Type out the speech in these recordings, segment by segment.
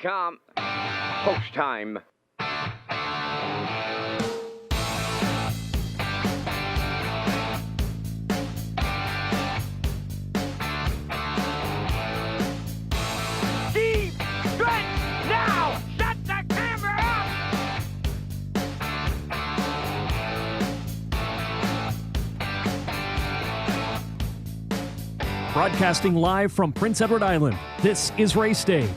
Tom. Post time. Steve, stretch now! Shut the camera up! Broadcasting live from Prince Edward Island, this is Race Day.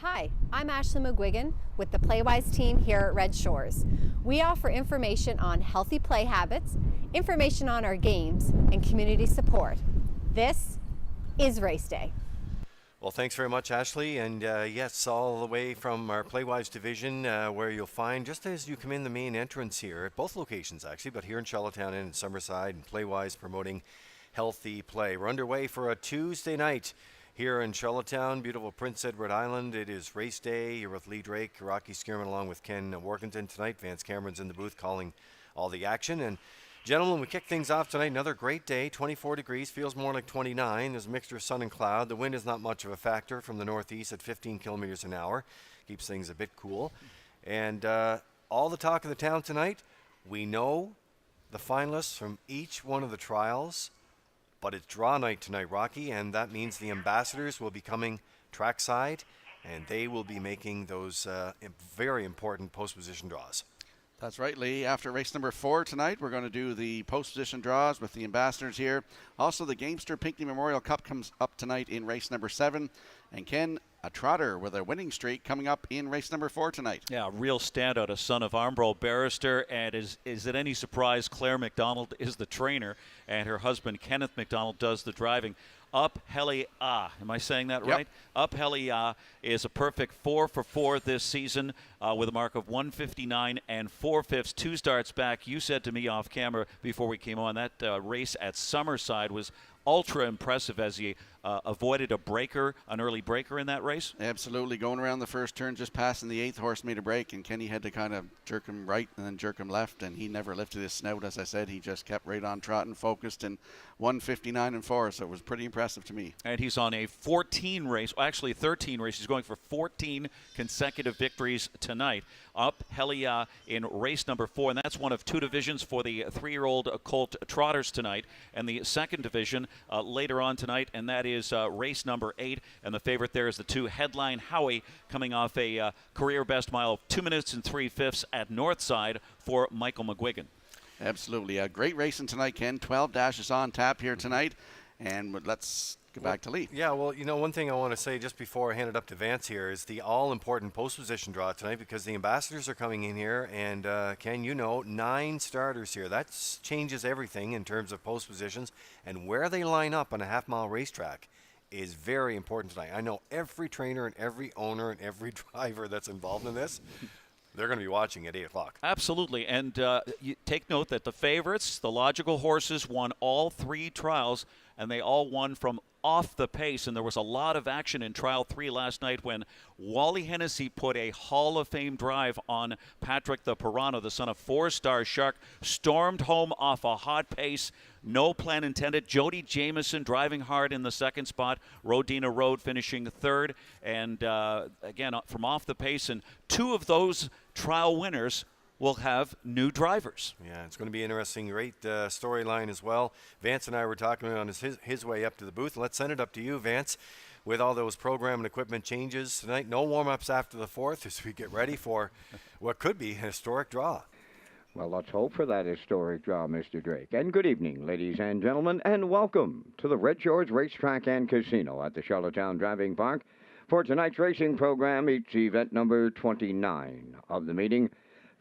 Hi, I'm Ashley McGuigan with the Playwise team here at Red Shores. We offer information on healthy play habits, information on our games, and community support. This is Race Day. Well, thanks very much, Ashley. And yes, all the way from our Playwise division, where you'll find, just as you come in the main entrance here, at both locations actually, but here in Charlottetown and in Summerside, and Playwise promoting healthy play. We're underway for a Tuesday night here in Charlottetown, beautiful Prince Edward Island. It is Race Day. You're with Lee Drake, Rocky Skierman, along with Ken Workington tonight. Vance Cameron's in the booth calling all the action. And gentlemen, we kick things off tonight. Another great day, 24 degrees, feels more like 29. There's a mixture of sun and cloud. The wind is not much of a factor from the northeast at 15 kilometers an hour. Keeps things a bit cool. And all the talk of the town tonight, we know the finalists from each one of the trials, but it's draw night tonight, Rocky, and that means the ambassadors will be coming trackside, and they will be making those very important post position draws. That's right, Lee. After race number 4 tonight, we're going to do the post-position draws with the ambassadors here. Also, the Gamester Pinckney Memorial Cup comes up tonight in race number 7. And Ken, a trotter with a winning streak coming up in race number 4 tonight. Yeah, real standout, a son of Armbro Barrister. And is it any surprise Claire McDonald is the trainer, and her husband Kenneth McDonald does the driving. Up Heli Ah. Am I saying that right? Up Heli Ah is a perfect 4 for 4 this season with a mark of 159 and 4/5. 2 starts back. You said to me off camera before we came on that race at Summerside was ultra impressive as he avoided an early breaker in that race. Absolutely. Going around the first turn, just passing the 8th horse made a break, and Kenny had to kind of jerk him right and then jerk him left, and he never lifted his snout. As I said, he just kept right on trotting, focused, and 159 and 4, so it was pretty impressive to me. And he's on a 13 race, actually 13 race. He's going for 14 consecutive victories tonight. Up Helia in race number 4, and that's one of 2 divisions for the 3-year-old colt trotters tonight, and the second division later on tonight, and that is race number 8, and the favorite there is the 2 Headline Howie, coming off a career best mile of 2 minutes and 3/5 at Northside for Michael McGuigan. Absolutely. A great racing tonight, Ken. 12 dashes on tap here tonight, and let's go back to Lee. Yeah, well, you know, one thing I want to say just before I hand it up to Vance here is the all-important post-position draw tonight, because the ambassadors are coming in here, and Ken, you know, 9 starters here. That changes everything in terms of post positions, and where they line up on a half-mile racetrack is very important tonight. I know every trainer and every owner and every driver that's involved in this, they're going to be watching at 8 o'clock. Absolutely, and you take note that the favorites, the logical horses, won all 3 trials, and they all won from off the pace, and there was a lot of action in Trial 3 last night when Wally Hennessy put a Hall of Fame drive on Patrick the Piranha, the son of 4-star Shark, stormed home off a hot pace. No plan intended. Jody Jamieson driving hard in the second spot. Rodina Road finishing third. And again, from off the pace. And 2 of those trial winners will have new drivers. Yeah, it's going to be interesting. Great storyline as well. Vance and I were talking on his way up to the booth. Let's send it up to you, Vance, with all those program and equipment changes tonight. No warm-ups after the 4th as we get ready for what could be a historic draw. Well, let's hope for that historic draw, Mr. Drake. And good evening, ladies and gentlemen, and welcome to the Redshores Racetrack and Casino at the Charlottetown Driving Park. For tonight's racing program, it's event number 29 of the meeting.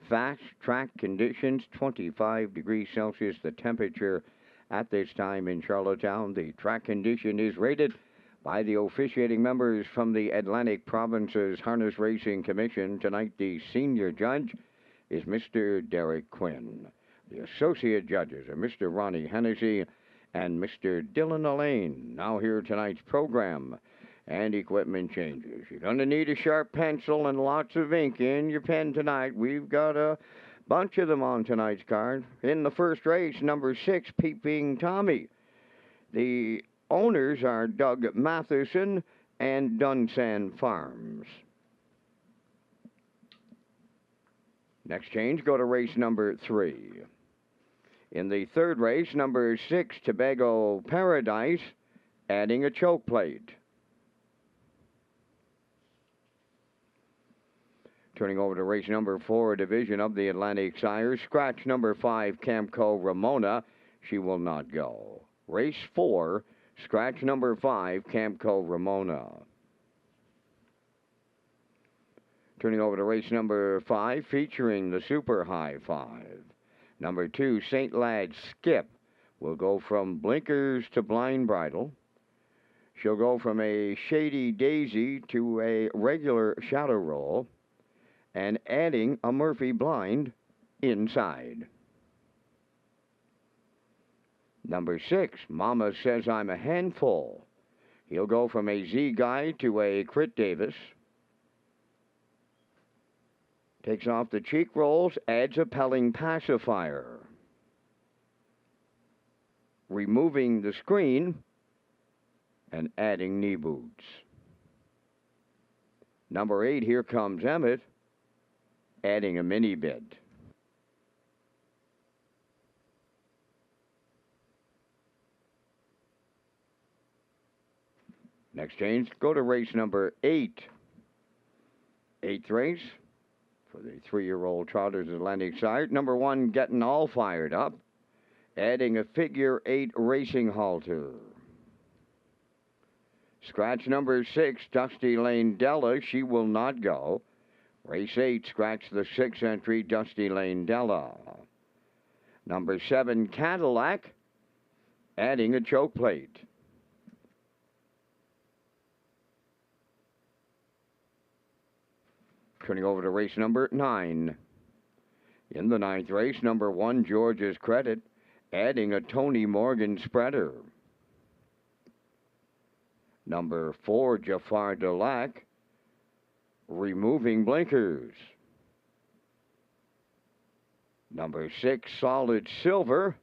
Fast track conditions, 25 degrees Celsius, the temperature at this time in Charlottetown. The track condition is rated by the officiating members from the Atlantic Province's Harness Racing Commission. Tonight, the senior judge is Mr. Derek Quinn. The associate judges are Mr. Ronnie Hennessy and Mr. Dylan Elaine. Now here tonight's program and equipment changes. You're going to need a sharp pencil and lots of ink in your pen tonight. We've got a bunch of them on tonight's card. In the first race, number 6, Peeping Tommy. The owners are Doug Matheson and Dunsan Farms. Next change, go to race number 3. In the third race, number 6, Tobago Paradise, adding a choke plate. Turning over to race number 4, division of the Atlantic Sires, scratch number 5, Camco Ramona. She will not go. Race 4, scratch number 5, Camco Ramona. Turning over to race number 5, featuring the Super High 5. Number 2, St. Lad's Skip will go from blinkers to blind bridle. She'll go from a Shady Daisy to a regular shadow roll, and adding a Murphy blind inside. Number 6, Mama Says I'm a Handful. He'll go from a Z Guy to a Crit Davis. Takes off the cheek rolls, adds a Pelling Pacifier. Removing the screen and adding knee boots. Number 8, Here Comes Emmett, adding a mini bid. Next change, go to race number 8. 8th race for the 3-year-old Trotters Atlantic side. Number 1, Getting All Fired Up, adding a figure 8 racing halter. Scratch number 6, Dusty Lane Della. She will not go. Race 8, scratch the 6th entry, Dusty Lane Della. Number 7, Cadillac, adding a choke plate. Turning over to race number 9. In the 9th race, number 1, George's Credit, adding a Tony Morgan spreader. Number 4, Jafar Delac, removing blinkers. Number 6, Solid Silver,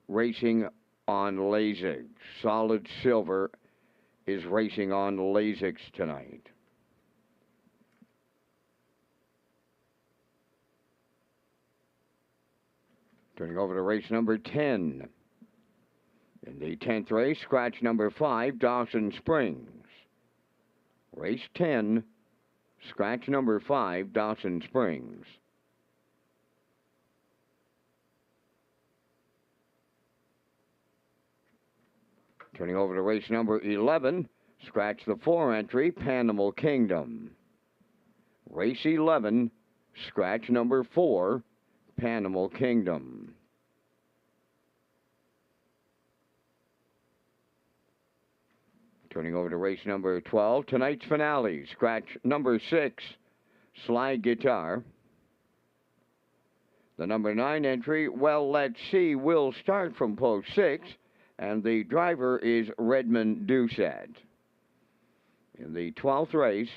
racing on Lasix. Solid Silver is racing on Lasix tonight. Turning over to race number 10. In the 10th race, scratch number 5, Dawson Springs. Race 10, scratch number 5, Dawson Springs. Turning over to race number 11, scratch the 4 entry, Panimal Kingdom. Race 11, scratch number 4, Panimal Kingdom. Turning over to race number 12, tonight's finale, scratch number 6, Sly Guitar. The number 9 entry, Well Let's See, will start from post 6, and the driver is Redmond Doucette. In the 12th race,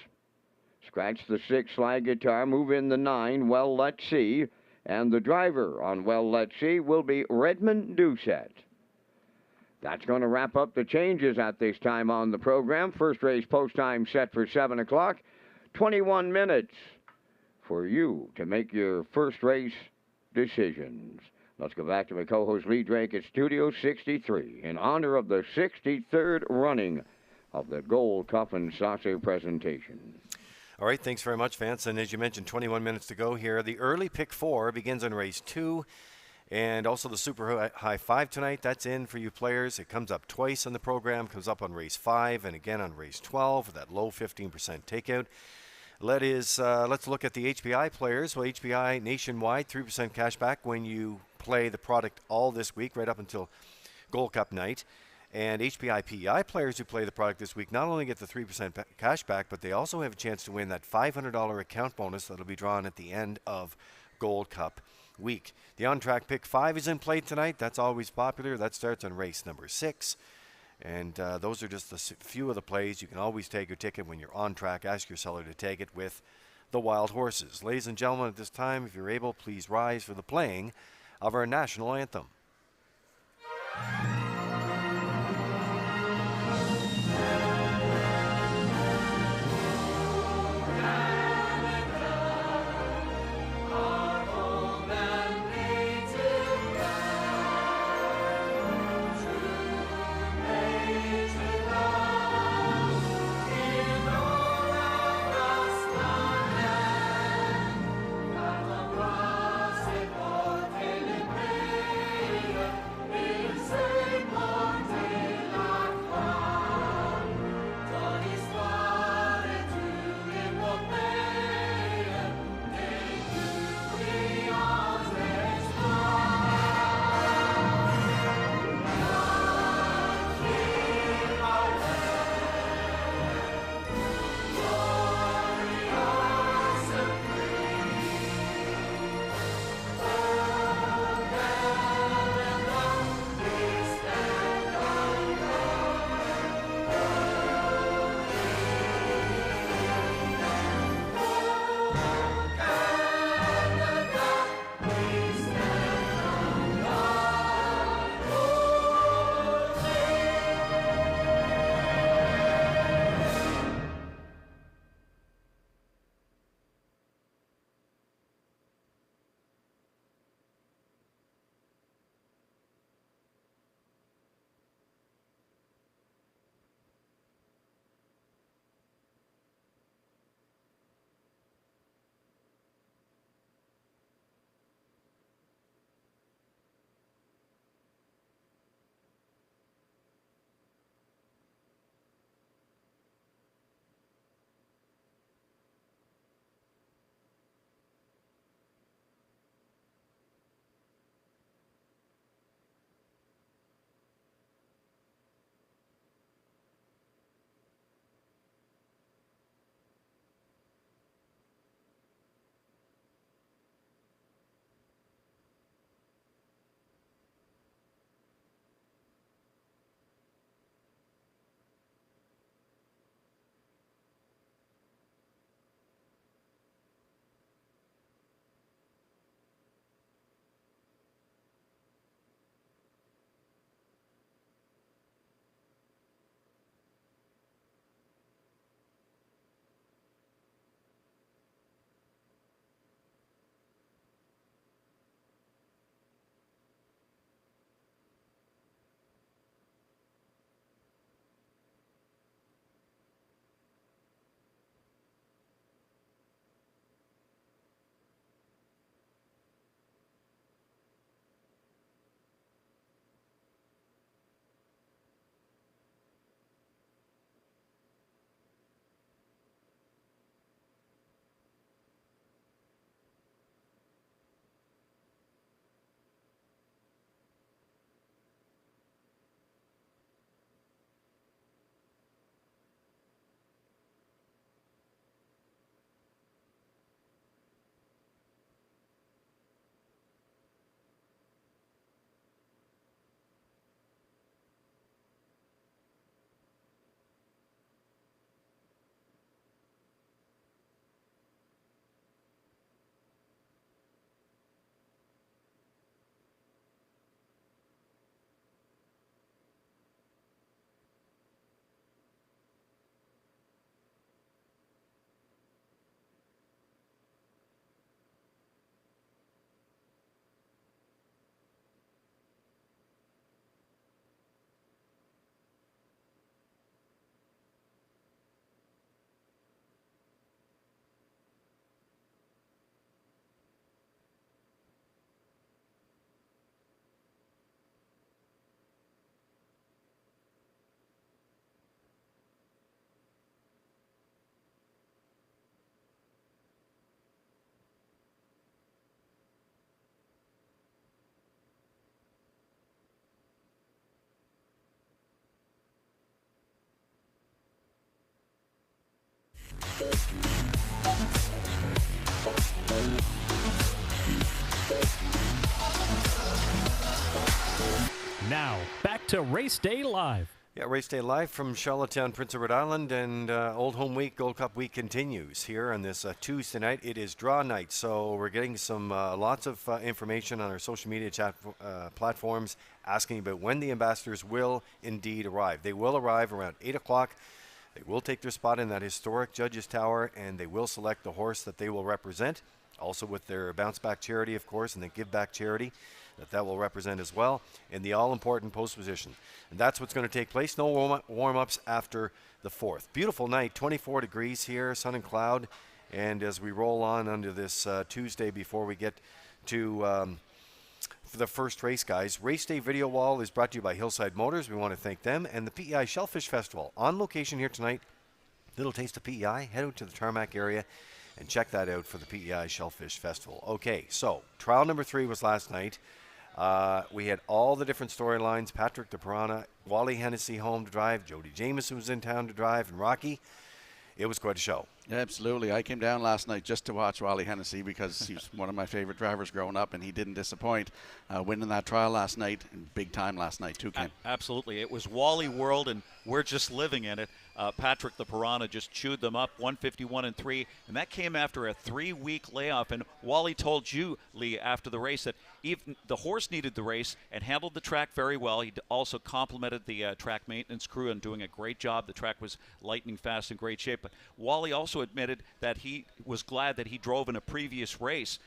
scratch the 6, Sly Guitar, move in the 9, Well Let's See, and the driver on Well Let's See will be Redmond Doucette. That's going to wrap up the changes at this time on the program. First race post time set for 7 o'clock. 21 minutes for you to make your first race decisions. Let's go back to my co-host Lee Drake at Studio 63 in honor of the 63rd running of the Gold Cup and Saucer presentation. All right, thanks very much, Vance. And as you mentioned, 21 minutes to go here. The early pick 4 begins on race 2. And also the Super High 5 tonight, that's in for you players. It comes up twice on the program, comes up on race 5 and again on race 12 for that low 15% takeout. Let's look at the HBI players. Well, HBI nationwide, 3% cash back when you play the product all this week, right up until Gold Cup night. And HBI PEI players who play the product this week not only get the 3% cash back, but they also have a chance to win that $500 account bonus that'll be drawn at the end of Gold Cup week. The on-track pick 5 is in play tonight. That's always popular. That starts on race number 6. And those are just a few of the plays. You can always take your ticket when you're on track. Ask your seller to take it with the wild horses. Ladies and gentlemen, at this time, if you're able, please rise for the playing of our national anthem. Now, back to Race Day Live. Yeah, Race Day Live from Charlottetown, Prince Edward Island, and Old Home Week, Gold Cup Week continues here on this Tuesday night. It is draw night, so we're getting some lots of information on our social media chat platforms asking about when the ambassadors will indeed arrive. They will arrive around 8 o'clock. They will take their spot in that historic Judges Tower, and they will select the horse that they will represent, also with their Bounce Back charity, of course, and the Give Back charity that will represent as well in the all-important post position. And that's what's going to take place. No warm-ups after the 4th. Beautiful night, 24 degrees here, sun and cloud. And as we roll on under this Tuesday before we get to for the first race, guys, Race Day Video Wall is brought to you by Hillside Motors. We want to thank them. And the PEI Shellfish Festival on location here tonight. Little taste of PEI. Head out to the tarmac area and check that out for the PEI Shellfish Festival. Okay, so trial number 3 was last night. We had all the different storylines. Patrick the Piranha, Wally Hennessy home to drive, Jody Jamieson was in town to drive, and Rocky. It was quite a show. Absolutely. I came down last night just to watch Wally Hennessy because he's one of my favorite drivers growing up, and he didn't disappoint. Winning that trial last night, and big time last night too, Ken. Absolutely. It was Wally World, and we're just living in it. Patrick the Piranha just chewed them up, 151-3, and that came after a 3-week layoff. And Wally told you, Lee, after the race that even the horse needed the race and handled the track very well. He also complimented the track maintenance crew on doing a great job. The track was lightning fast, in great shape. But Wally also admitted that he was glad that he drove in a previous race,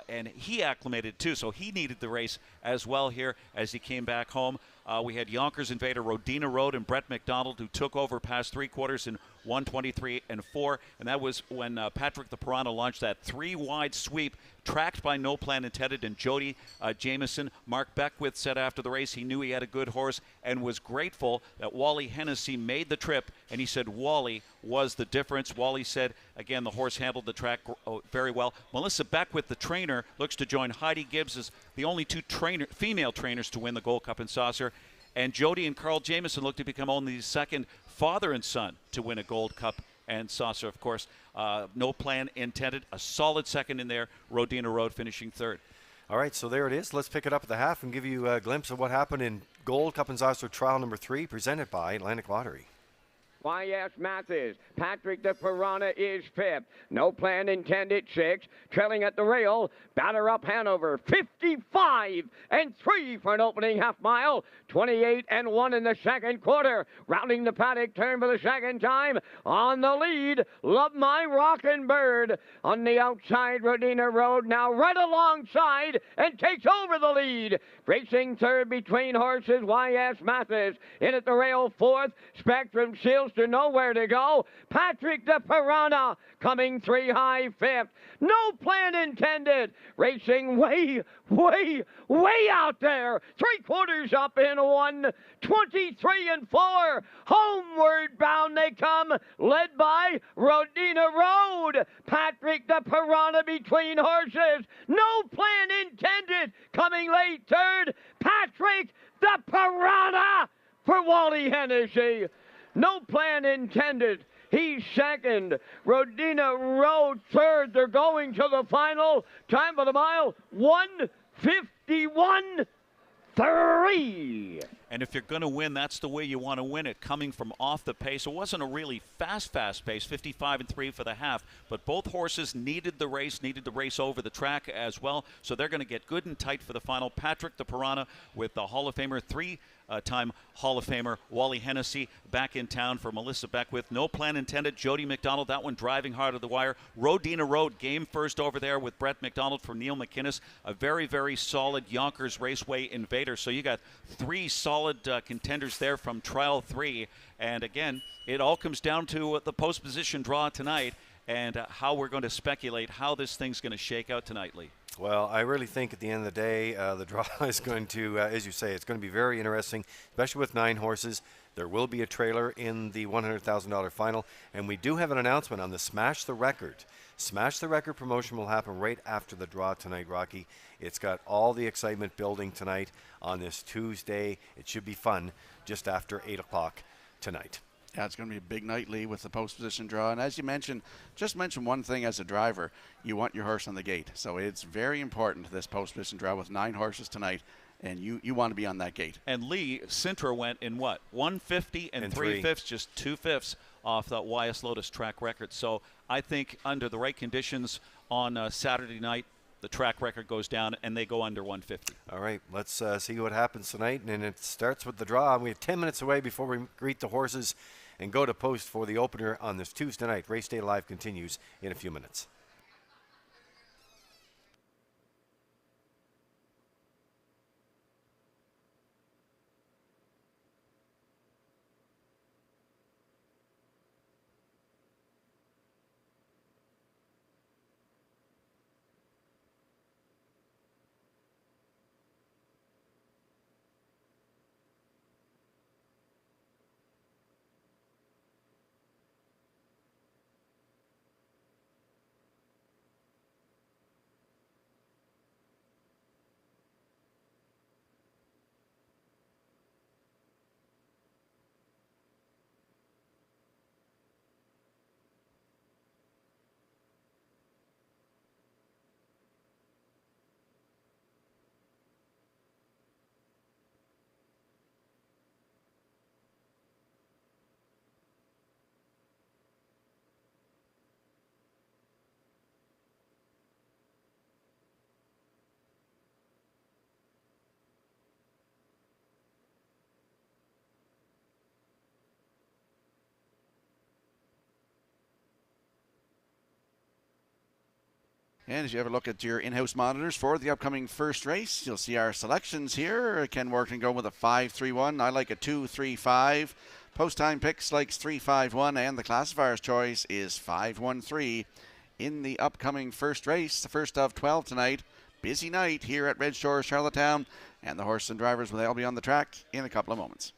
and he acclimated too, so he needed the race as well here as he came back home. We had Yonkers Invader Rodina Road and Brett McDonald, who took over past 3/4 in 123-4, and that was when Patrick the Piranha launched that 3-wide sweep, tracked by No Plan Intended and Jody Jamieson. Mark Beckwith said after the race he knew he had a good horse and was grateful that Wally Hennessy made the trip, and he said Wally was the difference. Wally said, again, the horse handled the track very well. Melissa Beckwith, the trainer, looks to join Heidi Gibbs as the only 2 female trainers to win the Gold Cup and Saucer. And Jody and Carl Jamieson look to become only the second father and son to win a Gold Cup and Saucer. Of course, No Plan Intended, a solid second in there. Rodina Road finishing 3rd. All right, so there it is. Let's pick it up at the half and give you a glimpse of what happened in Gold Cup and Saucer trial number 3, presented by Atlantic Lottery. Y.S. Mathis. Patrick the Piranha is 5th. No Plan Intended 6th. Trailing at the rail. Batter up Hanover. 55-3 for an opening half mile. 28-1 in the second quarter. Rounding the paddock turn for the second time. On the lead, Love My Rockin' Bird. On the outside, Rodina Road now right alongside and takes over the lead. Racing 3rd between horses, Y.S. Mathis. In at the rail 4th. Spectrum Shields to nowhere to go. Patrick the Piranha coming 3 high 5th. No Plan Intended. Racing way out there. 3/4 up in 1:23-4. Homeward bound they come, led by Rodina Road. Patrick the Piranha between horses. No Plan Intended coming late 3rd. Patrick the Piranha for Wally Hennessy. No Plan Intended. He's 2nd. Rodina Road 3rd. They're going to the final. Time for the mile, 1:51.3. And if you're going to win, that's the way you want to win it, coming from off the pace. It wasn't a really fast pace, 55-3 for the half, but both horses needed the race over the track as well, so they're going to get good and tight for the final. Patrick the Piranha with the Hall of Famer, 3-time Hall of Famer Wally Hennessy back in town for Melissa Beckwith. No Plan Intended, Jody McDonald, that one driving hard to the wire. Rodina Road, game first over there with Brett McDonald from Neil McInnes. A very, very solid Yonkers Raceway Invader. So you got 3 solid contenders there from Trial 3. And again, it all comes down to the post position draw tonight and how we're going to speculate how this thing's going to shake out tonight, Lee. Well, I really think at the end of the day, the draw is going to, as you say, it's going to be very interesting, especially with 9 horses. There will be a trailer in the $100,000 final, and we do have an announcement on the Smash the Record. Smash the Record promotion will happen right after the draw tonight, Rocky. It's got all the excitement building tonight on this Tuesday. It should be fun just after 8 o'clock tonight. Yeah, it's going to be a big night, Lee, with the post position draw. And as you mentioned, just mention one thing as a driver. You want your horse on the gate. So it's very important, this post position draw with 9 horses tonight. And you want to be on that gate. And Lee, Sintra went in what? 150 and 3/5, just 2/5 off that YS Lotus track record. So I think under the right conditions on Saturday night, the track record goes down and they go under 150. All right, let's see what happens tonight. And it starts with the draw. We have 10 minutes away before we greet the horses and go to post for the opener on this Tuesday night. Race Day Live continues in a few minutes. And as you have a look at your in-house monitors for the upcoming first race, you'll see our selections here. Ken Wharton going with a 5-3-1. I like a 2-3-5. Post time picks likes 3-5-1, and the classifier's choice is 5-1-3 in the upcoming first race, the first of 12 tonight. Busy night here at Red Shores, Charlottetown, and the horses and drivers will all be on the track in a couple of moments.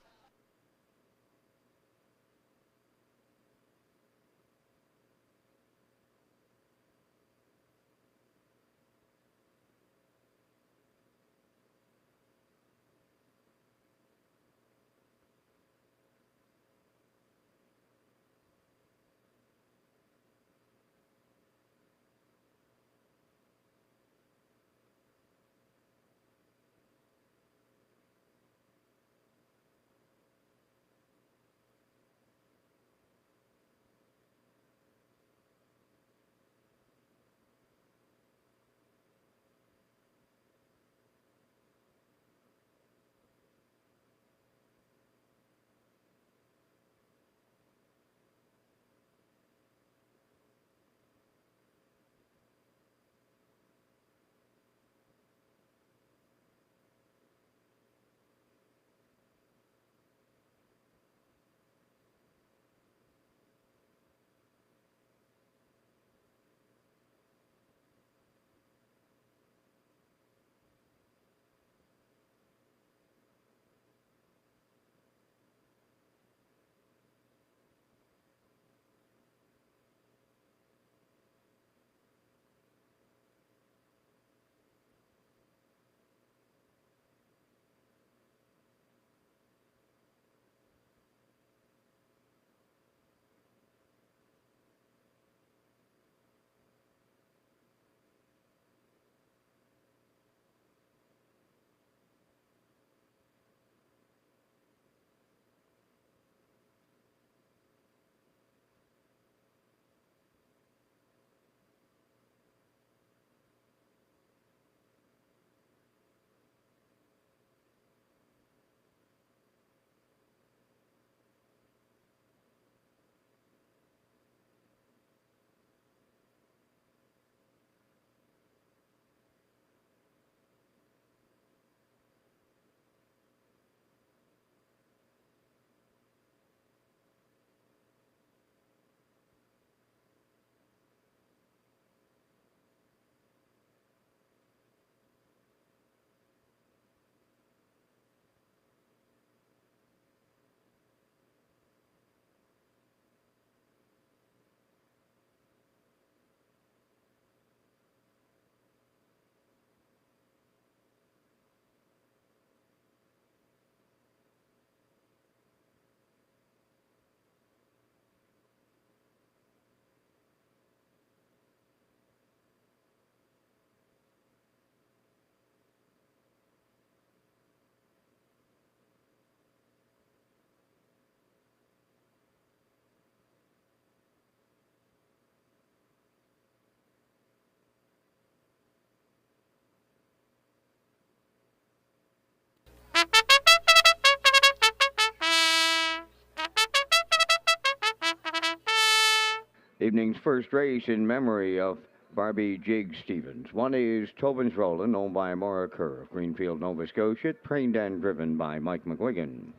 Evening's first race in memory of Barbie Jig Stevens. One is Tobin's Rollin', owned by Maura Kerr of Greenfield, Nova Scotia, trained and driven by Mike McGuigan.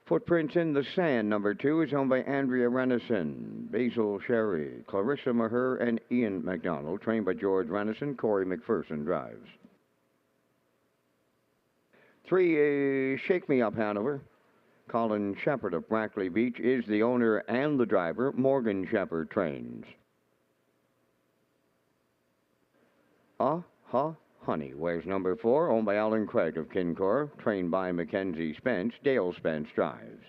Footprints in the Sand, number 2, is owned by Andrea Renison, Basil Sherry, Clarissa Maher, and Ian McDonald, trained by George Renison. Corey McPherson drives. 3 is Shake Me Up Hanover. Colin Shepard of Brackley Beach is the owner and the driver. Morgan Shepard trains. Honey wears number 4, owned by Alan Craig of Kincor, trained by Mackenzie Spence. Dale Spence drives.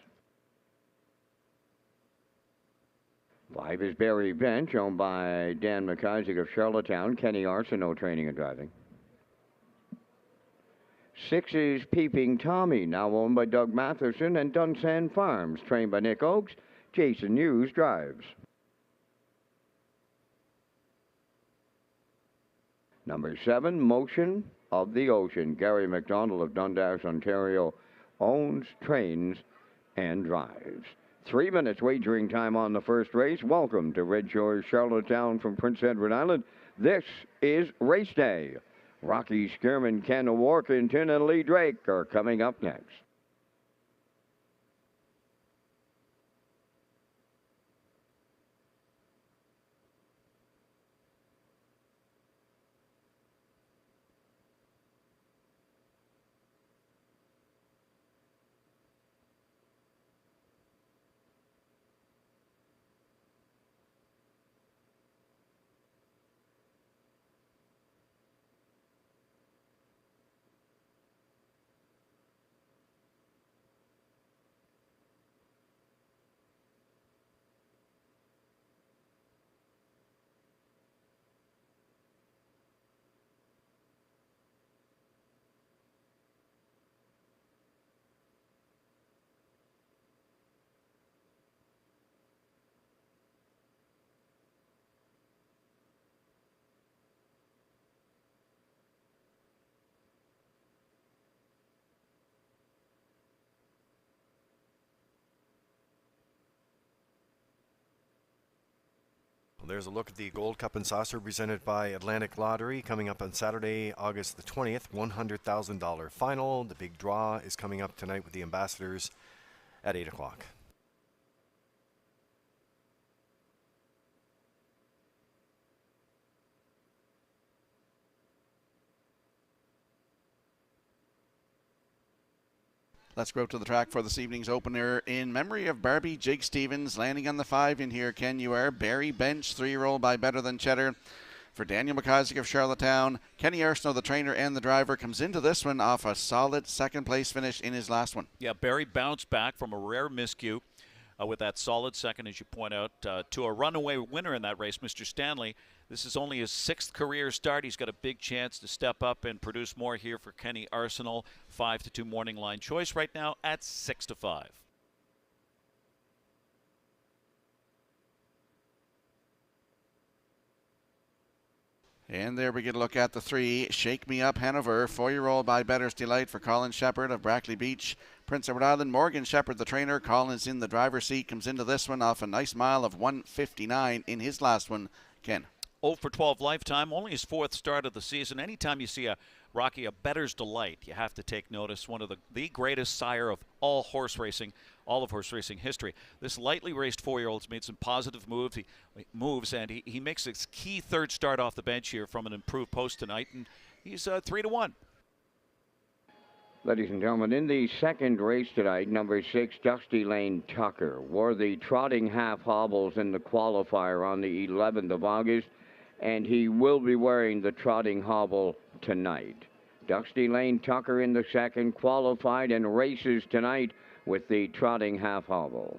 5 is Barry Bench, owned by Dan McIsaac of Charlottetown. Kenny Arsenault training and driving. 6 is Peeping Tommy, now owned by Doug Matheson and Dunsand Farms, trained by Nick Oakes. Jason Hughes drives. Number 7, Motion of the Ocean. Gary McDonald of Dundas, Ontario, owns, trains, and drives. 3 minutes wagering time on the first race. Welcome to Red Shores, Charlottetown from Prince Edward Island. This is Race Day. Rocky Skierman, Ken Warkentin, and Lee Drake are coming up next. Well, there's a look at the Gold Cup and Saucer presented by Atlantic Lottery coming up on Saturday, August the 20th. $100,000 final. The big draw is coming up tonight with the Ambassadors at 8 o'clock. Let's go to the track for this evening's opener in memory of Barbie Jig Stevens. Landing on the 5 in here, Ken, you are. Barry Bench, 3-year-old by Better Than Cheddar. For Daniel McIsaac of Charlottetown, Kenny Arsenault, the trainer and the driver, comes into this one off a solid second-place finish in his last one. Yeah, Barry bounced back from a rare miscue with that solid second, as you point out, to a runaway winner in that race, Mr. Stanley. This is only his 6th career start. He's got a big chance to step up and produce more here for Kenny Arsenault. 5-2 morning line choice right now at 6-5. And there we get a look at the 3, Shake Me Up Hanover, 4-year-old by Better's Delight for Colin Shepard of Brackley Beach. Prince Edward Island, Morgan Shepard, the trainer. Colin's in the driver's seat, comes into this one off a nice mile of 1:59 in his last one. Ken. 0 for 12 lifetime, only his 4th start of the season. Anytime you see a Rocky, a Better's Delight, you have to take notice. One of the greatest sire of all horse racing history. This lightly raced 4-year-old's made some positive moves, and he makes his key 3rd start off the bench here from an improved post tonight, and he's 3-1. Ladies and gentlemen, in the second race tonight, number 6, Dusty Lane Tucker, wore the trotting half hobbles in the qualifier on the 11th of August, and he will be wearing the trotting hobble tonight. Dusty Lane Tucker in the second, qualified and races tonight with the trotting half hobble.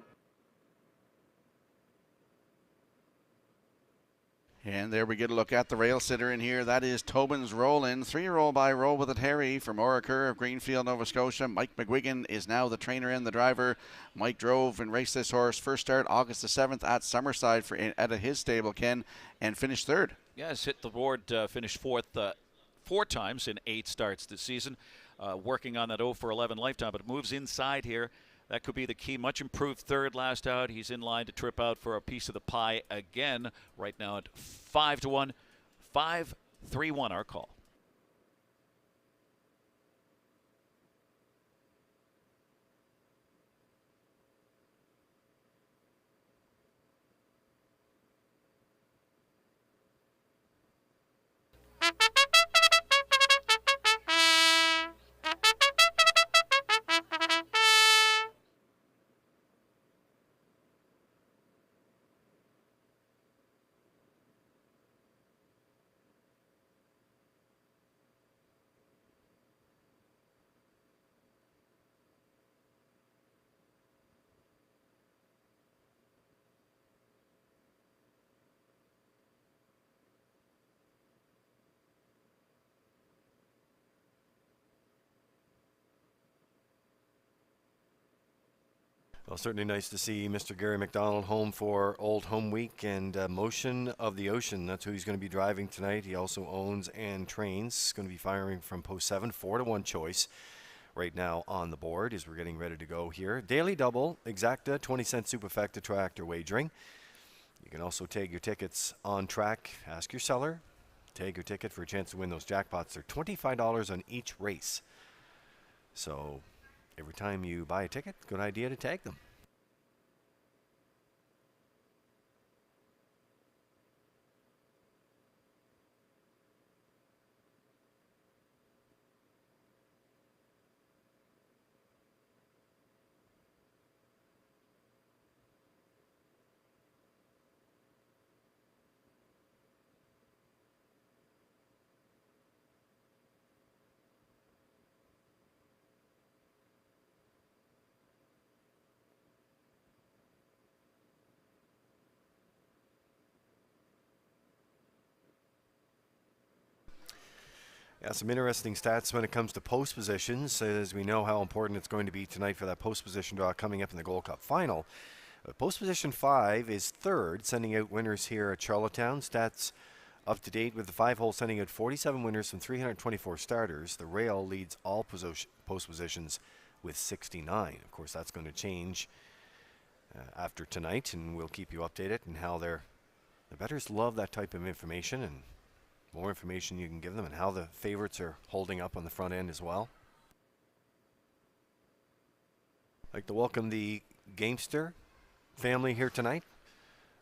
And there we get a look at the rail sitter in here. That is Tobin's Rollin', 3-year-old by Roll With It Harry from Maura Kerr of Greenfield, Nova Scotia. Mike McGuigan is now the trainer and the driver. Mike drove and raced this horse first start August the 7th at Summerside at his stable, Ken, and finished 3rd. Yes, hit the board, finished 4th 4 times in 8 starts this season. Working on that 0 for 11 lifetime, but it moves inside here. That could be the key. Much improved third last out. He's in line to trip out for a piece of the pie again. Right now at 5-1. 5-3-1 our call. Well, certainly nice to see Mr. Gary McDonald home for Old Home Week and Motion of the Ocean. That's who he's going to be driving tonight. He also owns and trains. Going to be firing from post 7, 4-1 choice right now on the board as we're getting ready to go here. Daily double, exacta, 20-cent superfecta tractor wagering. You can also tag your tickets on track. Ask your seller. Tag your ticket for a chance to win those jackpots. They're $25 on each race. So every time you buy a ticket, good idea to tag them. Yeah, some interesting stats when it comes to post positions, as we know how important it's going to be tonight for that post position draw coming up in the Gold Cup final. Post position 5 is third, sending out winners here at Charlottetown. Stats up to date with the 5-hole sending out 47 winners from 324 starters. The rail leads all post positions with 69. Of course, that's going to change after tonight, and we'll keep you updated on how the bettors love that type of information, and more information you can give them and how the favorites are holding up on the front end as well. I'd like to welcome the Gamester family here tonight.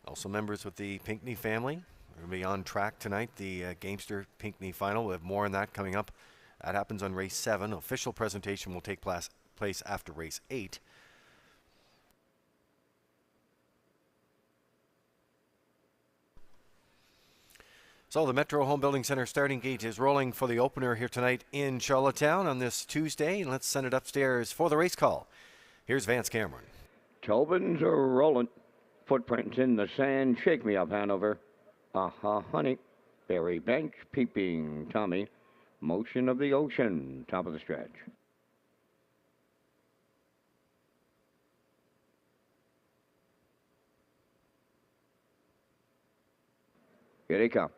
Also members with the Pinckney family. We're going to be on track tonight, the Gamester Pinckney final. We'll have more on that coming up. That happens on race 7. Official presentation will take place after race 8. So the Metro Home Building Center starting gate is rolling for the opener here tonight in Charlottetown on this Tuesday. And let's send it upstairs for the race call. Here's Vance Cameron. Tobin's are rolling. Footprints in the sand. Shake me up, Hanover. Aha, honey. Berry Bench. Peeping Tommy. Motion of the Ocean. Top of the stretch. Here they come.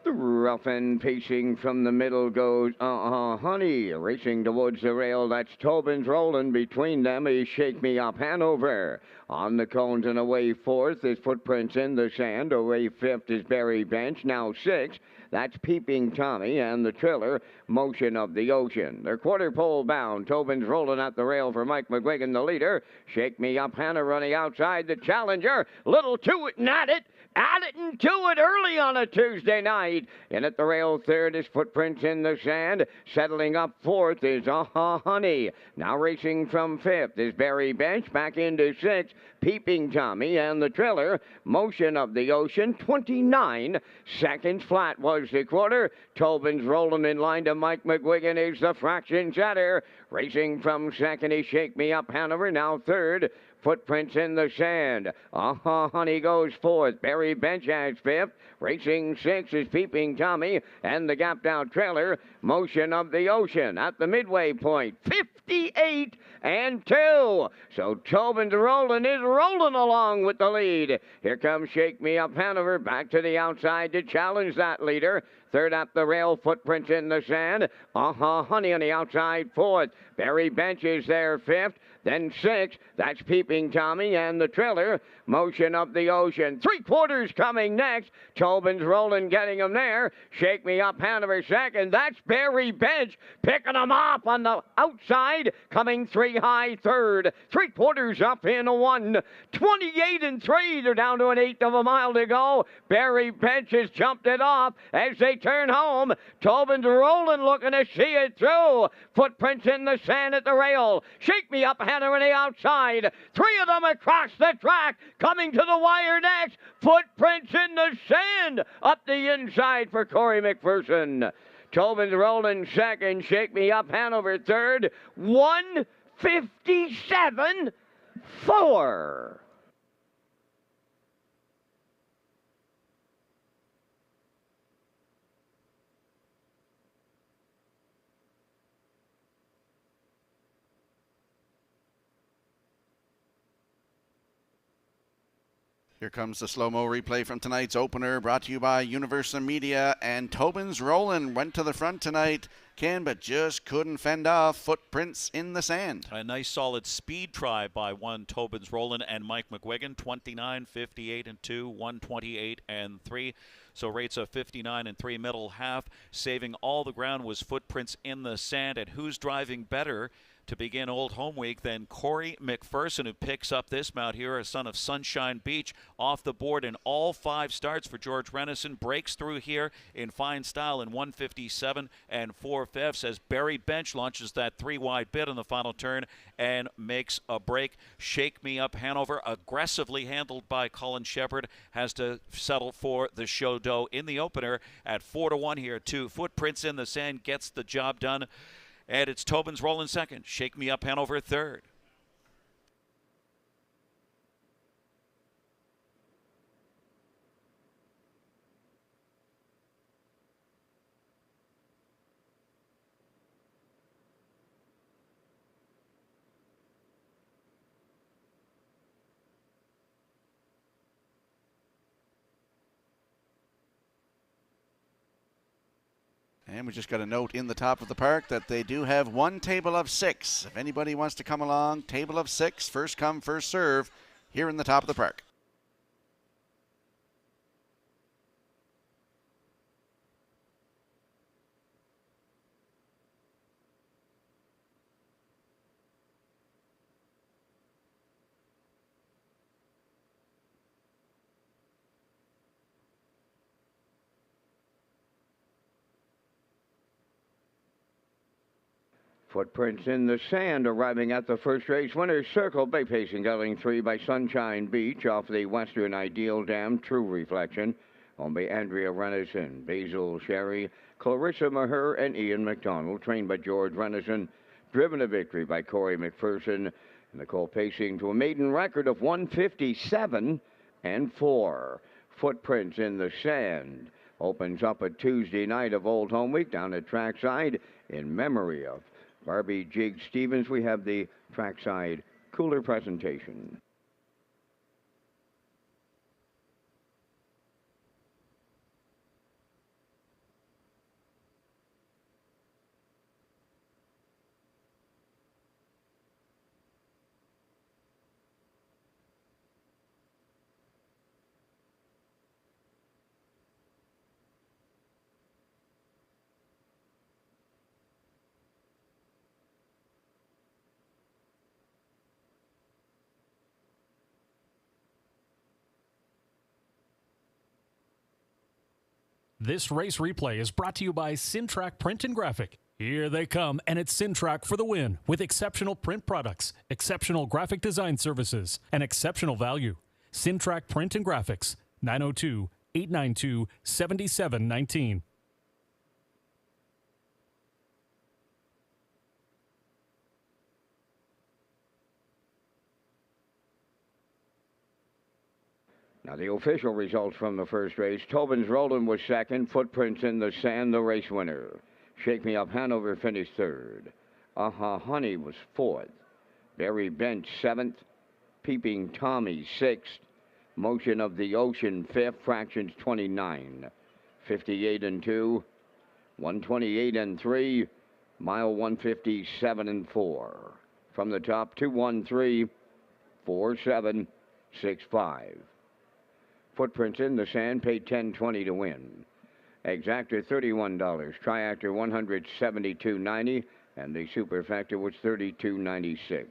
The rough end pacing from the middle goes, honey, racing towards the rail. That's Tobin's rolling. Between them is Shake Me Up Hanover. On the cones and away fourth is Footprints in the Sand. Away fifth is Berry Bench. Now sixth, that's Peeping Tommy and the Triller, Motion of the Ocean. They're quarter pole bound. Tobin's rolling at the rail for Mike McGuigan, the leader. Shake Me Up Hanover on the outside. The challenger, little to it and at it. At it and to it early on a Tuesday night. And at the rail third is Footprints in the Sand. Settling up fourth is Aha Honey. Now racing from fifth is Berry Bench. Back into sixth, Peeping Tommy and the Triller, Motion of the Ocean. 29 seconds flat was the quarter. Tobin's rolling in line to Mike McGuigan is the fraction setter. Racing from second is Shake Me Up Hanover. Now third, Footprints in the Sand. Aha Honey goes fourth. Berry Bench has fifth. Racing sixth is Peeping Tommy and the Gap Down Trailer, Motion of the Ocean. At the midway point, 58 and 2. So Tobin's rolling is rolling along with the lead. Here comes Shake Me Up Hanover back to the outside to challenge that leader. Third up the rail, footprints in the sand. Honey on the outside, fourth. Barry Bench is there, fifth. Then sixth, that's Peeping Tommy and the Triller. Motion of the Ocean. 3/4 coming next. Tobin's rolling, getting him there. Shake Me Up, Hanover second. That's Barry Bench picking him off on the outside. Coming 3 high, third. 3/4 up in a 1. 28-3. They're down to an eighth of a mile to go. Barry Bench has jumped it off as they turn home. Tobin's rolling, looking to see it through. Footprints in the sand at the rail. Shake Me Up, Hanover on the outside. 3 of them across the track. Coming to the wire next. Footprints in the sand. Up the inside for Corey McPherson. Tobin's rolling second. Shake Me Up, Hanover third. 1:57.4. Here comes the slow-mo replay from tonight's opener, brought to you by Universal Media. And Tobin's rolling, went to the front tonight, Ken, but just couldn't fend off Footprints in the Sand. A nice solid speed try by one Tobin's Roland and Mike McGuigan, 29, 58 and 2, 128 and 3. So rates of 59 and 3 middle half. Saving all the ground was Footprints in the Sand. And who's driving better to begin Old Home Week than Corey McPherson, who picks up this mount here, a son of Sunshine Beach, off the board in all 5 starts for George Renison. Breaks through here in fine style in 157 and 4/5 as Barry Bench launches that 3-wide bid on the final turn and makes a break. Shake Me Up Hanover, aggressively handled by Colin Shepard, has to settle for the show dough in the opener at 4-1 here. 2 Footprints in the Sand gets the job done. And it's Tobin's Rolling second. Shake Me Up Hanover third. And we just got a note in the top of the park that they do have one table of 6. If anybody wants to come along, table of 6, first come, first serve, here in the top of the park. Footprints in the Sand arriving at the first race winner's circle. Bay Pacing going 3 by Sunshine Beach off the Western Ideal Dam. True Reflection. Owned by Andrea Renison, Basil Sherry, Clarissa Maher, and Ian McDonald. Trained by George Renison. Driven to victory by Corey McPherson. And the Cole Pacing to a maiden record of 157 and 4. Footprints in the Sand opens up a Tuesday night of Old Home Week down at Trackside in memory of Barbie Jig Stevens. We have the Trackside Cooler presentation. This race replay is brought to you by Sintrack Print and Graphic. Here they come, and it's Sintrack for the win with exceptional print products, exceptional graphic design services, and exceptional value. Sintrack Print and Graphics, 902-892-7719. Now the official results from the first race. Tobin's Roland was second. Footprints in the Sand, the race winner. Shake Me Up Hanover finished third. Honey was fourth. Barry Bench seventh. Peeping Tommy sixth. Motion of the Ocean fifth. Fractions 29. 58 and 2. 128 and 3, mile 157 and 4. From the top, 213, 4765. Footprints in the sand, pay $10.20 to win. Exactor $31, Triactor $172.90, and the Superfactor was $32.96.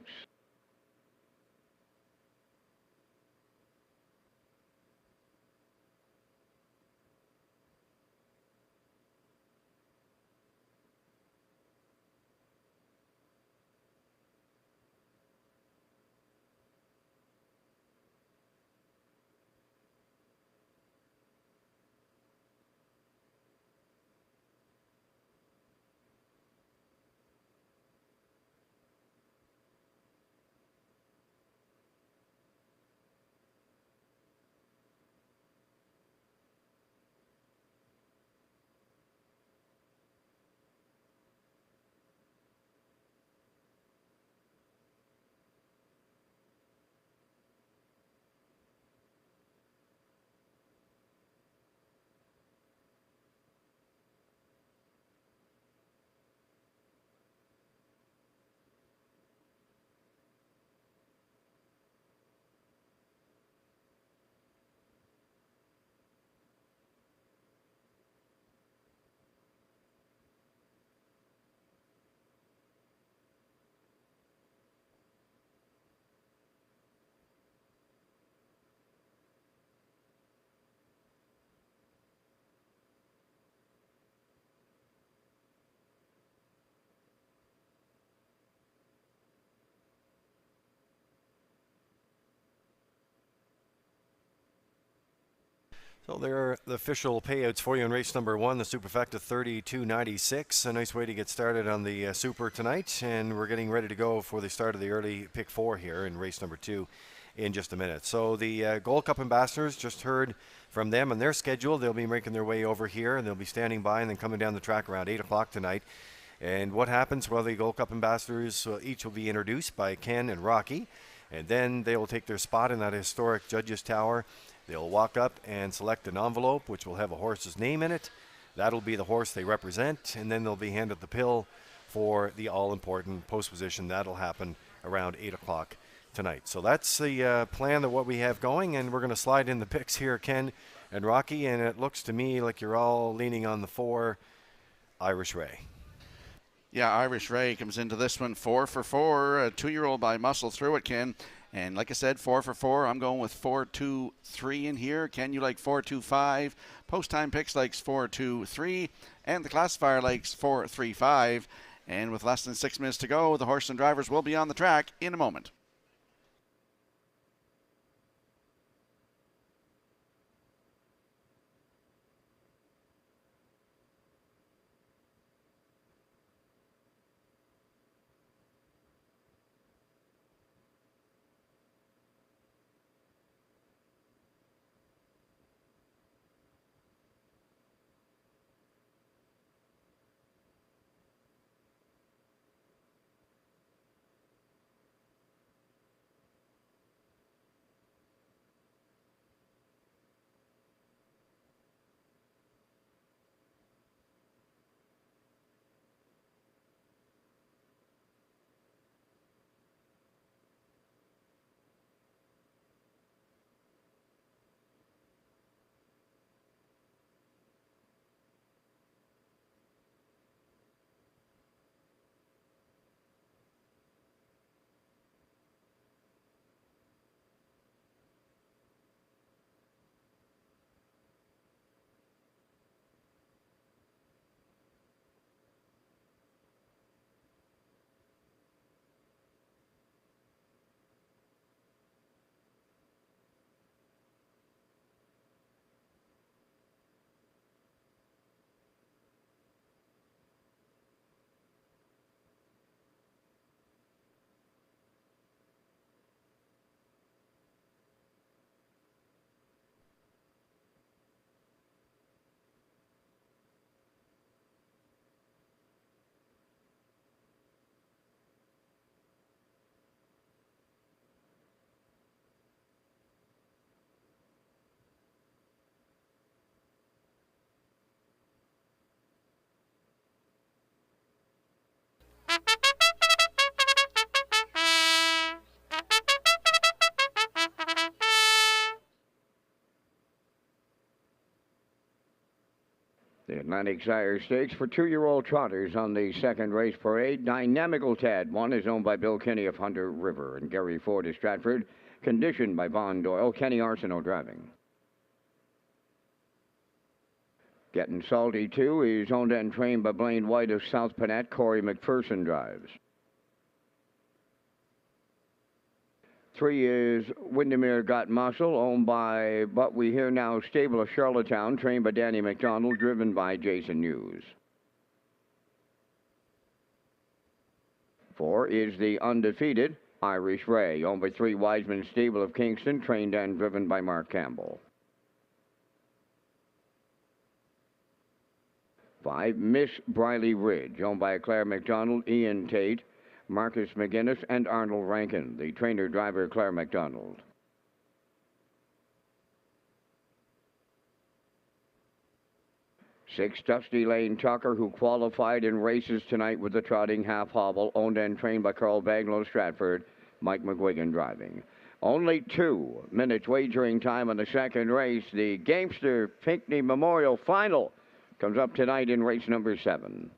So there are the official payouts for you in race number 1, the Superfecta $32.96. A nice way to get started on the Super tonight, and we're getting ready to go for the start of the early pick 4 here in race number 2 in just a minute. So the Gold Cup ambassadors, just heard from them on their schedule. They'll be making their way over here, and they'll be standing by and then coming down the track around 8 o'clock tonight. And what happens? Well, the Gold Cup ambassadors each will be introduced by Ken and Rocky, and then they will take their spot in that historic Judges Tower. They'll walk up and select an envelope which will have a horse's name in it. That'll be the horse they represent, and then they'll be handed the pill for the all-important post position. That'll happen around 8 o'clock tonight. So that's the plan of what we have going, and we're going to slide in the picks here, Ken and Rocky, and it looks to me like you're all leaning on the 4, Irish Ray. Yeah, Irish Ray comes into this one 4 for 4. A 2-year-old by Muscle through it, Ken. And like I said, 4 for 4. I'm going with 4-2-3 in here. Ken, you like 4-2-5. Post time picks likes 4-2-3. And the classifier likes 4-3-5. And with less than 6 minutes to go, the horse and drivers will be on the track in a moment. The Atlantic Sire Stakes for 2-year-old trotters on the second race parade. Dynamical Tad 1 is owned by Bill Kinney of Hunter River, and Gary Ford of Stratford, conditioned by Von Doyle. Kenny Arsenault driving. Getting Salty 2 is owned and trained by Blaine White of South Panat. Corey McPherson drives. 3 is Windermere Got Muscle, owned by But We Hear Now Stable of Charlottetown, trained by Danny McDonald, driven by Jason Hughes. 4 is the Undefeated Irish Ray, owned by 3 Wiseman Stable of Kingston, trained and driven by Mark Campbell. 5, Miss Briley Ridge, owned by Claire McDonald, Ian Tate, Marcus McGuinness, and Arnold Rankin, the trainer-driver Claire McDonald. 6, Dusty Lane Tucker, who qualified in races tonight with the trotting half hobble, owned and trained by Carl Baglow Stratford, Mike McGuigan driving. Only 2 minutes wagering time on the second race. The Gamester Pinckney Memorial Final comes up tonight in race number 7.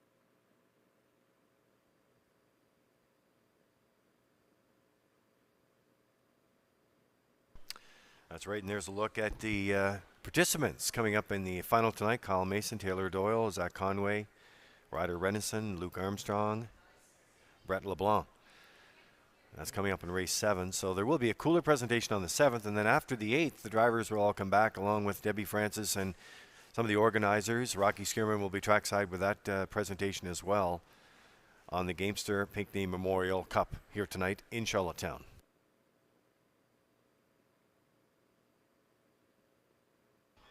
That's right, and there's a look at the participants coming up in the final tonight. Kyle Mason, Taylor Doyle, Zach Conway, Ryder Renison, Luke Armstrong, Brett LeBlanc. That's coming up in race 7. So there will be a cooler presentation on the 7th, and then after the 8th, the drivers will all come back along with Debbie Francis and some of the organizers. Rocky Skierman will be trackside with that presentation as well on the Gamester Pinckney Memorial Cup here tonight in Charlottetown.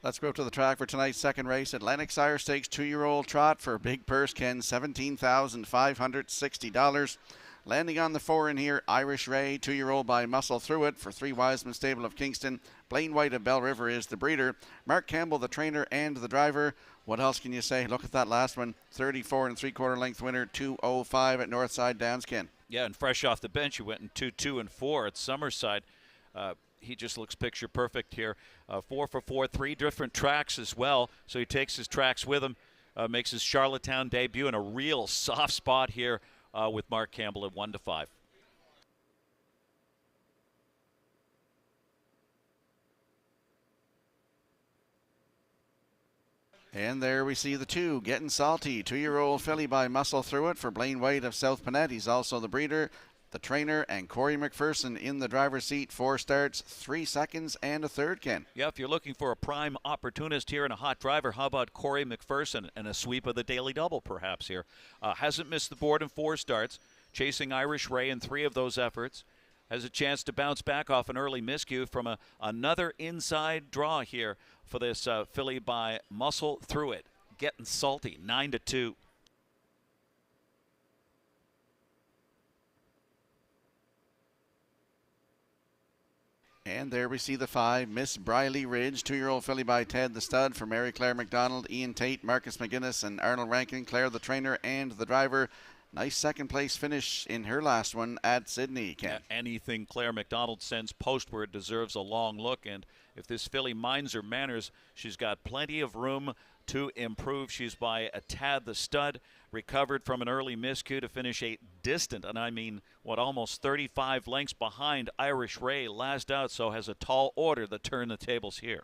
Let's go to the track for tonight's second race. Atlantic Sire Stakes 2-year-old trot for a big purse, Ken, $17,560. Landing on the 4 in here, Irish Ray, 2-year-old by Muscle Through It for 3 Wiseman Stable of Kingston. Blaine White of Bell River is the breeder. Mark Campbell, the trainer and the driver. What else can you say? Look at that last one. 34 3/4 length winner, 2:05 at Northside Downs, Ken. Yeah, and fresh off the bench, he went in 2-2 and 4 at Summerside. He just looks picture perfect here. 4 for 4, 3 different tracks as well. So he takes his tracks with him, makes his Charlottetown debut in a real soft spot here with Mark Campbell at 1-5. And there we see the 2, Getting Salty, 2-year-old filly by Muscle Through It for Blaine White of South Panat. He's also the breeder, the trainer, and Corey McPherson in the driver's seat. 4 starts, 3 seconds, and a third, Ken. Yeah, if you're looking for a prime opportunist here and a hot driver, how about Corey McPherson and a sweep of the daily double perhaps here? Hasn't missed the board in 4 starts, chasing Irish Ray in 3 of those efforts. Has a chance to bounce back off an early miscue from another inside draw here for this filly by Muscle Through It. Getting Salty, 9-2. And there we see the 5, Miss Briley Ridge, 2-year-old filly by Ted the Stud for Mary Claire McDonald, Ian Tate, Marcus McGuinness, and Arnold Rankin. Claire the trainer and the driver. Nice second place finish in her last one at Sydney, Ken. Anything Claire McDonald sends postward deserves a long look, and if this filly minds her manners, she's got plenty of room to improve. She's by a Tad the Stud, recovered from an early miscue to finish a distant, and I mean, almost 35 lengths behind Irish Ray last out, so has a tall order to turn the tables here.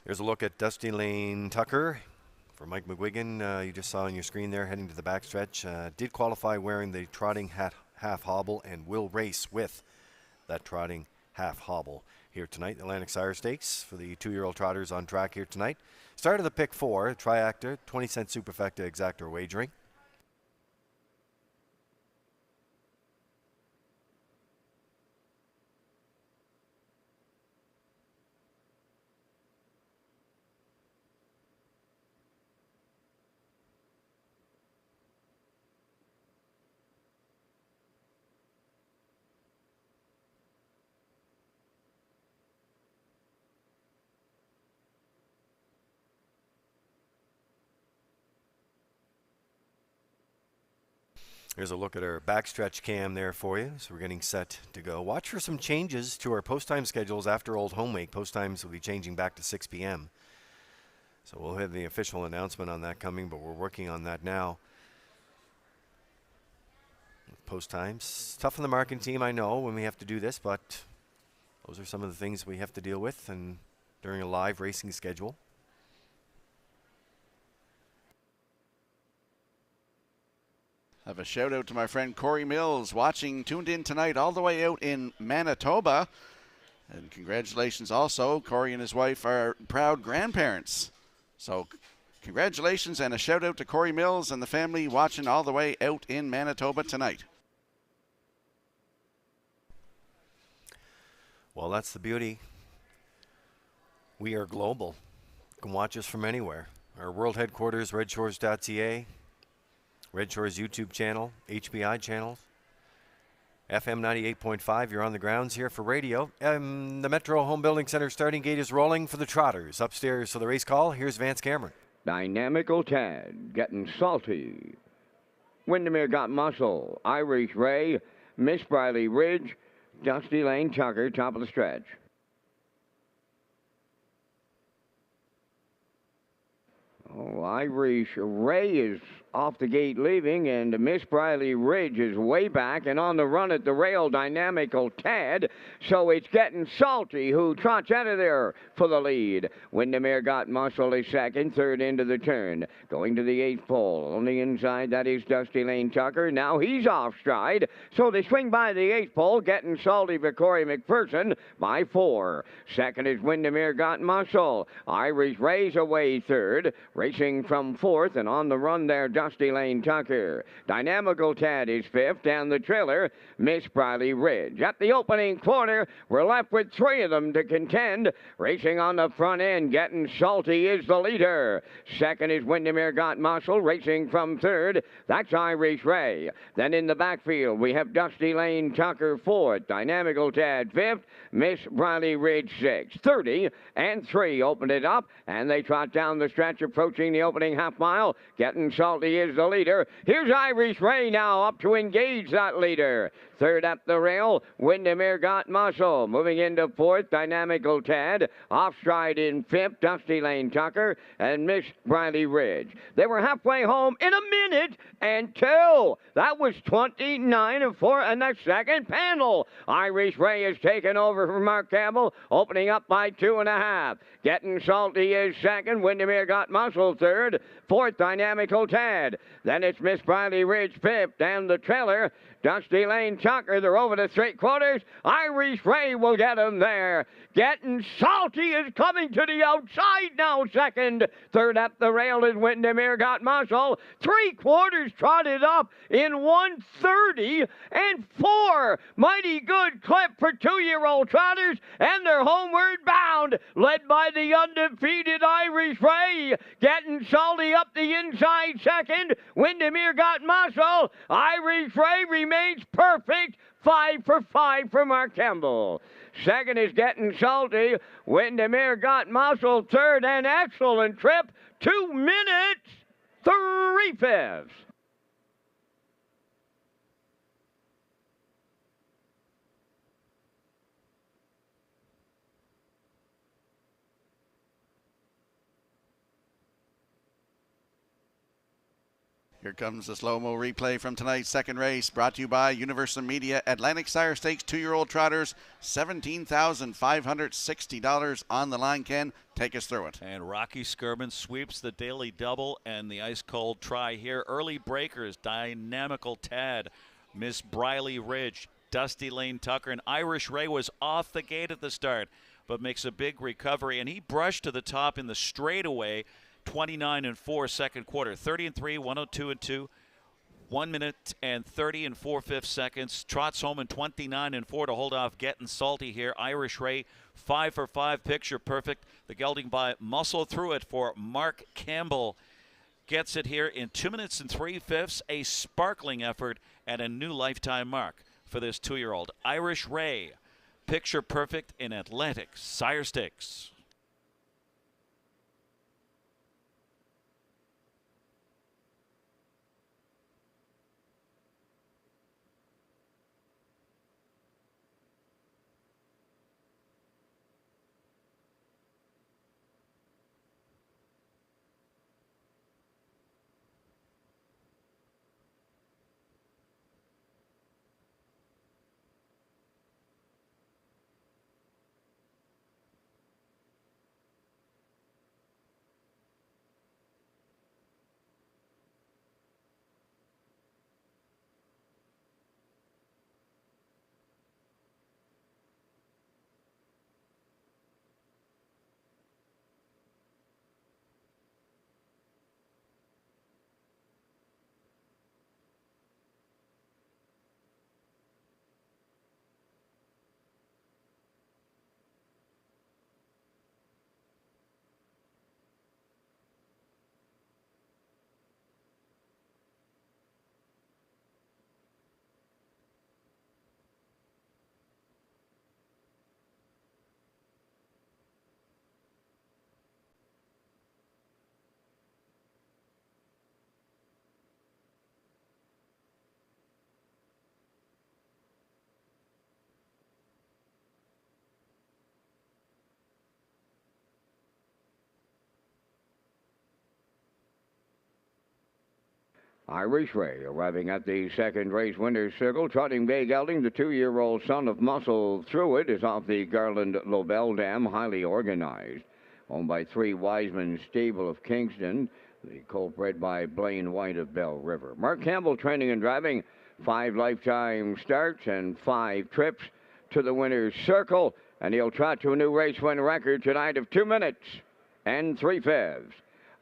There's a look at Dusty Lane Tucker for Mike McGuigan. You just saw on your screen there heading to the backstretch. Did qualify wearing the trotting half hobble and will race with that trotting half hobble here tonight. The Atlantic Sire Stakes for the 2-year-old trotters on track here tonight. Start of the pick 4, Triactor, 20-cent superfecta exactor wagering. Here's a look at our backstretch cam there for you. So we're getting set to go. Watch for some changes to our post time schedules after Old Home Week. Post times will be changing back to 6 p.m. So we'll have the official announcement on that coming, but we're working on that now. Post times. Tough on the marketing team, I know, when we have to do this, but those are some of the things we have to deal with and during a live racing schedule. Have a shout out to my friend Corey Mills, tuned in tonight all the way out in Manitoba. And congratulations also, Corey and his wife are proud grandparents. So congratulations and a shout out to Corey Mills and the family watching all the way out in Manitoba tonight. Well, that's the beauty. We are global. You can watch us from anywhere. Our world headquarters, Redshores.ca. Red Shores YouTube channel, HBI channels, FM 98.5. You're on the grounds here for radio. The Metro Home Building Center starting gate is rolling for the Trotters. Upstairs for the race call, here's Vance Cameron. Dynamical Tad, getting salty. Windermere got muscle. Irish Ray, Miss Briley Ridge, Dusty Lane Tucker, top of the stretch. Oh, Irish Ray is off the gate leaving, and Miss Briley Ridge is way back and on the run at the rail, Dynamical Tad. So it's getting salty, who trots out of there for the lead. Windermere got muscle is second, third into the turn. Going to the eighth pole. On the inside, that is Dusty Lane Tucker. Now he's off stride. So they swing by the eighth pole, getting salty for Corey McPherson by 4. Second is Windermere got muscle. Irish Ray's away third. Racing from fourth and on the run there, Dusty Lane Tucker. Dynamical Tad is fifth, down the trailer, Miss Briley Ridge. At the opening quarter, we're left with 3 of them to contend. Racing on the front end, getting salty is the leader. Second is Windermere got muscle, racing from third. That's Irish Ray. Then in the backfield, we have Dusty Lane Tucker fourth, Dynamical Tad fifth, Miss Briley Ridge sixth. 30 and 3 opened it up, and they trot down the stretch approaching the opening half mile. Getting salty is the leader. Here's Irish Ray now up to engage that leader. Third up the rail, Windermere got muscle. Moving into fourth, Dynamical Tad. Off stride in fifth, Dusty Lane Tucker and Miss Briley Ridge. They were halfway home in a minute and 2. That was 29 and 4 in the second panel. Irish Ray has taken over from Mark Campbell, opening up by 2.5. Getting salty is second, Windermere got muscle third. Fourth, Dynamical Tad. Then it's Miss Briley Ridge fifth, and the trailer, Dusty Lane Tucker. They're over to 3/4. Irish Ray will get him there. Getting salty is coming to the outside now, second. Third up the rail is Windermere got muscle. 3/4 trotted up in 1:30 and 4. Mighty good clip for 2-year-old trotters, and they're homeward bound, led by the undefeated Irish Ray. Getting salty up the inside second. Windermere got muscle. Irish Ray remains perfect. 5 for 5 for Mark Campbell. Second is getting salty. Windermere got muscle third, and excellent trip. 2 minutes, 3/5. Here comes the slow-mo replay from tonight's second race, brought to you by Universal Media. Atlantic Sire Stakes 2-year-old trotters, $17,560 on the line. Ken, take us through it. And Rocky Skirman sweeps the daily double and the ice-cold try here. Early breakers, Dynamical Tad, Miss Briley Ridge, Dusty Lane Tucker, and Irish Ray was off the gate at the start, but makes a big recovery, and he brushed to the top in the straightaway. 29 and 4 second quarter, 30 and 3, 102 and 2, 1 minute and 30 and 4/5 seconds. Trots home in 29 and 4 to hold off Getting Salty here. Irish Ray 5 for 5, picture perfect. The gelding by muscle through it for Mark Campbell. Gets it here in 2 minutes and 3/5, a sparkling effort and a new lifetime mark for this 2-year-old. Irish Ray, picture perfect in Atlantic Sire Stakes. Irish Ray arriving at the second race winner's circle. Trotting Bay Gelding, the 2-year-old son of Muscle Through It, is off the Garland Lobel Dam, highly organized. Owned by 3 Wiseman Stable of Kingston. The colt bred by Blaine White of Bell River. Mark Campbell training and driving. 5 lifetime starts and 5 trips to the winner's circle. And he'll trot to a new race win record tonight of 2 minutes and 3/5.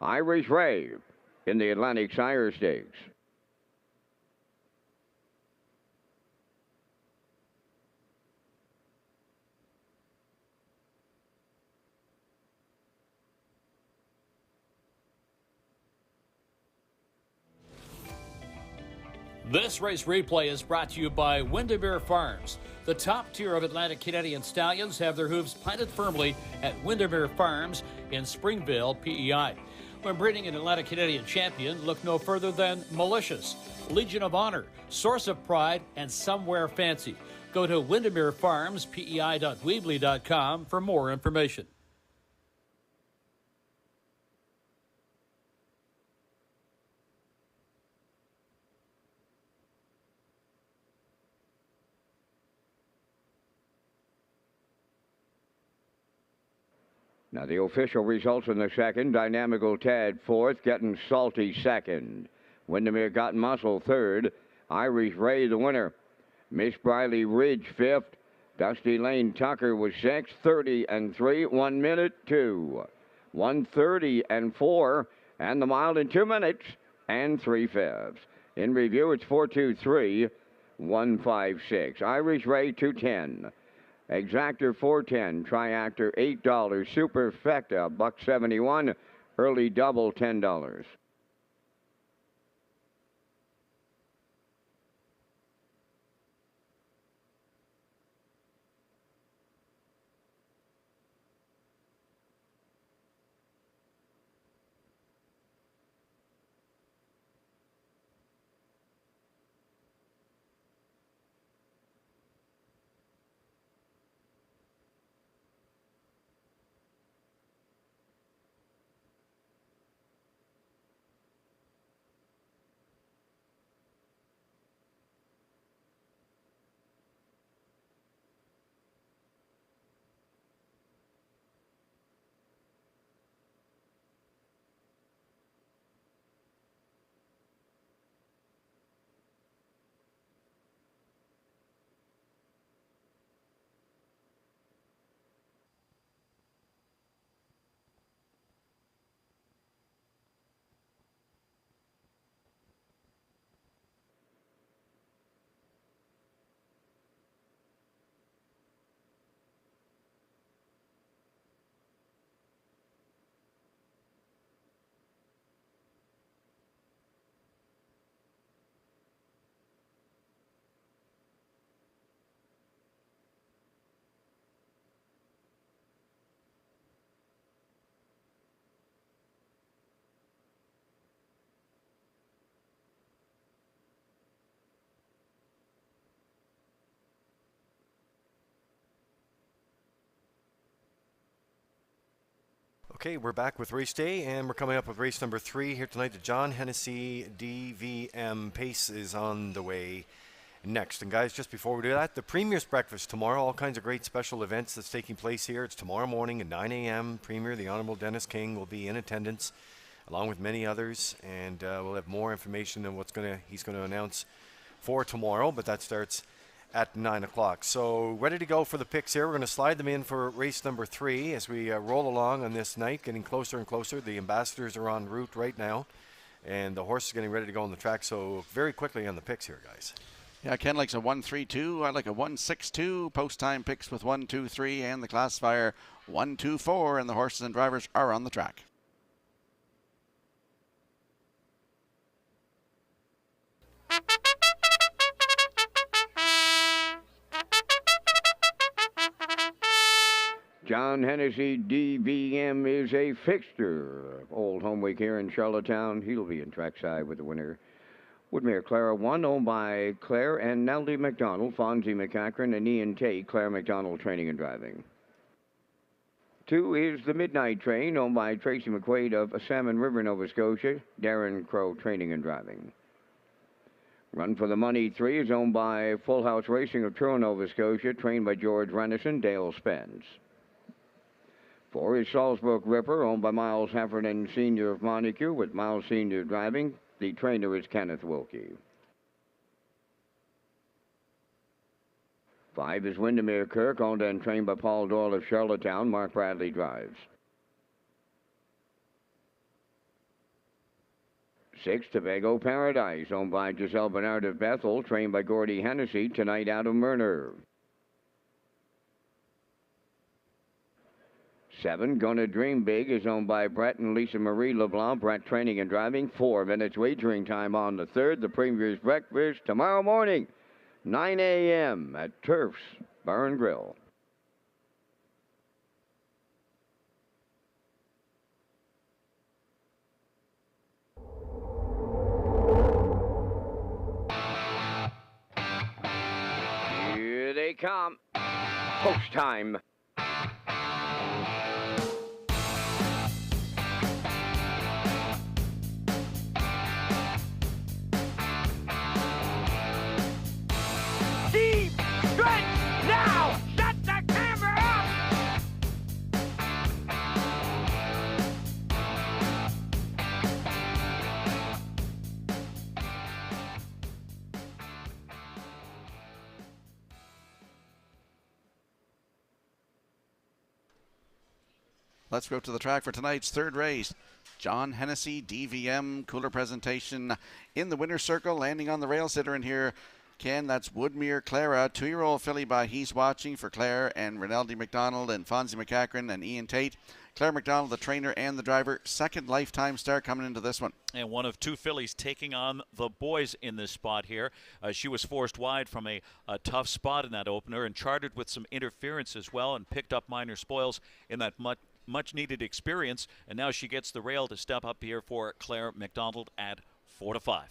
Irish Ray in the Atlantic Sire Stakes. This race replay is brought to you by Windermere Farms. The top tier of Atlantic Canadian stallions have their hooves planted firmly at Windermere Farms in Springville, PEI. When breeding an Atlantic Canadian champion, look no further than Malicious, Legion of Honor, Source of Pride, and Somewhere Fancy. Go to windermerefarmspei.weebly.com for more information. Now the official results in the second. Dynamical Tad fourth, Getting Salty second. Windermere Got Muscle third. Irish Ray the winner. Miss Briley Ridge fifth. Dusty Lane Tucker was sixth. 30 and 3, 1 minute 2. 1:30 and 4, and the mile in 2 minutes and 3/5. In review, it's 4:23, 1:56. Irish Ray 210. Exactor 410, Triactor $8, Superfecta $1.71, early double $10. Okay, we're back with race day, and we're coming up with race number 3 here tonight. The John Hennessy DVM Pace is on the way next. And guys, just before we do that, the Premier's Breakfast tomorrow, all kinds of great special events that's taking place here. It's tomorrow morning at 9 a.m. Premier, the Honorable Dennis King, will be in attendance, along with many others, and we'll have more information on he's going to announce for tomorrow, but that starts at 9 o'clock. So ready to go for the picks here. We're going to slide them in for race number 3 as we roll along on this night, getting closer and closer. The ambassadors are en route right now, and the horse is getting ready to go on the track. So very quickly on the picks here, guys. Yeah, Ken likes a 1-3-2. I like a 1-6-2. Post time picks with 1-2-3 and the classifier 1-2-4, and the horses and drivers are on the track. John Hennessy DVM is a fixture of Old Home Week here in Charlottetown. He'll be in trackside with the winner. Woodmere Clara 1, owned by Claire and Nellie McDonald, Fonzie McCachran, and Ian Tate, Claire McDonald Training and Driving. 2 is the Midnight Train, owned by Tracy McQuaid of Salmon River, Nova Scotia, Darren Crow Training and Driving. Run for the Money 3 is owned by Full House Racing of Truro, Nova Scotia, trained by George Renison, Dale Spence. 4 is Salzbrook Ripper, owned by Miles Heffernan Sr. of Montague, with Miles Sr. driving. The trainer is Kenneth Wilkie. 5 is Windermere Kirk, owned and trained by Paul Doyle of Charlottetown. Mark Bradley drives. 6, Tobago Paradise, owned by Giselle Bernard of Bethel, trained by Gordy Hennessy, tonight out of Murner. 7, Gonna Dream Big, is owned by Brett and Lisa Marie LeBlanc. Brett training and driving. 4 minutes wagering time on the 3rd. The Premier's Breakfast tomorrow morning, 9 a.m. at Turf's Bar and Grill. Here they come. Post time. Deep stretch now. Shut the camera up. Let's go to the track for tonight's 3rd race. John Hennessy, DVM, cooler presentation in the winner's circle, landing on the rail sitter in here. Ken, that's Woodmere Clara, 2-year-old filly by He's Watching for Claire and Renaldi McDonald and Fonzie McCachran and Ian Tate. Claire McDonald, the trainer and the driver. 2nd lifetime start coming into this one. And one of 2 fillies taking on the boys in this spot here. She was forced wide from a tough spot in that opener and charted with some interference as well and picked up minor spoils in that much needed experience. And now she gets the rail to step up here for Claire McDonald at 4-5.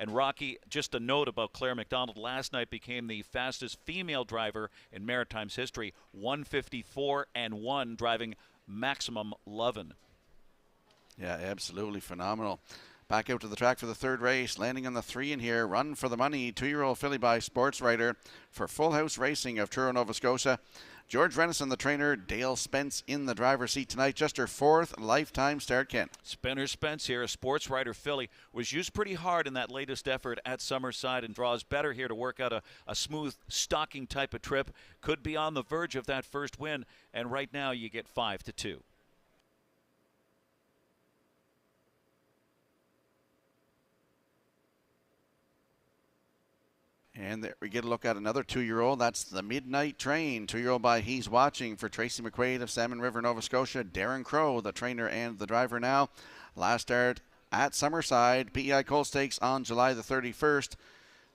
And Rocky, just a note about Claire McDonald, last night became the fastest female driver in Maritime's history, 1:54.1, driving maximum lovin'. Yeah, absolutely phenomenal. Back out to the track for the 3rd race, landing on the 3 in here. Run for the Money, 2-year-old filly by Sports Writer for Full House Racing of Truro, Nova Scotia. George Renison, the trainer, Dale Spence in the driver's seat tonight. Just her 4th lifetime start, Ken. Spinner Spence here, a Sports Writer filly, was used pretty hard in that latest effort at Summerside and draws better here to work out a smooth, stalking type of trip. Could be on the verge of that first win, and right now you get 5-2. And there we get a look at another 2-year-old. That's the Midnight Train. 2-year-old by He's Watching for Tracy McQuaid of Salmon River, Nova Scotia. Darren Crow, the trainer and the driver now. Last start at Summerside. PEI Coal Stakes on July the 31st.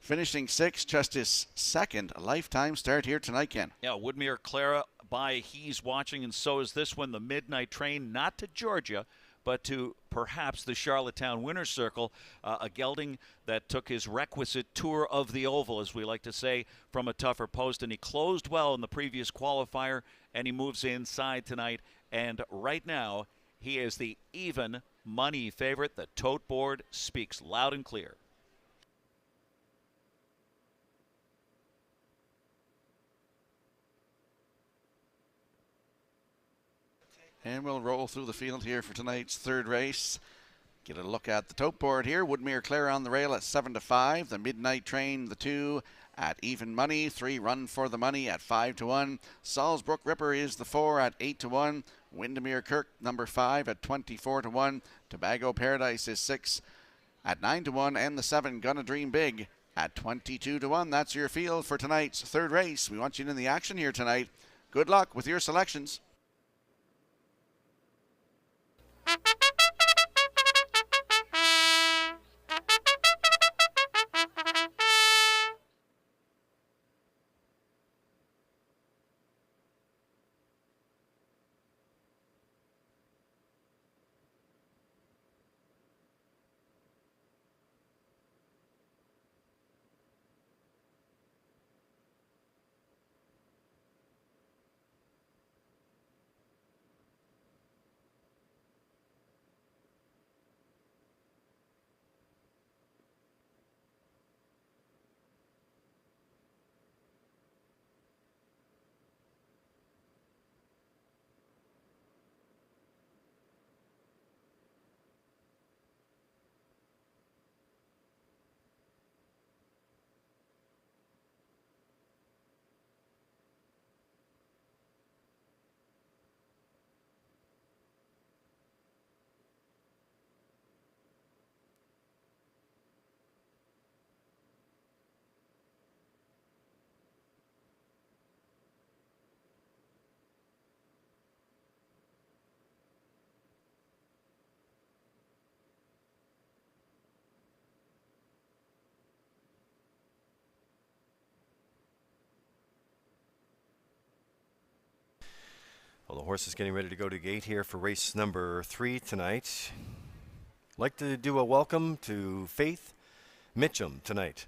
Finishing 6th, just his 2nd lifetime start here tonight, Ken. Yeah, Woodmere Clara by He's Watching, and so is this one, the Midnight Train, not to Georgia, but to perhaps the Charlottetown Winner's Circle, a gelding that took his requisite tour of the oval, as we like to say, from a tougher post, and he closed well in the previous qualifier, and he moves inside tonight, and right now he is the even money favorite. The tote board speaks loud and clear. And we'll roll through the field here for tonight's 3rd race. Get a look at the tote board here. Woodmere Clare on the rail at 7-5. The Midnight Train, the 2 at even money. 3 Run for the Money at 5-1. Salzbrook Ripper is the 4 at 8-1. Windermere Kirk, number 5 at 24-1. Tobago Paradise is 6 at 9-1. And the 7 Gonna Dream Big at 22-1. That's your field for tonight's 3rd race. We want you in the action here tonight. Good luck with your selections. Well, the horse is getting ready to go to gate here for race number 3 tonight. Like to do a welcome to Faith Mitchum tonight.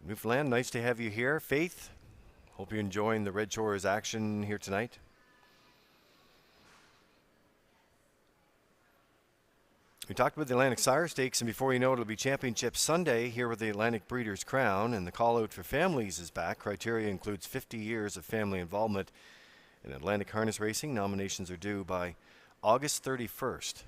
Newfoundland, nice to have you here. Faith, hope you're enjoying the Red Shores action here tonight. We talked about the Atlantic Sire Stakes, and before you know it, it'll be Championship Sunday here with the Atlantic Breeders' Crown, and the call-out for families is back. Criteria includes 50 years of family involvement in Atlantic harness racing. Nominations are due by August 31st.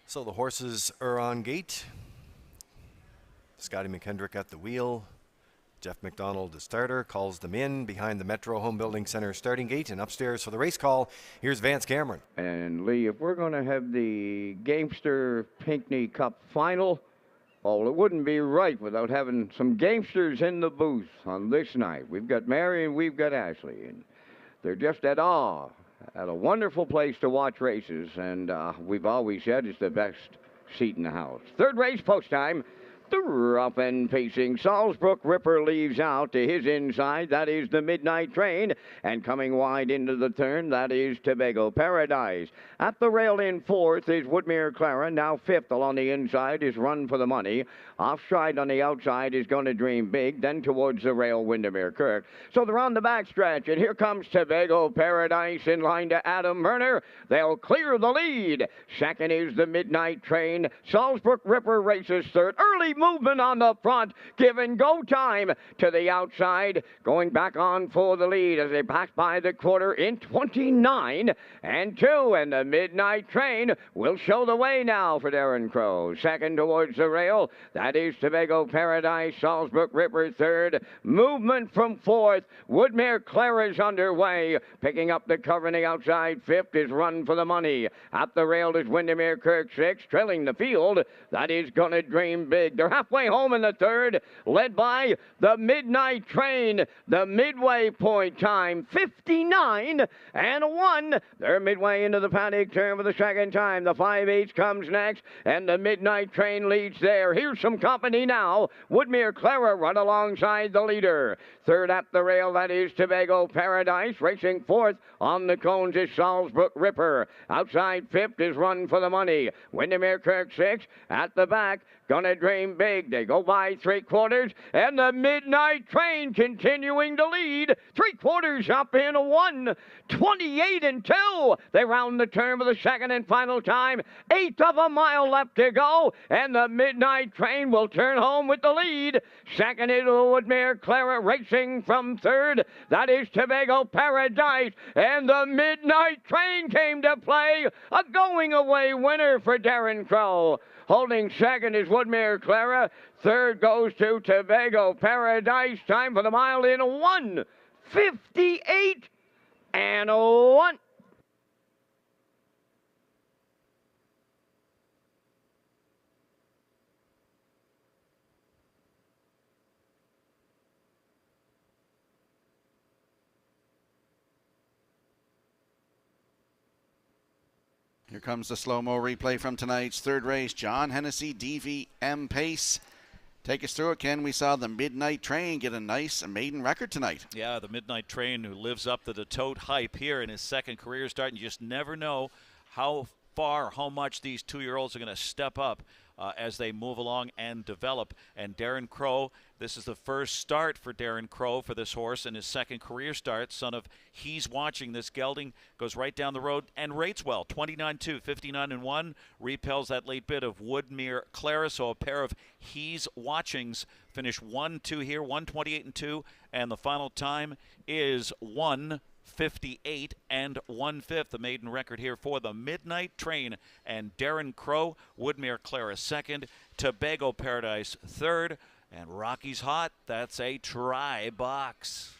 So the horses are on gate. Scotty McKendrick at the wheel. Jeff McDonald, the starter, calls them in behind the Metro Home Building Center starting gate. And upstairs for the race call, here's Vance Cameron. And Lee, if we're going to have the Gamester Pinckney Cup final, well, it wouldn't be right without having some gamesters in the booth on this night. We've got Mary and we've got Ashley, and they're just at awe. At a wonderful place to watch races, and we've always said it's the best seat in the house. Third race, post time. The rough and pacing Salzbrook Ripper leaves out to his inside. That is the Midnight Train. And coming wide into the turn, that is Tobago Paradise. At the rail in fourth is Woodmere Clara. Now fifth along the inside is Run for the Money. Offside on the outside is Gonna Dream Big. Then towards the rail, Windermere Kirk. So they're on the backstretch, and here comes Tobago Paradise in line to Adam Murner. They'll clear the lead. Second is the Midnight Train. Salzbrook Ripper races third. Early movement on the front, giving go time to the outside, going back on for the lead as they pass by the quarter in 29 and 2, and the Midnight Train will show the way now for Darren Crow. Second towards the rail, that is Tobago Paradise. Salzbrook Ripper third. Movement from fourth. Woodmere Clara's underway, picking up the cover on the outside. Fifth is Run for the Money. At the rail is Windermere Kirk sixth, trailing the field. That is Gonna Dream Big. They're halfway home in the third, led by the Midnight Train. The midway point time, 59 and 1. They're midway into the paddock turn for the second time. The 5/8 comes next, and the Midnight Train leads there. Here's some company now. Woodmere Clara run alongside the leader. Third at the rail, that is Tobago Paradise. Racing fourth on the cones is Salzbrook Ripper. Outside fifth is Run for the Money. Windermere Kirk sixth. At the back, Gonna Dream Big. They go by 3/4, and the Midnight Train continuing to lead. 3/4 up in 1. 28 and 2. They round the turn for the second and final time. 1/8 of a mile left to go, and the Midnight Train will turn home with the lead. Second is Woodmere Clara racing from third. That is Tobago Paradise, and the Midnight Train came to play. A going away winner for Darren Crow. Holding second is Woodmere Clara. Third goes to Tobago Paradise. Time for the mile in 1:58 and 1. Here comes the slow-mo replay from tonight's third race. John Hennessy, DVM Pace. Take us through it, Ken. We saw the Midnight Train get a nice maiden record tonight. Yeah, the Midnight Train, who lives up to the tote hype here in his second career start. And you just never know how far, how much these two-year-olds are going to step up as they move along and develop. And Darren Crow, this is the first start for Darren Crow for this horse in his second career start. Son of He's Watching. This gelding goes right down the road and rates well. 29-2, 59-1. Repels that late bit of Woodmere Clara. So a pair of He's Watchings finish 1-2 here, 128-2. And the final time is 1:58 and 1/5, the maiden record here for the Midnight Train and Darren Crow. Woodmere Clara second, Tobago Paradise third, and Rocky's Hot. That's a try box.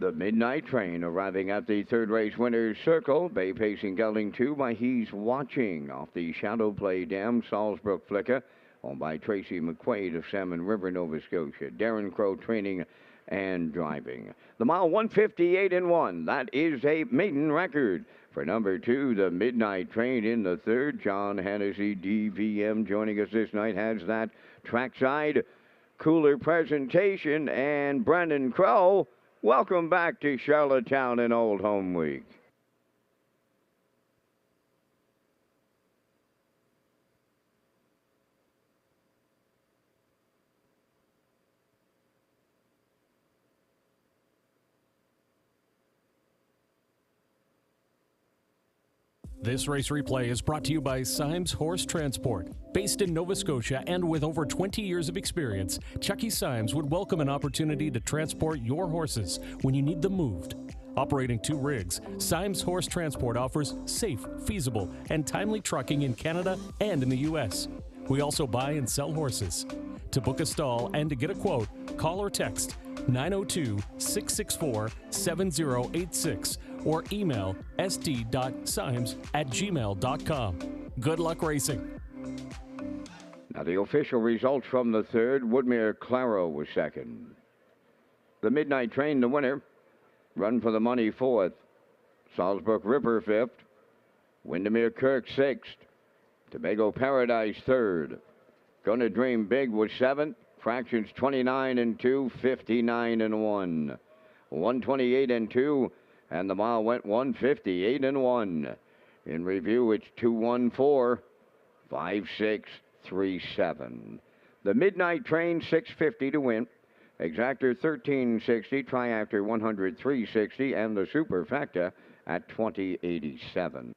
The Midnight Train arriving at the third race winner's circle. Bay pacing gelding 2 by He's Watching off the Shadow Play Dam, Salisbrook Flicker, owned by Tracy McQuaid of Salmon River, Nova Scotia. Darren Crow training and driving. The mile 158 and 1. That is a maiden record. For number 2, the Midnight Train in the third. John Hennessy, DVM, joining us this night, has that trackside cooler presentation. And Brendan Crow, welcome back to Charlottetown and Old Home Week. This race replay is brought to you by Symes Horse Transport. Based in Nova Scotia and with over 20 years of experience, Chucky Symes would welcome an opportunity to transport your horses when you need them moved. Operating 2 rigs, Symes Horse Transport offers safe, feasible, and timely trucking in Canada and in the U.S. We also buy and sell horses. To book a stall and to get a quote, call or text 902-664-7086 or email sd.symes@gmail.com. Good luck racing. Now the official results from the third. Woodmere Claro was second. The Midnight Train, the winner. Run for the Money, fourth. Salzburg Ripper, fifth. Windermere Kirk, sixth. Tobago Paradise, third. Gonna Dream Big was seventh. Fractions 29 and 2, 59 and 1. 128 and 2, and the mile went 158 and 1. In review, it's 214, 5637. The Midnight Train, 650 to win. Exactor 1360, Triactor 10360, and the Superfecta at 2087.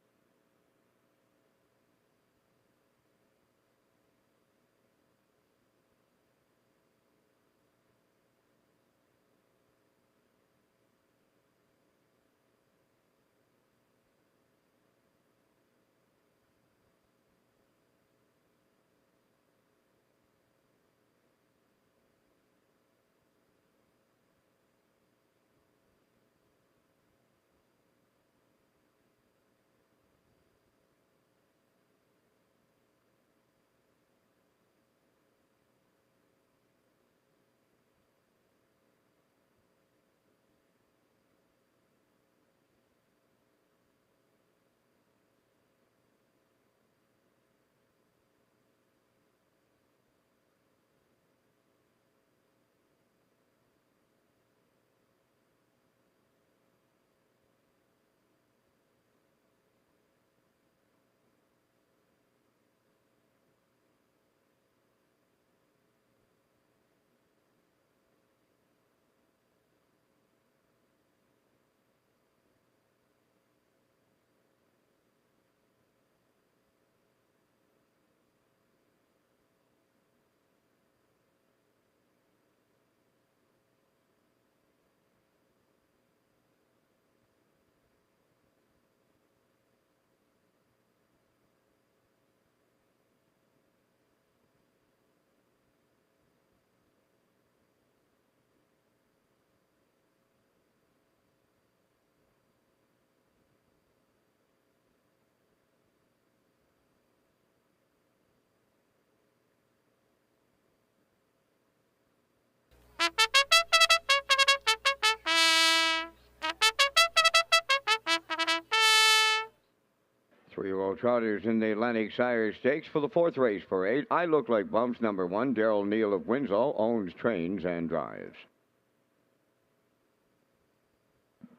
Three-year-old trotters in the Atlantic Sire Stakes for the fourth race parade. I Look Like Bumps, number 1. Daryl Neal of Winslow owns, trains, and drives.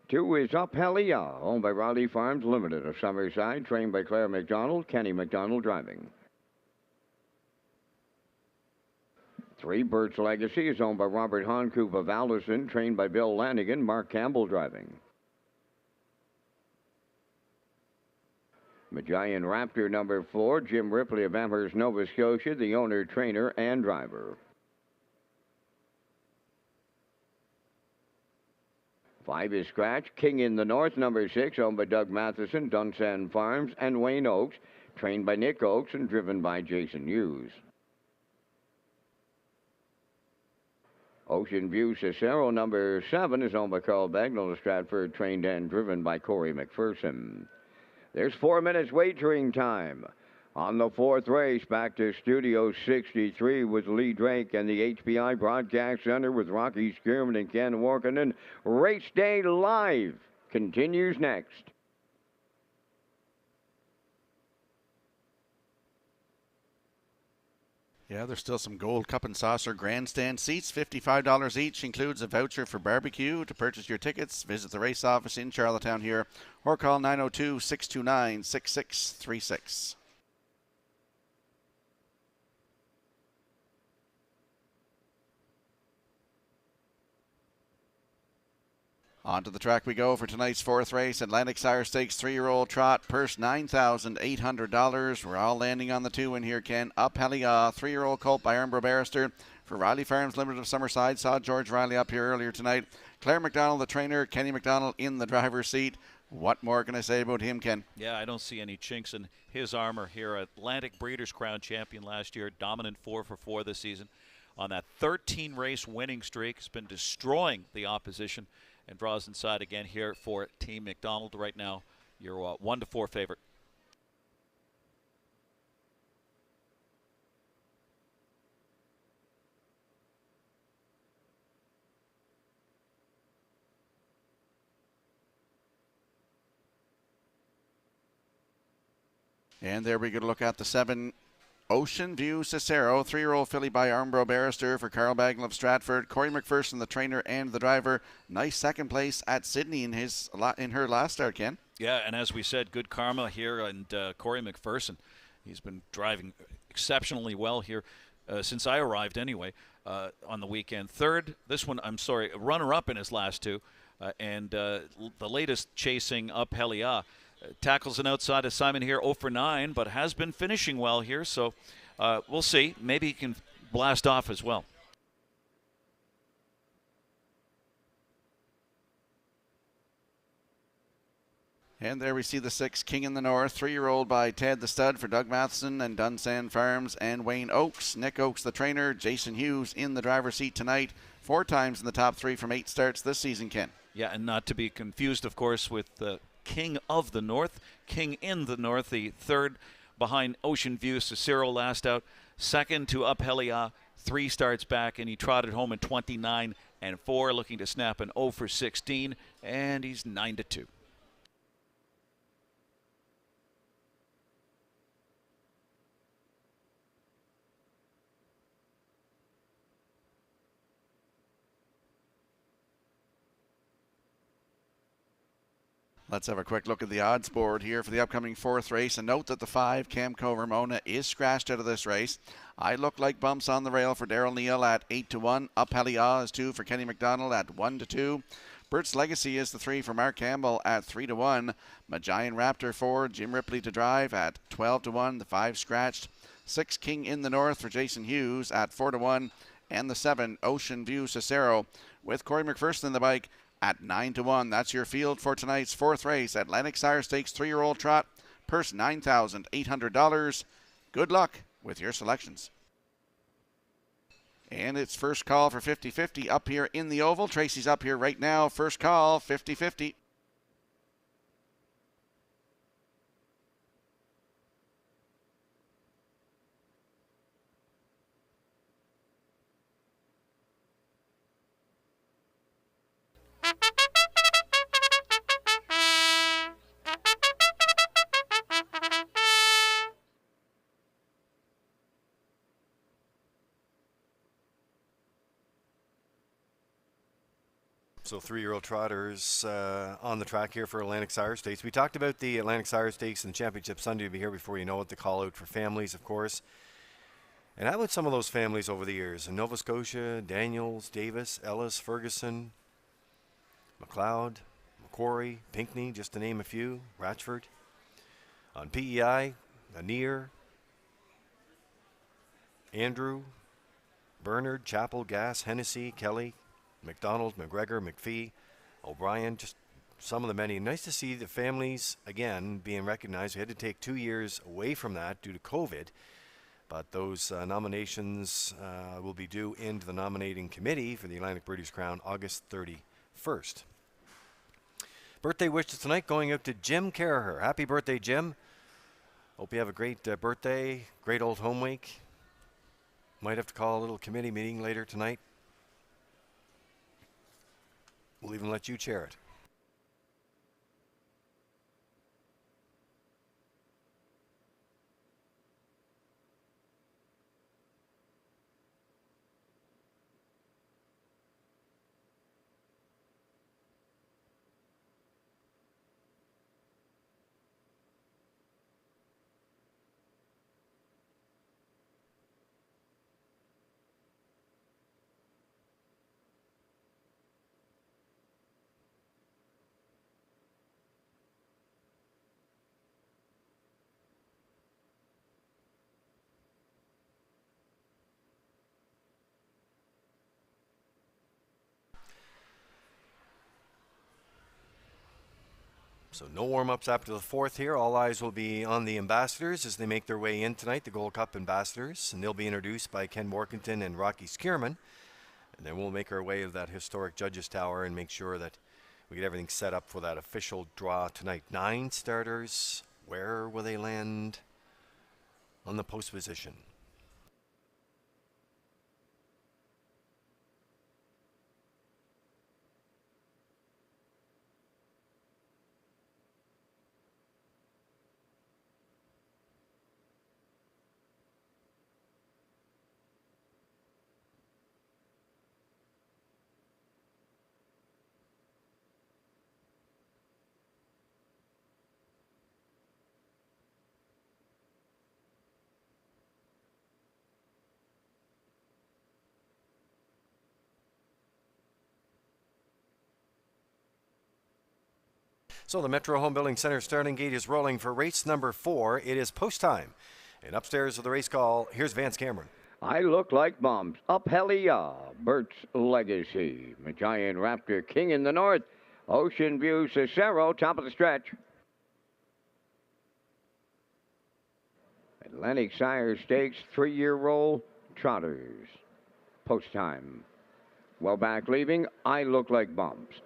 2 is Up Helia, owned by Raleigh Farms Limited of Summerside, trained by Claire McDonald, Kenny McDonald driving. 3, Bert's Legacy is owned by Robert Honcoop of Allison, trained by Bill Lanigan, Mark Campbell driving. Magian Raptor, number 4, Jim Ripley of Amherst, Nova Scotia, the owner, trainer, and driver. 5 is Scratch, King in the North, number 6, owned by Doug Matheson, Dunsan Farms, and Wayne Oakes, trained by Nick Oakes and driven by Jason Hughes. Ocean View Cicero, number 7, is owned by Carl Bagnall of Stratford, trained and driven by Corey McPherson. There's 4 minutes wagering time. On the 4th race, back to Studio 63 with Lee Drake and the HPI Broadcast Center with Rocky Skierman and Ken Warkinen. Race Day Live continues next. Yeah, there's still some Gold Cup and Saucer grandstand seats, $55 each, includes a voucher for barbecue. To purchase your tickets, visit the race office in Charlottetown here or call 902-629-6636. Onto the track we go for tonight's 4th race. Atlantic Sire Stakes 3-year-old trot. Purse $9,800. We're all landing on the 2 in here, Ken. Up Helia, 3-year-old colt by Armbro Barrister. For Riley Farms Limited of Summerside. Saw George Riley up here earlier tonight. Claire McDonald, the trainer. Kenny McDonald in the driver's seat. What more can I say about him, Ken? Yeah, I don't see any chinks in his armor here. Atlantic Breeders' Crown champion last year. Dominant 4 for 4 this season. On that 13-race winning streak. Has been destroying the opposition. And draws inside again here for Team McDonald right now. Your 1-4 favorite. And there we go to look at the 7 Ocean View Cicero, 3-year-old filly by Armbro Barrister for Carl Bagnall of Stratford. Corey McPherson, the trainer and the driver. Nice second place at Sydney in her last start, Ken. Yeah, and as we said, good karma here, and Corey McPherson, he's been driving exceptionally well here since I arrived anyway on the weekend. Third, runner-up in his last 2, and the latest chasing Up Helia. Tackles an outside of Simon here, 0 for 9, but has been finishing well here, so we'll see. Maybe he can blast off as well. And there we see the 6 King in the North, 3-year-old by Ted the Stud for Doug Matheson and Dunsand Farms and Wayne Oakes. Nick Oakes, the trainer. Jason Hughes in the driver's seat tonight. 4 times in the top 3 from 8 starts this season, Ken. Yeah, and not to be confused, of course, with King of the North, King in the North, the 3rd behind Ocean View Cicero last out, 2nd to Up Helia, 3 starts back, and he trotted home in 29 and 4, looking to snap an 0 for 16, and he's 9-2. Let's have a quick look at the odds board here for the upcoming 4th race. And note that the 5 Camco Ramona is scratched out of this race. I Look Like Bumps on the Rail for Daryl Neal at 8-1. Up Helia is 2 for Kenny McDonald at 1-2. Bert's Legacy is the 3 for Mark Campbell at 3-1. Magian Raptor 4, Jim Ripley to drive at 12-1. The 5 scratched. 6 King in the North for Jason Hughes at 4-1. And the 7 Ocean View Cicero with Corey McPherson in the bike at 9-1. That's your field for tonight's 4th race. Atlantic Sire Stakes 3-year-old trot. Purse $9,800. Good luck with your selections. And it's first call for 50-50 up here in the oval. Tracy's up here right now. First call, 50-50. So 3-year-old trotters on the track here for Atlantic Sire Stakes. We talked about the Atlantic Sire Stakes and the Championship Sunday to be here before you know it, the call out for families, of course. And how about some of those families over the years? In Nova Scotia, Daniels, Davis, Ellis, Ferguson, McLeod, Macquarie, Pinckney, just to name a few, Ratchford. On PEI, Anir, Andrew, Bernard, Chappell, Gass, Hennessy, Kelly, McDonald, McGregor, McPhee, O'Brien, just some of the many. Nice to see the families, again, being recognized. We had to take 2 years away from that due to COVID. But those nominations will be due into the nominating committee for the Atlantic British Crown August 31st. Birthday wishes tonight going out to Jim Caraher. Happy birthday, Jim. Hope you have a great birthday, great old home week. Might have to call a little committee meeting later tonight. We'll even let you chair it. So no warm-ups after the fourth here. All eyes will be on the ambassadors as they make their way in tonight, the Gold Cup ambassadors. And they'll be introduced by Ken Morkington and Rocky Skierman. And then we'll make our way to that historic Judges Tower and make sure that we get everything set up for that official draw tonight. 9 starters. Where will they land on the post position? So the Metro Home Building Center starting gate is rolling for race number 4. It is post time. And upstairs with the race call, here's Vance Cameron. I look like bumps. Up Helia, Bert's Legacy, Giant Raptor King in the north, Ocean View Cicero, top of the stretch. Atlantic Sire Stakes, 3-year roll, Trotters. Post time. Well back leaving, I look like bumps.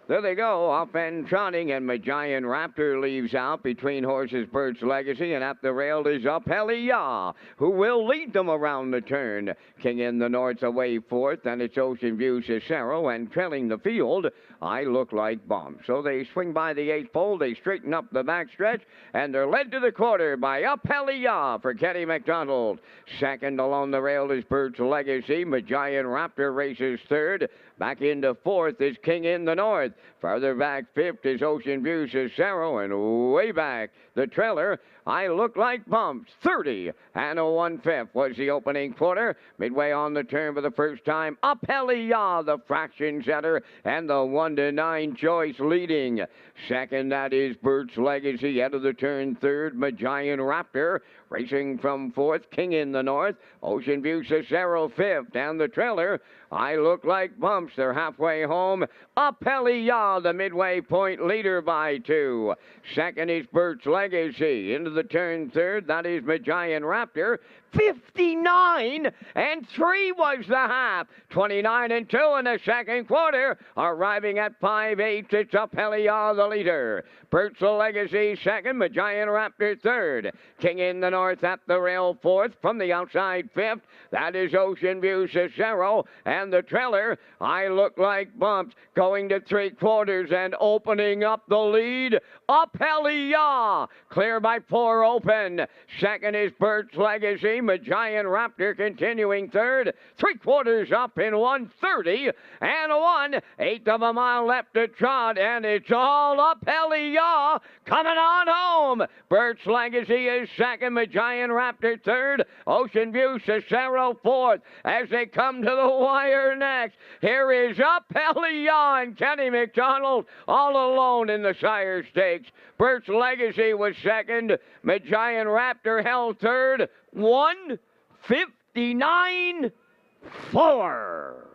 There they go, off and trotting, and Giant Raptor leaves out between horses Bert's Legacy, and at the rail is Up Helia, who will lead them around the turn. King in the north away fourth, and it's Ocean View Cicero, and trailing the field, I look like bumps. So they swing by the 8th pole, they straighten up the backstretch, and they're led to the quarter by Up Helia for Kenny McDonald. Second along the rail is Bert's Legacy. Giant Raptor races third. Back into fourth is King in the north. Farther back fifth is Ocean View Cicero, and way back the trailer, I look like bumps. 30 and 1/5 was the opening quarter. Midway on the turn for the first time, Up Helia, the fraction setter, and the 1-9 choice leading. Second, that is Bert's Legacy. Out of the turn, third, Giant Raptor. Racing from fourth, King in the north. Ocean View Cicero fifth, and the trailer, I look like bumps. They're halfway home. Up Helia, the midway point leader by 2. Second is Bert's Legacy. Into the turn third, that is Giant Raptor. 59 and 3 was the half. 29 and 2 in the second quarter. Arriving at 5/8, it's Up Helia, the leader. Bert's Legacy second, Giant Raptor third. King in the north at the rail fourth. From the outside fifth, that is Ocean View Cicero. And the trailer, I look like bumps, going to 3/4 and opening up the lead. Up Helia, clear by 4 open. Second is Bert's Legacy. Giant Raptor continuing third. 3/4 up in 1:30 and 1/8 of a mile left to trot, and it's all Up Helia coming on home. Bert's Legacy is second. Giant Raptor third. Ocean View Cicero fourth. As they come to the wire next, here is Up Helia and Kenny McDonald all alone in the Sire Stakes. Bert's Legacy was second. Giant Raptor held third. 1:59.4.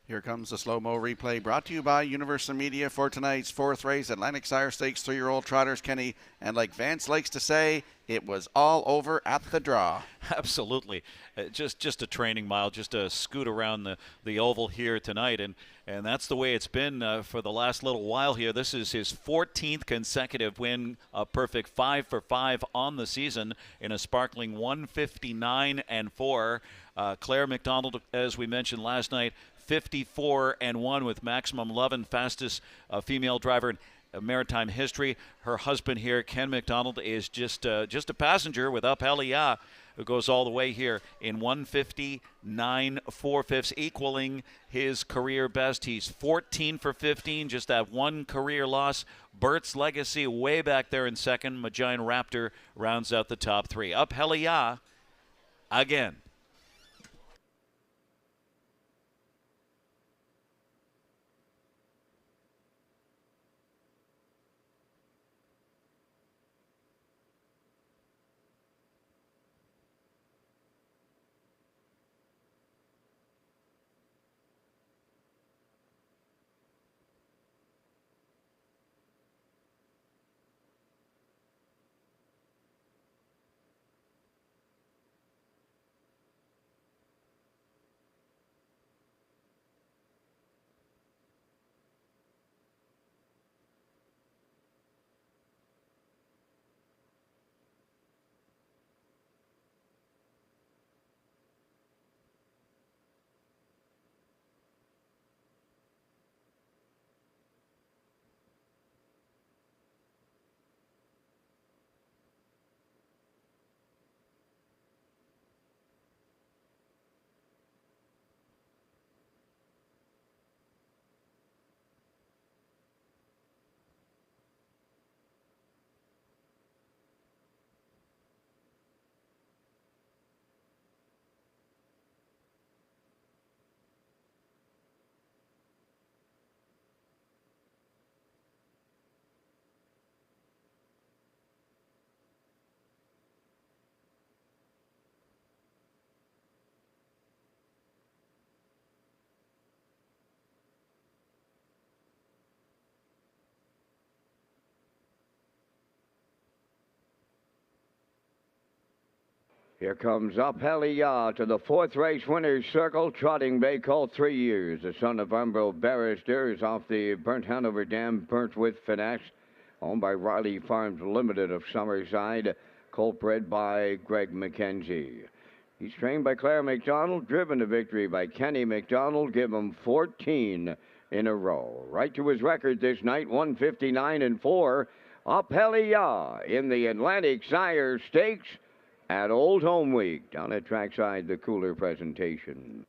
Here comes the slow-mo replay brought to you by Universal Media for tonight's fourth race, Atlantic Sire Stakes 3-year-old trotters, Kenny. And like Vance likes to say, it was all over at the draw. Absolutely. Just a training mile, just a scoot around the oval here tonight. And that's the way it's been for the last little while here. This is his 14th consecutive win, a perfect 5 for 5 on the season in a sparkling 159-4. Claire McDonald, as we mentioned last night, 54-1 with maximum love and fastest female driver in maritime history. Her husband here, Ken McDonald, is just a passenger with Up Helia, who goes all the way here in 159.4, equaling his career best. He's 14 for 15, just that one career loss. Bert's Legacy way back there in second. Magian Raptor rounds out the top three. Up Helia again. Here comes Up Helia to the fourth race winner's circle, trotting bay colt 3 years. The son of Umbro Barrister is off the Burnt Hanover Dam, burnt with finesse, owned by Riley Farms Limited of Summerside, colt bred by Greg McKenzie. He's trained by Claire McDonald, driven to victory by Kenny McDonald. Give him 14 in a row. Right to his record this night, 159-4. Up Helia in the Atlantic Sire Stakes at Old Home Week, down at Trackside, the cooler presentation.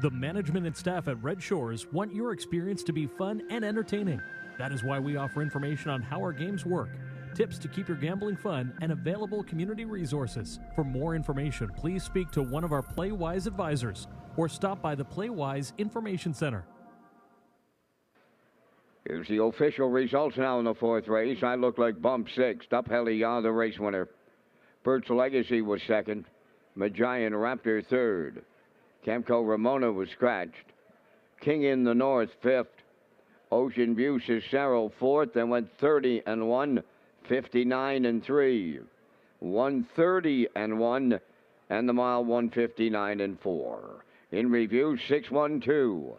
The management and staff at Red Shores want your experience to be fun and entertaining. That is why we offer information on how our games work, tips to keep your gambling fun, and available community resources. For more information, please speak to one of our PlayWise advisors or stop by the PlayWise Information Center. Here's the official results now in the fourth race. I look like bump 6. Up Helia, the race winner. Bert's Legacy was second. Magian Raptor third. Camco Ramona was scratched. King in the North, fifth. Ocean View Cicero, fourth, and went 30-1, 59-3. 130-1, and the mile 159-4. In review, 6-1-2.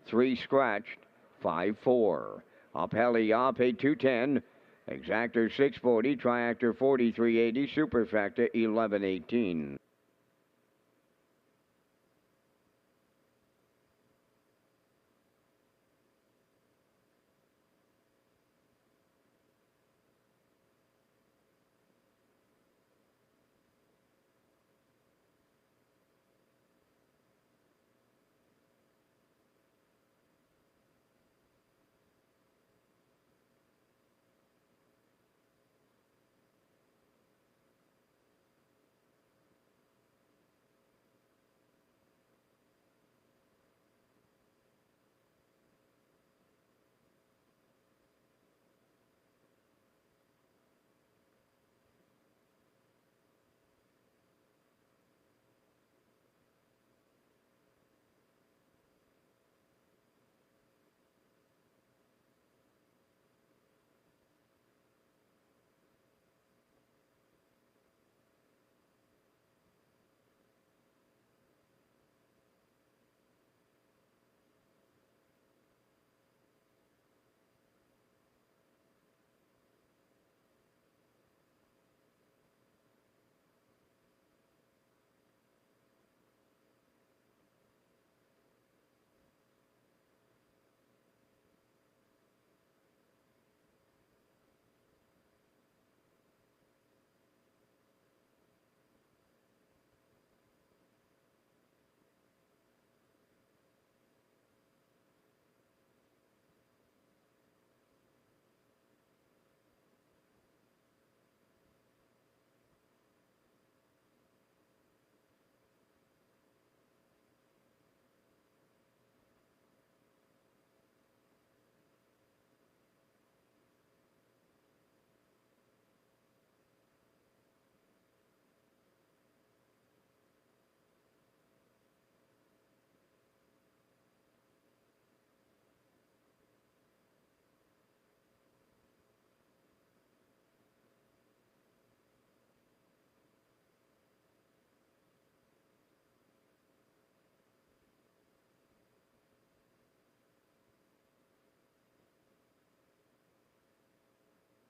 3 scratched, 5-4. Up Helia paid $210. Exactor 640, Triactor 4380, Superfactor 1118.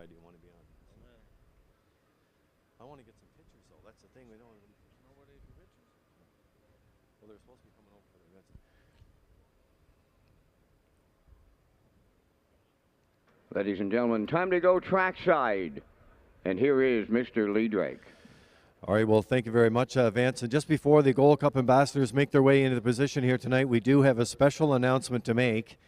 Do you want to be on? I want to get some pictures, though. That's the thing. We don't. Nobody for pictures. Well, they're supposed to be coming over for the events. Ladies and gentlemen, time to go trackside. And here is Mr. Lee Drake. All right, well, thank you very much, Vance. And just before the Gold Cup ambassadors make their way into the position here tonight, we do have a special announcement to make.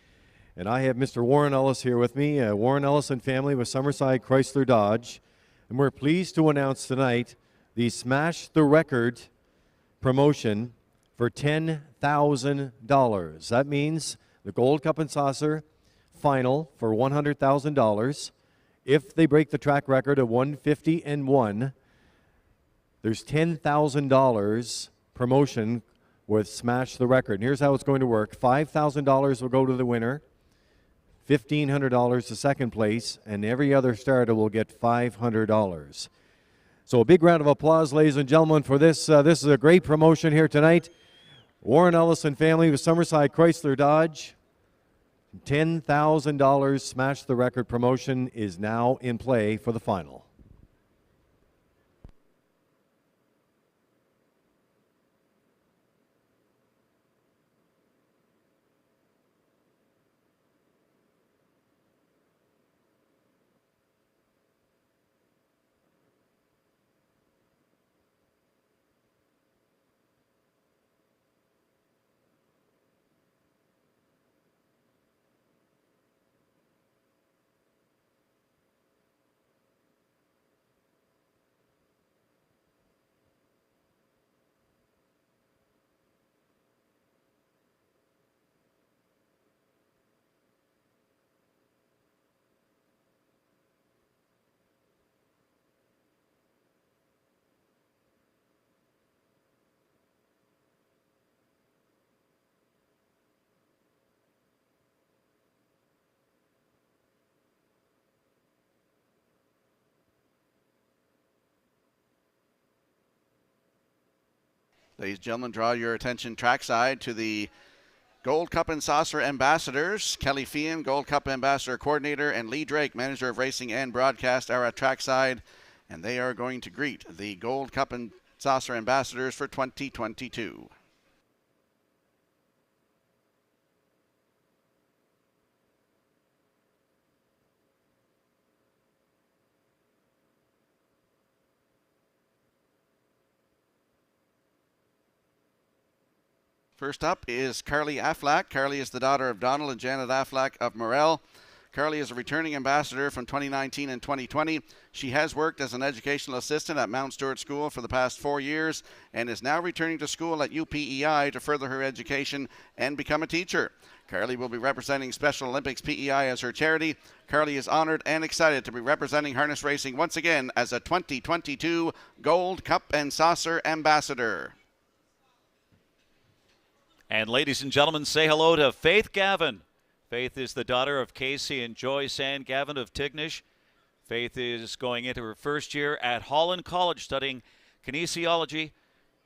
And I have Mr. Warren Ellis here with me, Warren Ellis and family with Summerside Chrysler Dodge. And we're pleased to announce tonight the Smash the Record promotion for $10,000. That means the Gold Cup and Saucer final for $100,000. If they break the track record of 150-1, there's $10,000 promotion with Smash the Record. And here's how it's going to work. $5,000 will go to the winner, $1,500 to second place, and every other starter will get $500. So a big round of applause, ladies and gentlemen, for this. This is a great promotion here tonight. Warren Ellis and family with Summerside Chrysler Dodge. $10,000 Smash the Record promotion is now in play for the final. Ladies and gentlemen, draw your attention trackside to the Gold Cup and Saucer ambassadors. Kelly Feehan, Gold Cup Ambassador Coordinator, and Lee Drake, Manager of Racing and Broadcast, are at trackside, and they are going to greet the Gold Cup and Saucer ambassadors for 2022. First up is Carly Affleck. Carly is the daughter of Donald and Janet Affleck of Morel. Carly is a returning ambassador from 2019 and 2020. She has worked as an educational assistant at Mount Stewart School for the past 4 years and is now returning to school at UPEI to further her education and become a teacher. Carly will be representing Special Olympics PEI as her charity. Carly is honored and excited to be representing harness racing once again as a 2022 Gold Cup and Saucer ambassador. And ladies and gentlemen, say hello to Faith Gavin. Faith is the daughter of Casey and Joy Sand Gavin of Tignish. Faith is going into her first year at Holland College studying kinesiology.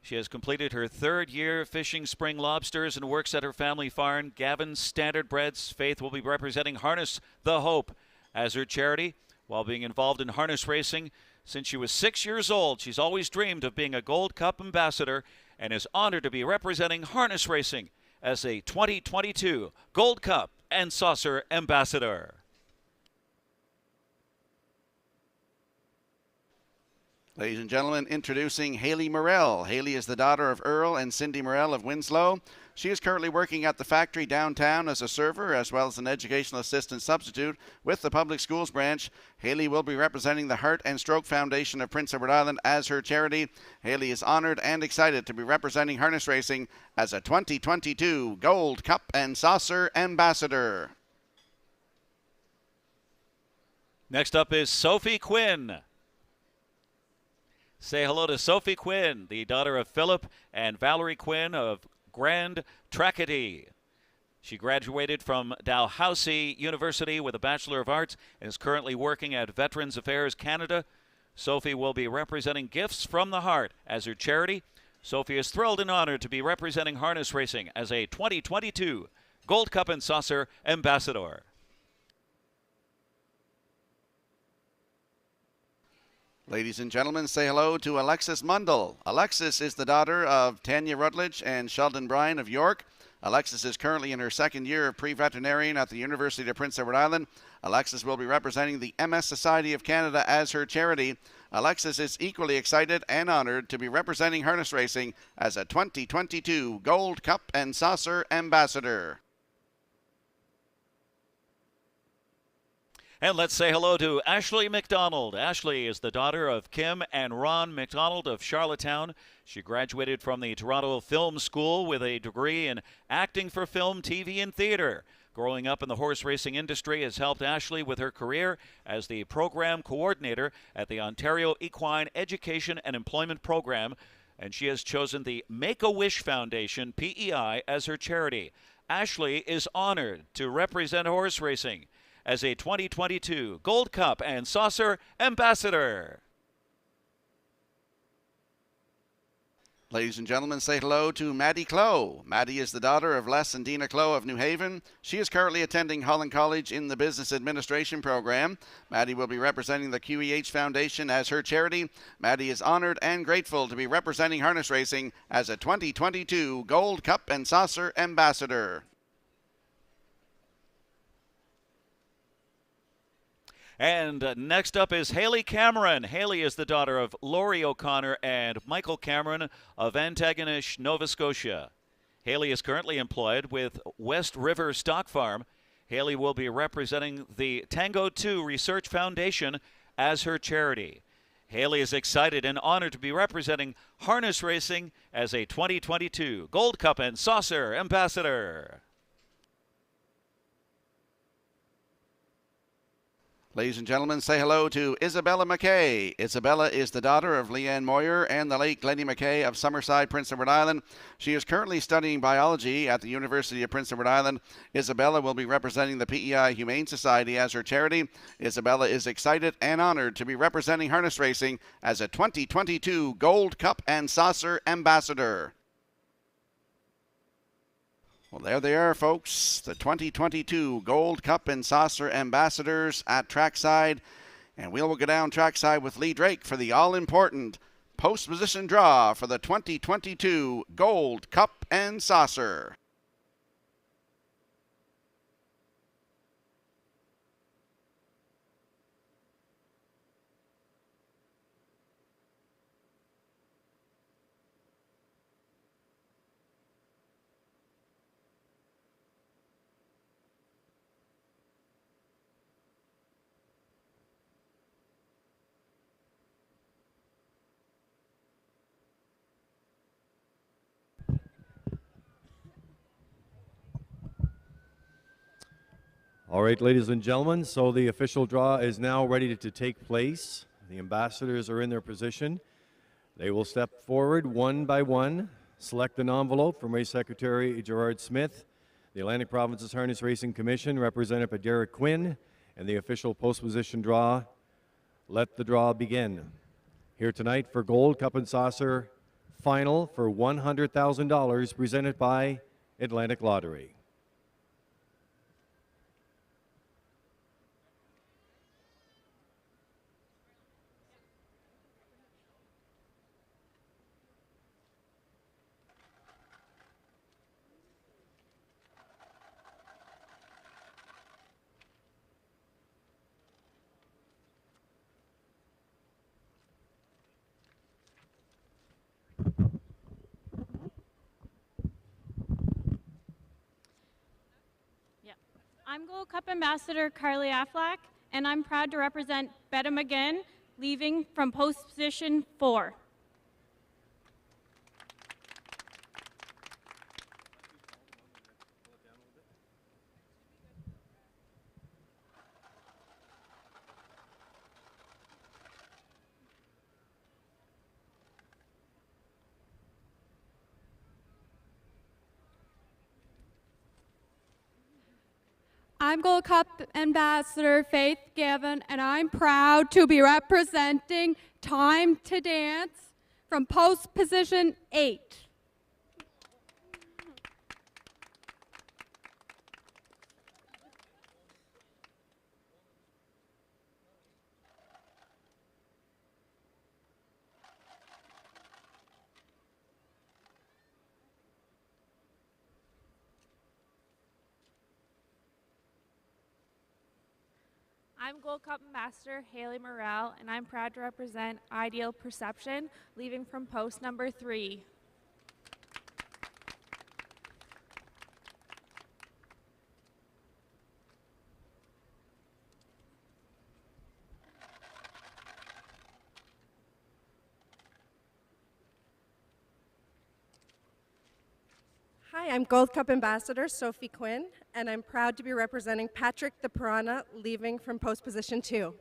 She has completed her third year fishing spring lobsters and works at her family farm, Gavin's Standard Breds. Faith will be representing Harness the Hope as her charity. While being involved in harness racing since she was 6 years old, she's always dreamed of being a Gold Cup ambassador and is honored to be representing harness racing as a 2022 Gold Cup and Saucer ambassador. Ladies and gentlemen, introducing Haley Morel. Haley is the daughter of Earl and Cindy Morel of Winslow. She is currently working at the factory downtown as a server as well as an educational assistant substitute with the public schools branch. Haley will be representing the Heart and Stroke Foundation of Prince Edward Island as her charity. Haley is honored and excited to be representing harness racing as a 2022 Gold Cup and Saucer ambassador. Next up is Sophie Quinn. Say hello to Sophie Quinn, the daughter of Philip and Valerie Quinn of Grand Tracadie. She graduated from Dalhousie University with a Bachelor of Arts and is currently working at Veterans Affairs Canada. Sophie will be representing Gifts from the Heart as her charity. Sophie is thrilled and honored to be representing harness racing as a 2022 Gold Cup and Saucer ambassador. Ladies and gentlemen, say hello to Alexis Mundell. Alexis is the daughter of Tanya Rutledge and Sheldon Bryan of York. Alexis is currently in her second year of pre-veterinarian at the University of Prince Edward Island. Alexis will be representing the MS Society of Canada as her charity. Alexis is equally excited and honored to be representing harness racing as a 2022 Gold Cup and Saucer Ambassador. And let's say hello to Ashley McDonald. Ashley is the daughter of Kim and Ron McDonald of Charlottetown. She graduated from the Toronto Film School with a degree in acting for film, TV, and theater. Growing up in the horse racing industry has helped Ashley with her career as the program coordinator at the Ontario Equine Education and Employment Program, and she has chosen the Make-A-Wish Foundation, PEI, as her charity. Ashley is honored to represent horse racing as a 2022 Gold Cup and Saucer Ambassador. Ladies and gentlemen, say hello to Maddie Clow. Maddie is the daughter of Les and Dina Clow of New Haven. She is currently attending Holland College in the Business Administration program. Maddie will be representing the QEH Foundation as her charity. Maddie is honored and grateful to be representing harness racing as a 2022 Gold Cup and Saucer Ambassador. And next up is Haley Cameron. Haley is the daughter of Laurie O'Connor and Michael Cameron of Antigonish, Nova Scotia. Haley is currently employed with West River Stock Farm. Haley will be representing the Tango 2 Research Foundation as her charity. Haley is excited and honored to be representing harness racing as a 2022 Gold Cup and Saucer Ambassador. Ladies and gentlemen, say hello to Isabella McKay. Isabella is the daughter of Leanne Moyer and the late Glennie McKay of Summerside, Prince Edward Island. She is currently studying biology at the University of Prince Edward Island. Isabella will be representing the PEI Humane Society as her charity. Isabella is excited and honored to be representing harness racing as a 2022 Gold Cup and Saucer Ambassador. Well, there they are, folks, the 2022 Gold Cup and Saucer Ambassadors at trackside. And we'll go down trackside with Lee Drake for the all-important post-position draw for the 2022 Gold Cup and Saucer. All right, ladies and gentlemen, so the official draw is now ready to take place. The ambassadors are in their position. They will step forward one by one, select an envelope from Race Secretary Gerard Smith, the Atlantic Provinces Harness Racing Commission, represented by Derek Quinn, and the official post-position draw. Let the draw begin. Here tonight for Gold Cup and Saucer final for $100,000 presented by Atlantic Lottery. I'm Gold Cup Ambassador Carly Affleck, and I'm proud to represent Betta McGinn, leaving from post position 4. I'm Gold Cup Ambassador Faith Gavin, and I'm proud to be representing Time to Dance from post position 8. I'm Gold Cup Ambassador Haley Morrell, and I'm proud to represent Ideal Perception, leaving from post number 3. Hi, I'm Gold Cup Ambassador Sophie Quinn, and I'm proud to be representing Patrick the Piranha, leaving from post position 2.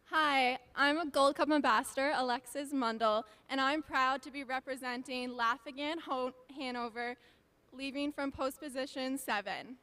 Hi, I'm a Gold Cup Ambassador, Alexis Mundell, and I'm proud to be representing Lafayette Hanover, leaving from post position 7.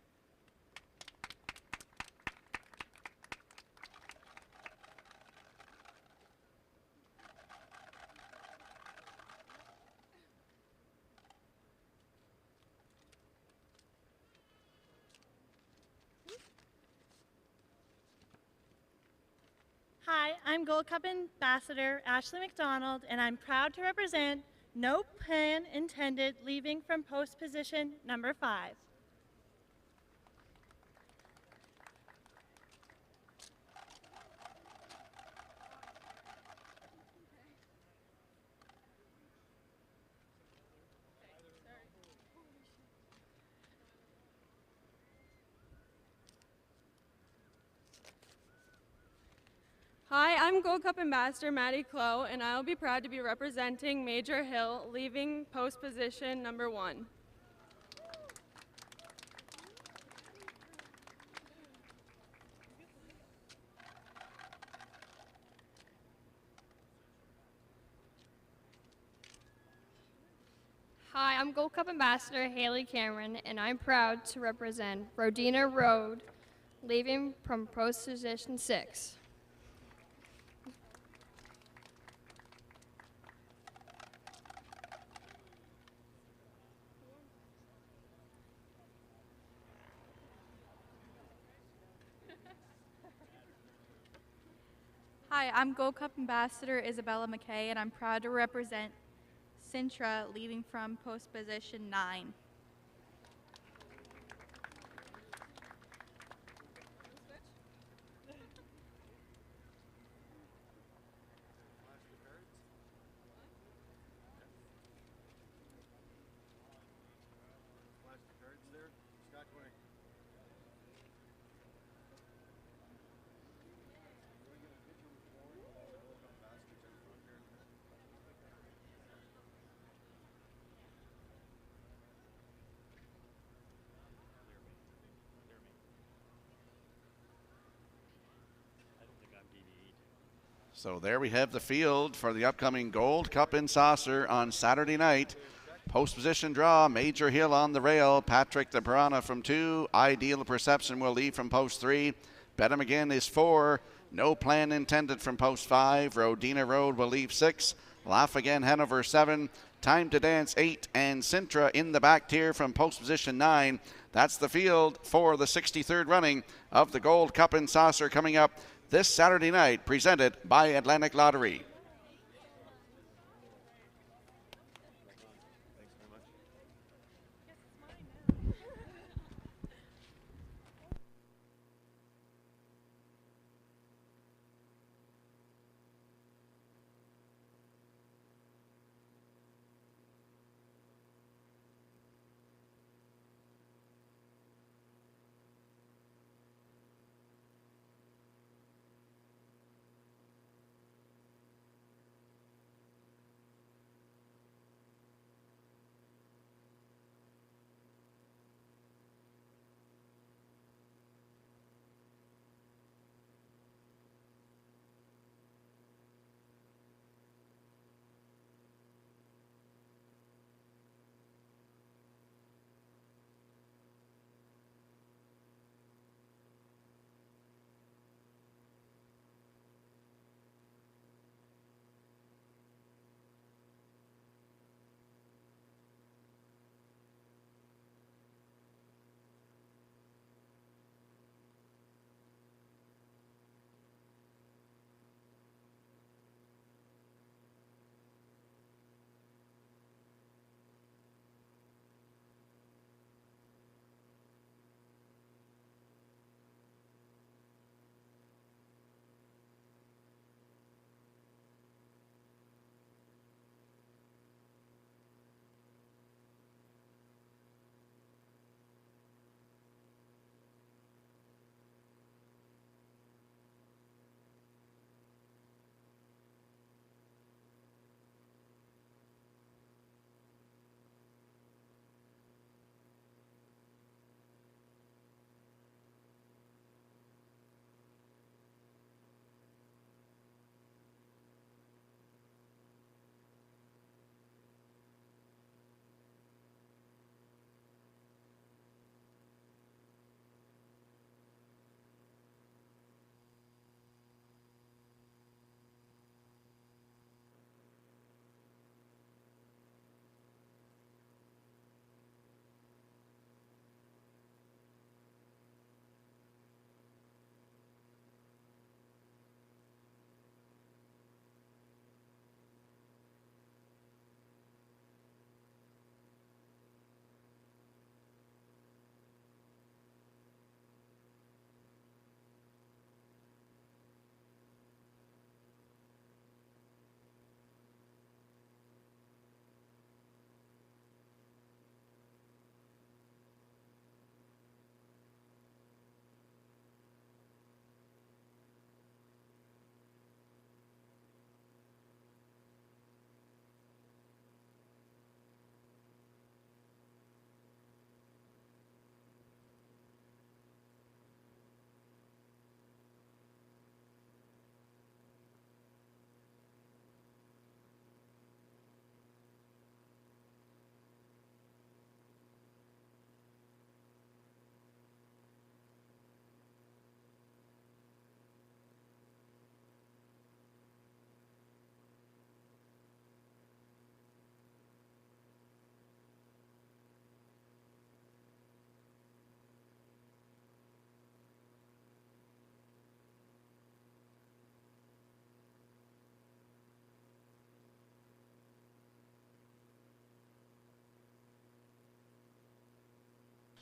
Hi, I'm Gold Cup Ambassador Ashley McDonald, and I'm proud to represent No Pun Intended, leaving from post position number 5. Hi, I'm Gold Cup Ambassador Maddie Clow, and I'll be proud to be representing Major Hill, leaving post position number 1. Hi, I'm Gold Cup Ambassador Haley Cameron, and I'm proud to represent Rodina Road, leaving from post position 6. Hi, I'm Gold Cup Ambassador Isabella McKay, and I'm proud to represent Sintra, leaving from post position 9. So there we have the field for the upcoming Gold Cup in Saucer on Saturday night. Post position draw, Major Hill on the rail. Patrick the Piranha from 2. Ideal Perception will leave from post 3. Bet 'em Again is 4. No Plan Intended from post 5. Rodina Road will leave 6. Laugh Again Hanover 7. Time to Dance 8. And Sintra in the back tier from post position 9. That's the field for the 63rd running of the Gold Cup in Saucer coming up this Saturday night, presented by Atlantic Lottery.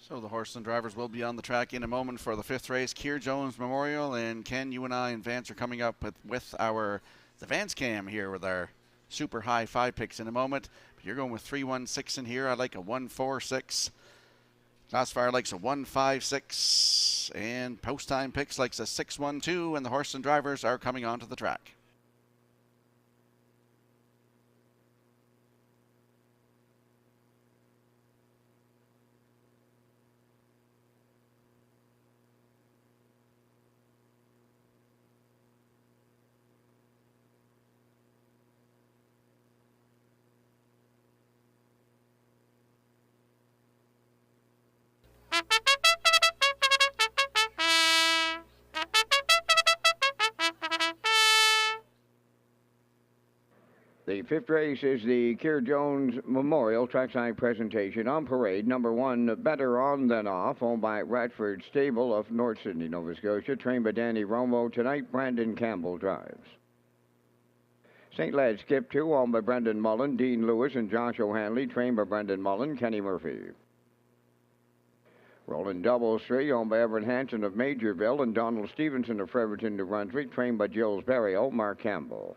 So the horses and drivers will be on the track in a moment for the 5th race, Keir Jones Memorial. And Ken, you and I and Vance are coming up with the Vance Cam here with our super high 5 picks in a moment. But you're going with 3-1-6 in here. I like a 1-4-6. Classifier likes a 1-5-6. And post time picks likes a 6-1-2. And the horses and drivers are coming onto the track. The 5th race is the Keir Jones Memorial Trackside Presentation. On parade, number 1, Better On Than Off, owned by Ratford Stable of North Sydney, Nova Scotia. Trained by Danny Romo. Tonight, Brandon Campbell drives. St. Lad Skip 2, owned by Brendan Mullen, Dean Lewis, and Josh O'Hanley. Trained by Brendan Mullen, Kenny Murphy. Rolling Doubles 3, owned by Everett Hanson of Majorville and Donald Stevenson of Fredericton, New Brunswick. Trained by Gilles Berrio, Mark Campbell.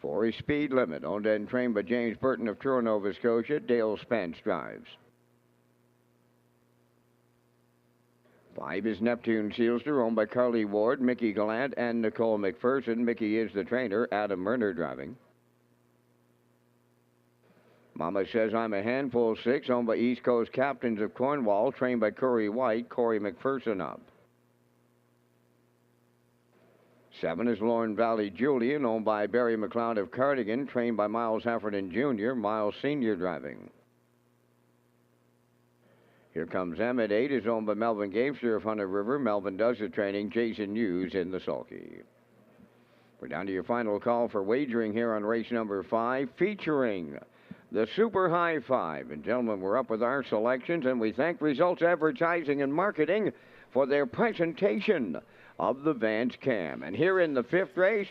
4 is Speed Limit, owned and trained by James Burton of Truro, Nova Scotia. Dale Spence drives. 5 is Neptune Sealster, owned by Carly Ward, Mickey Gallant, and Nicole McPherson. Mickey is the trainer. Adam Murner driving. Mama Says I'm a Handful 6, owned by East Coast Captains of Cornwall, trained by Curry White. Corey McPherson up. 7 is Lorne Valley Julian, owned by Barry McLeod of Cardigan, trained by Miles Heffernan Jr., Miles Sr. driving. Here comes Emmett. 8 is owned by Melvin Gamester of Hunter River. Melvin does the training. Jason Hughes in the sulky. We're down to your final call for wagering here on race number 5, featuring the Super High 5. And gentlemen, we're up with our selections, and we thank Results Advertising and Marketing for their presentation of the Vance Cam. And here in the 5th race,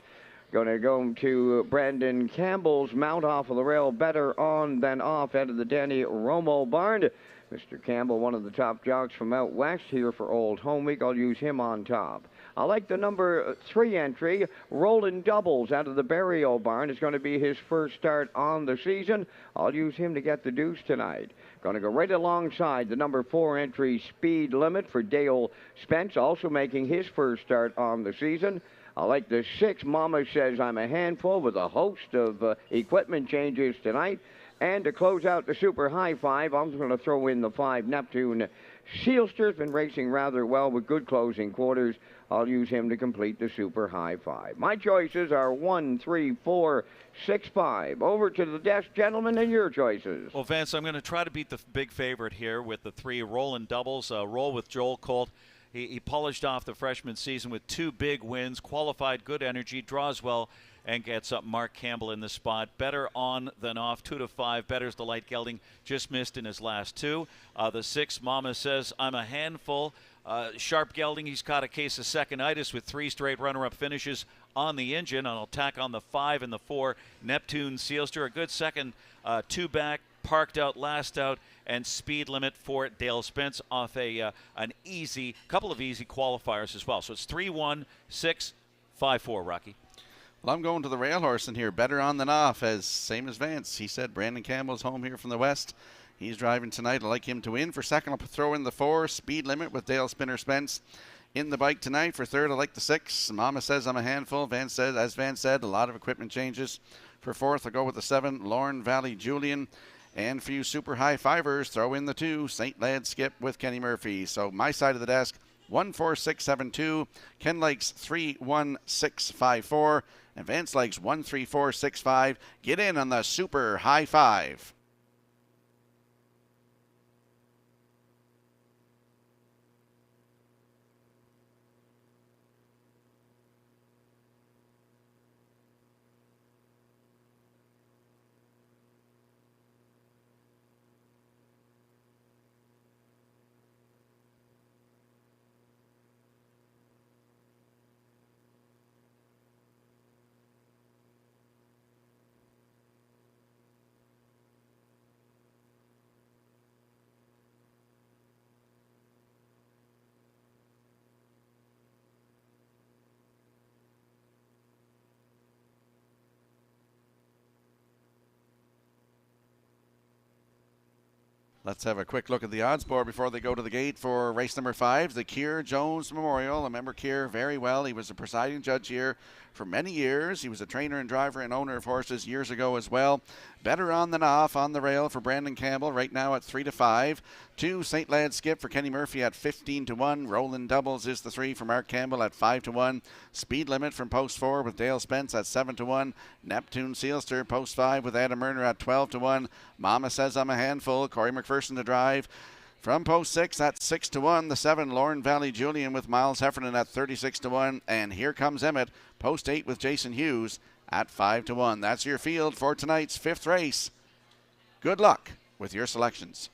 going to go to Brandon Campbell's mount off of the rail, Better On Than Off, out of the Danny Romo barn. Mr. Campbell, one of the top jocks from out west here for Old Home Week. I'll use him on top. I like the number 3 entry, Rolling Doubles, out of the Berrio barn. It's going to be his first start on the season. I'll use him to get the deuce tonight. Going to go right alongside the number 4 entry, Speed Limit, for Dale Spence, also making his first start on the season. I like the 6, Mama Says I'm a Handful, with a host of equipment changes tonight. And to close out the Super High 5, I'm going to throw in the 5, Neptune Sealster's been racing rather well with good closing quarters. I'll use him to complete the Super High 5. My choices are 1, 3, 4, 6, 5. Over to the desk, gentlemen, and your choices. Well, Vance, I'm going to try to beat the big favorite here with the 3 Rolling Doubles. Roll with Joel Colt. He polished off the freshman season with 2 big wins, qualified, good energy, draws well, and gets up Mark Campbell in the spot. Better On Than Off, 2 to 5. Better's the light gelding, just missed in his last 2. The 6, Mama Says I'm a Handful. Sharp gelding, he's caught a case of second-itis with 3 straight runner-up finishes on the engine. And I'll tack on the 5 and the 4, Neptune Sealster, a good second, 2 back, parked out, last out, and Speed Limit for Dale Spence off an easy, couple of easy qualifiers as well. So it's 3-1, 6, 5-4, Rocky. Well, I'm going to the rail horse in here, Better On Than Off, as same as Vance. He said Brandon Campbell's home here from the west. He's driving tonight. I'd like him to win. For second, I'll throw in the 4, Speed Limit, with Dale Spence in the bike tonight. For third, I like the 6, Mama Says I'm a Handful. Vance said, as Vance said, a lot of equipment changes. For fourth, I'll go with the 7, Lorne Valley Julian. And for you super high fivers, throw in the 2, St. Lad Skip with Kenny Murphy. So my side of the desk, 1, 4, 6, 7, 2. Ken likes 3, 1, 6, 5, 4. And Vance likes 1, 3, 4, 6, 5. Get in on the super high 5. Let's have a quick look at the odds board before they go to the gate for race number 5, the Keir Jones Memorial. I remember Keir very well. He was a presiding judge here for many years. He was a trainer and driver and owner of horses years ago as well. Better on than off on the rail for Brandon Campbell right now at 3-5. 2 St. Lad Skip for Kenny Murphy at 15-1. Roland Doubles is the 3 for Mark Campbell at 5-1. Speed Limit from post 4 with Dale Spence at 7-1. Neptune Sealster post 5 with Adam Murner at 12-1. Mama Says I'm a Handful, Corey McPherson to drive. From post 6 at 6-1, the 7 Lorne Valley Julian with Miles Heffernan at 36-1, and Here Comes Emmett, post 8 with Jason Hughes at 5-1. That's your field for tonight's 5th race. Good luck with your selections.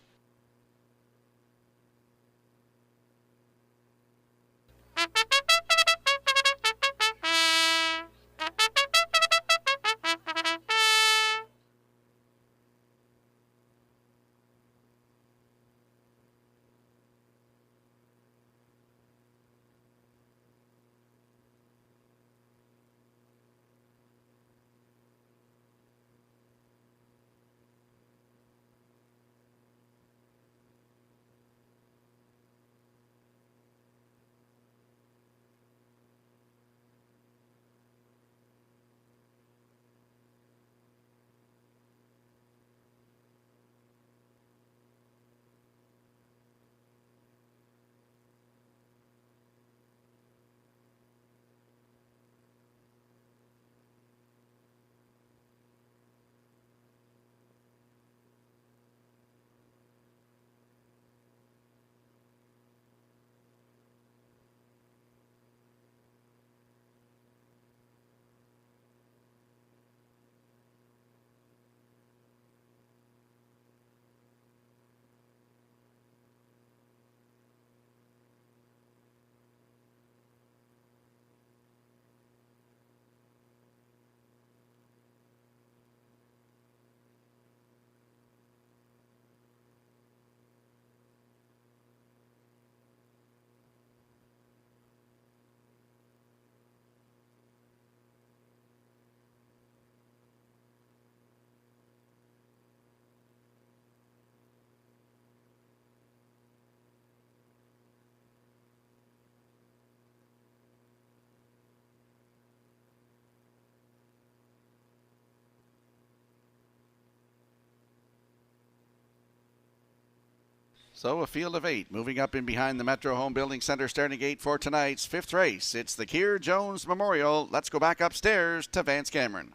So a field of 8 moving up in behind the Metro Home Building Center starting gate for tonight's 5th race. It's the Keir Jones Memorial. Let's go back upstairs to Vance Cameron.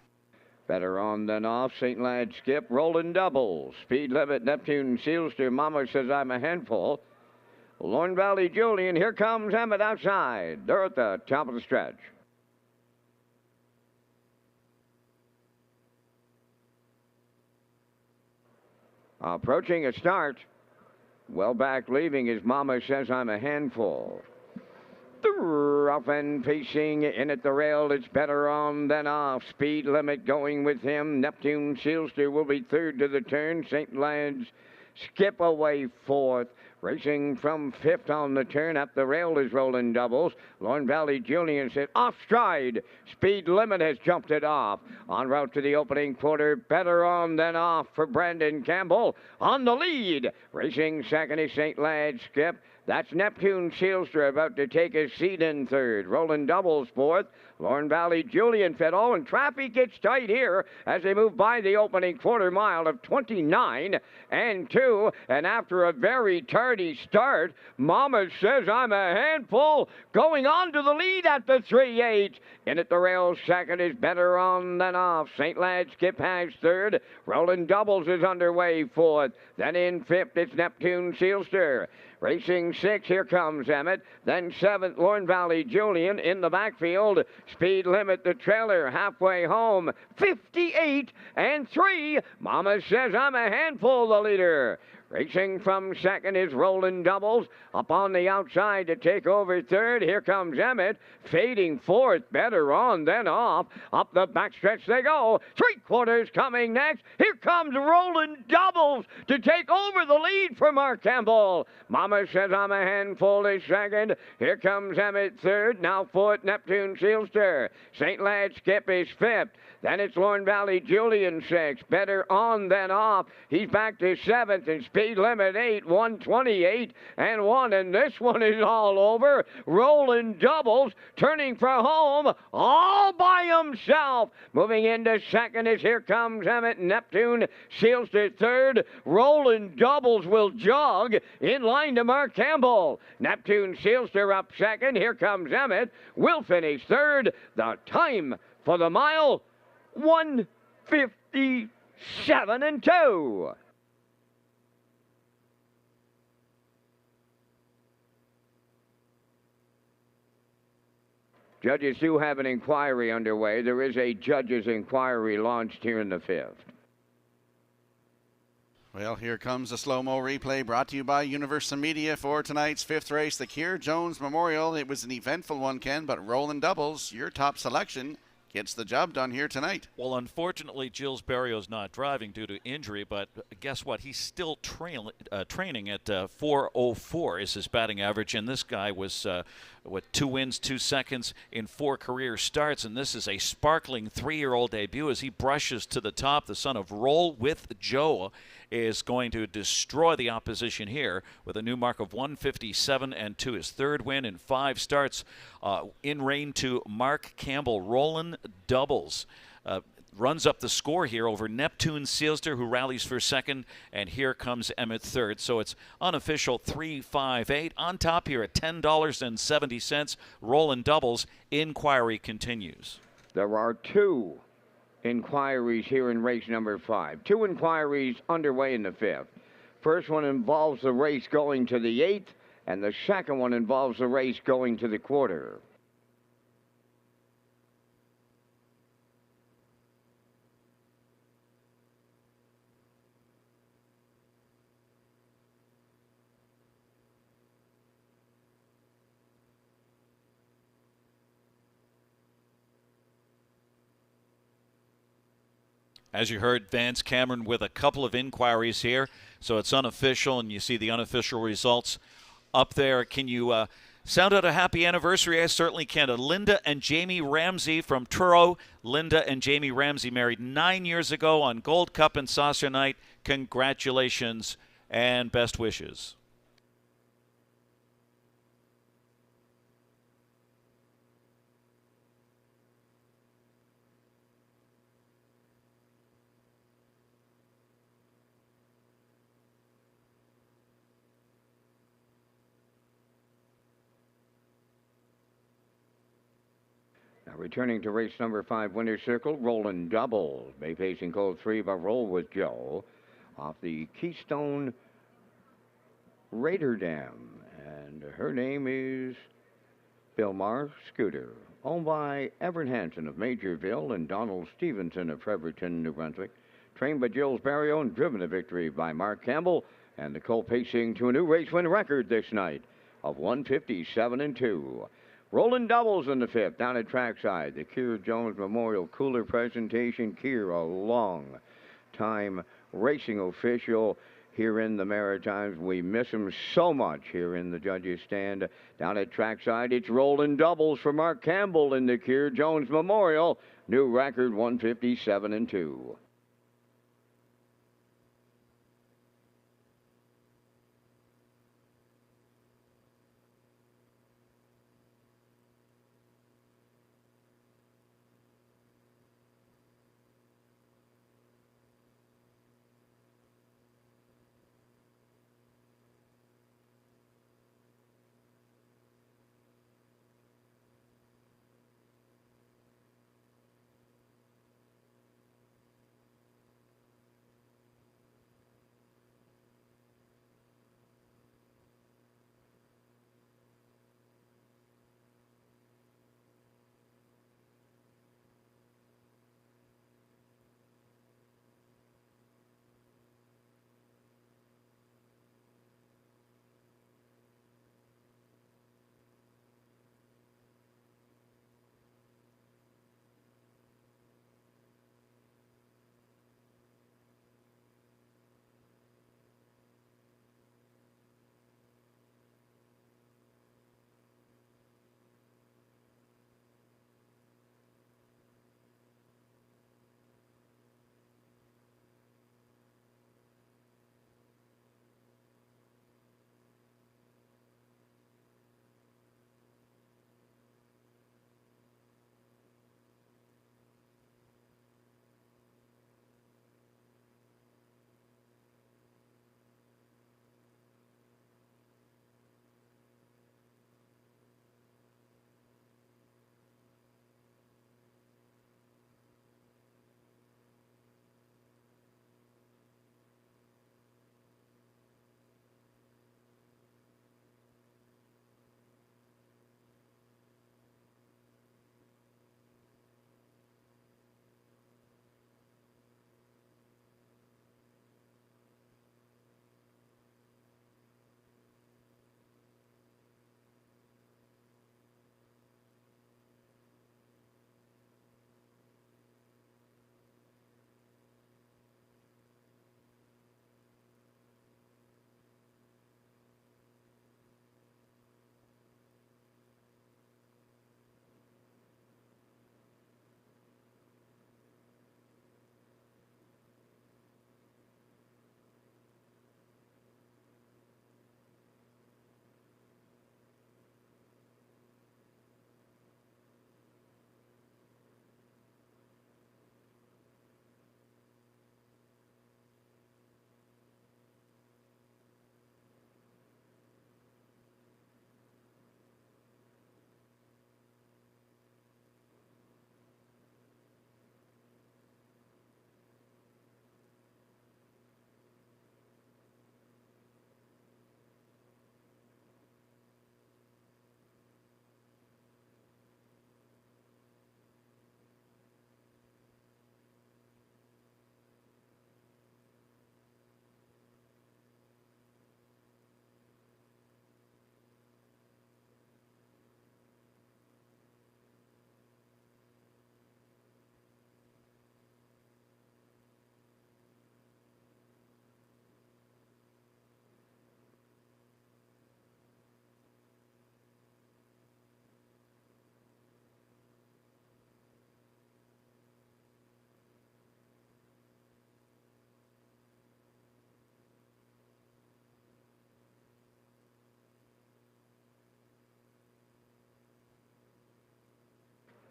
Better on than off, St. Lad Skip, Rolling Doubles. Speed Limit, Neptune Sealster, Mama Says I'm a Handful. Lorne Valley Julian, Here Comes Emmett outside. They're at the top of the stretch. Approaching a start. Well back leaving is Mama Says I'm a Handful. Rough and pacing in at the rail. It's Better on than off. Speed Limit going with him. Neptune Sealster will be third to the turn. St. Lad's Skip away fourth. Racing from 5th on the turn. Up the rail is Rolling Doubles. Lorne Valley Julian said off stride. Speed Limit has jumped it off. En route to the opening quarter. Better on than off for Brandon Campbell. On the lead. Racing second is St. Lad's Skip. That's Neptune Sealster about to take his seat in third. Rolling Doubles fourth. Lorne Valley Julian fed all, and traffic gets tight here as they move by the opening quarter mile of 29 and 2. And after a very tardy start, Mama Says I'm a Handful going on to the lead at the 3-8. In at the rail second is Better on than off. St. Lad Skip has third. Rolling Doubles is underway fourth. Then in 5th, it's Neptune Sealster. Racing 6, Here Comes Emmett. Then 7th, Lorne Valley Julian in the backfield. Speed Limit, the trailer, halfway home. 58 and 3. Mama Says I'm a Handful, the leader. Racing from second is Rolling Doubles. Up on the outside to take over third. Here comes Emmett. Fading fourth. Better on than off. Up the backstretch they go. 3/4 coming next. Here comes Rolling Doubles to take over the lead for Mark Campbell. Mama Says I'm a Handful is second. Here comes Emmett third. Now fourth, Neptune Sealster. St. Lad Skip is fifth. Then it's Lorne Valley Julian sixth. Better on than off. He's back to seventh, and Speed limit 8, 128 and 1. And this one is all over. Rolling doubles, turning for home all by himself. Moving into second as here comes Emmett. Neptune seals to third. Rolling doubles will jog in line to Mark Campbell. Neptune seals to up second. Here comes Emmett. Will finish third. The time for the mile, 1:57 and 2. Judges do have an inquiry underway. There is a judge's inquiry launched here in the 5th. Well, here comes a slow-mo replay brought to you by Universal Media for tonight's 5th race, the Keir Jones Memorial. It was an eventful one, Ken, but rolling doubles, your top selection, gets the job done here tonight. Well, unfortunately, Gilles Barrios not driving due to injury, but guess what? He's still training at 4:04 is his batting average, and this guy was, 2 wins, 2 seconds in 4 career starts, and this is a sparkling 3-year-old debut as he brushes to the top. The son of Roll with Joe is going to destroy the opposition here with a new mark of 157 and 2. His 3rd win in 5 starts. In rain to Mark Campbell. Roland doubles. Runs up the score here over Neptune Sealster, who rallies for 2nd, and here comes Emmett 3rd. So it's unofficial 3-5-8. On top here at $10.70. Roland doubles. Inquiry continues. There are 2 inquiries here in race number 5. 2 inquiries underway in the 5th. First one involves the race going to the 8th, and the second one involves the race going to the quarter. As you heard, Vance Cameron with a couple of inquiries here, so it's unofficial, and you see the unofficial results up there. Can you sound out a happy anniversary? I certainly can. Linda and Jamie Ramsey from Truro. Linda and Jamie Ramsey married 9 years ago on Gold Cup and Saucer Night. Congratulations and best wishes. Now returning to race number 5, winner's circle, rolling double. Bay facing code 3 by Roll with Joe off the Keystone Raider Dam. And her name is Bilmar Scooter. Owned by Everett Hansen of Majorville and Donald Stevenson of Fredericton, New Brunswick. Trained by Gilles Barrio and driven to victory by Mark Campbell. And the colt pacing to a new race win record this night of 157 and 2. Rolling doubles in the 5th, down at trackside. The Keir Jones Memorial Cooler presentation. Keir, a long-time racing official here in the Maritimes. We miss him so much here in the judges' stand. Down at trackside, it's rolling doubles for Mark Campbell in the Keir Jones Memorial. New record, 157 and 2.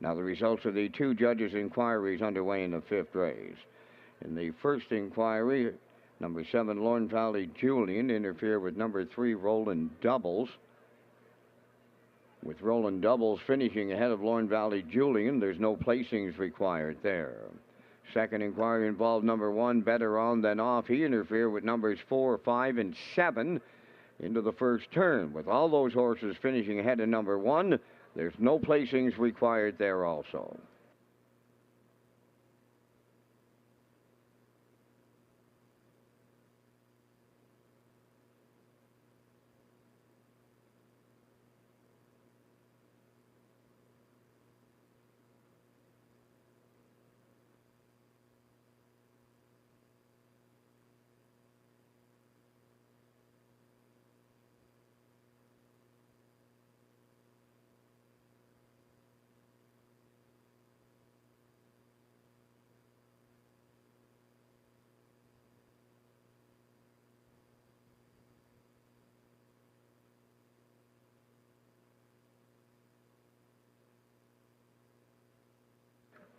Now the results of the two judges' inquiries underway in the fifth race. In the first inquiry, number 7, Lorne Valley Julian interfered with number 3, Roland Doubles. With Roland Doubles finishing ahead of Lorne Valley Julian, there's no placings required there. Second inquiry involved number 1, Better On Than Off. He interfered with numbers 4, 5, and 7 into the first turn. With all those horses finishing ahead of number 1, there's no placings required there also.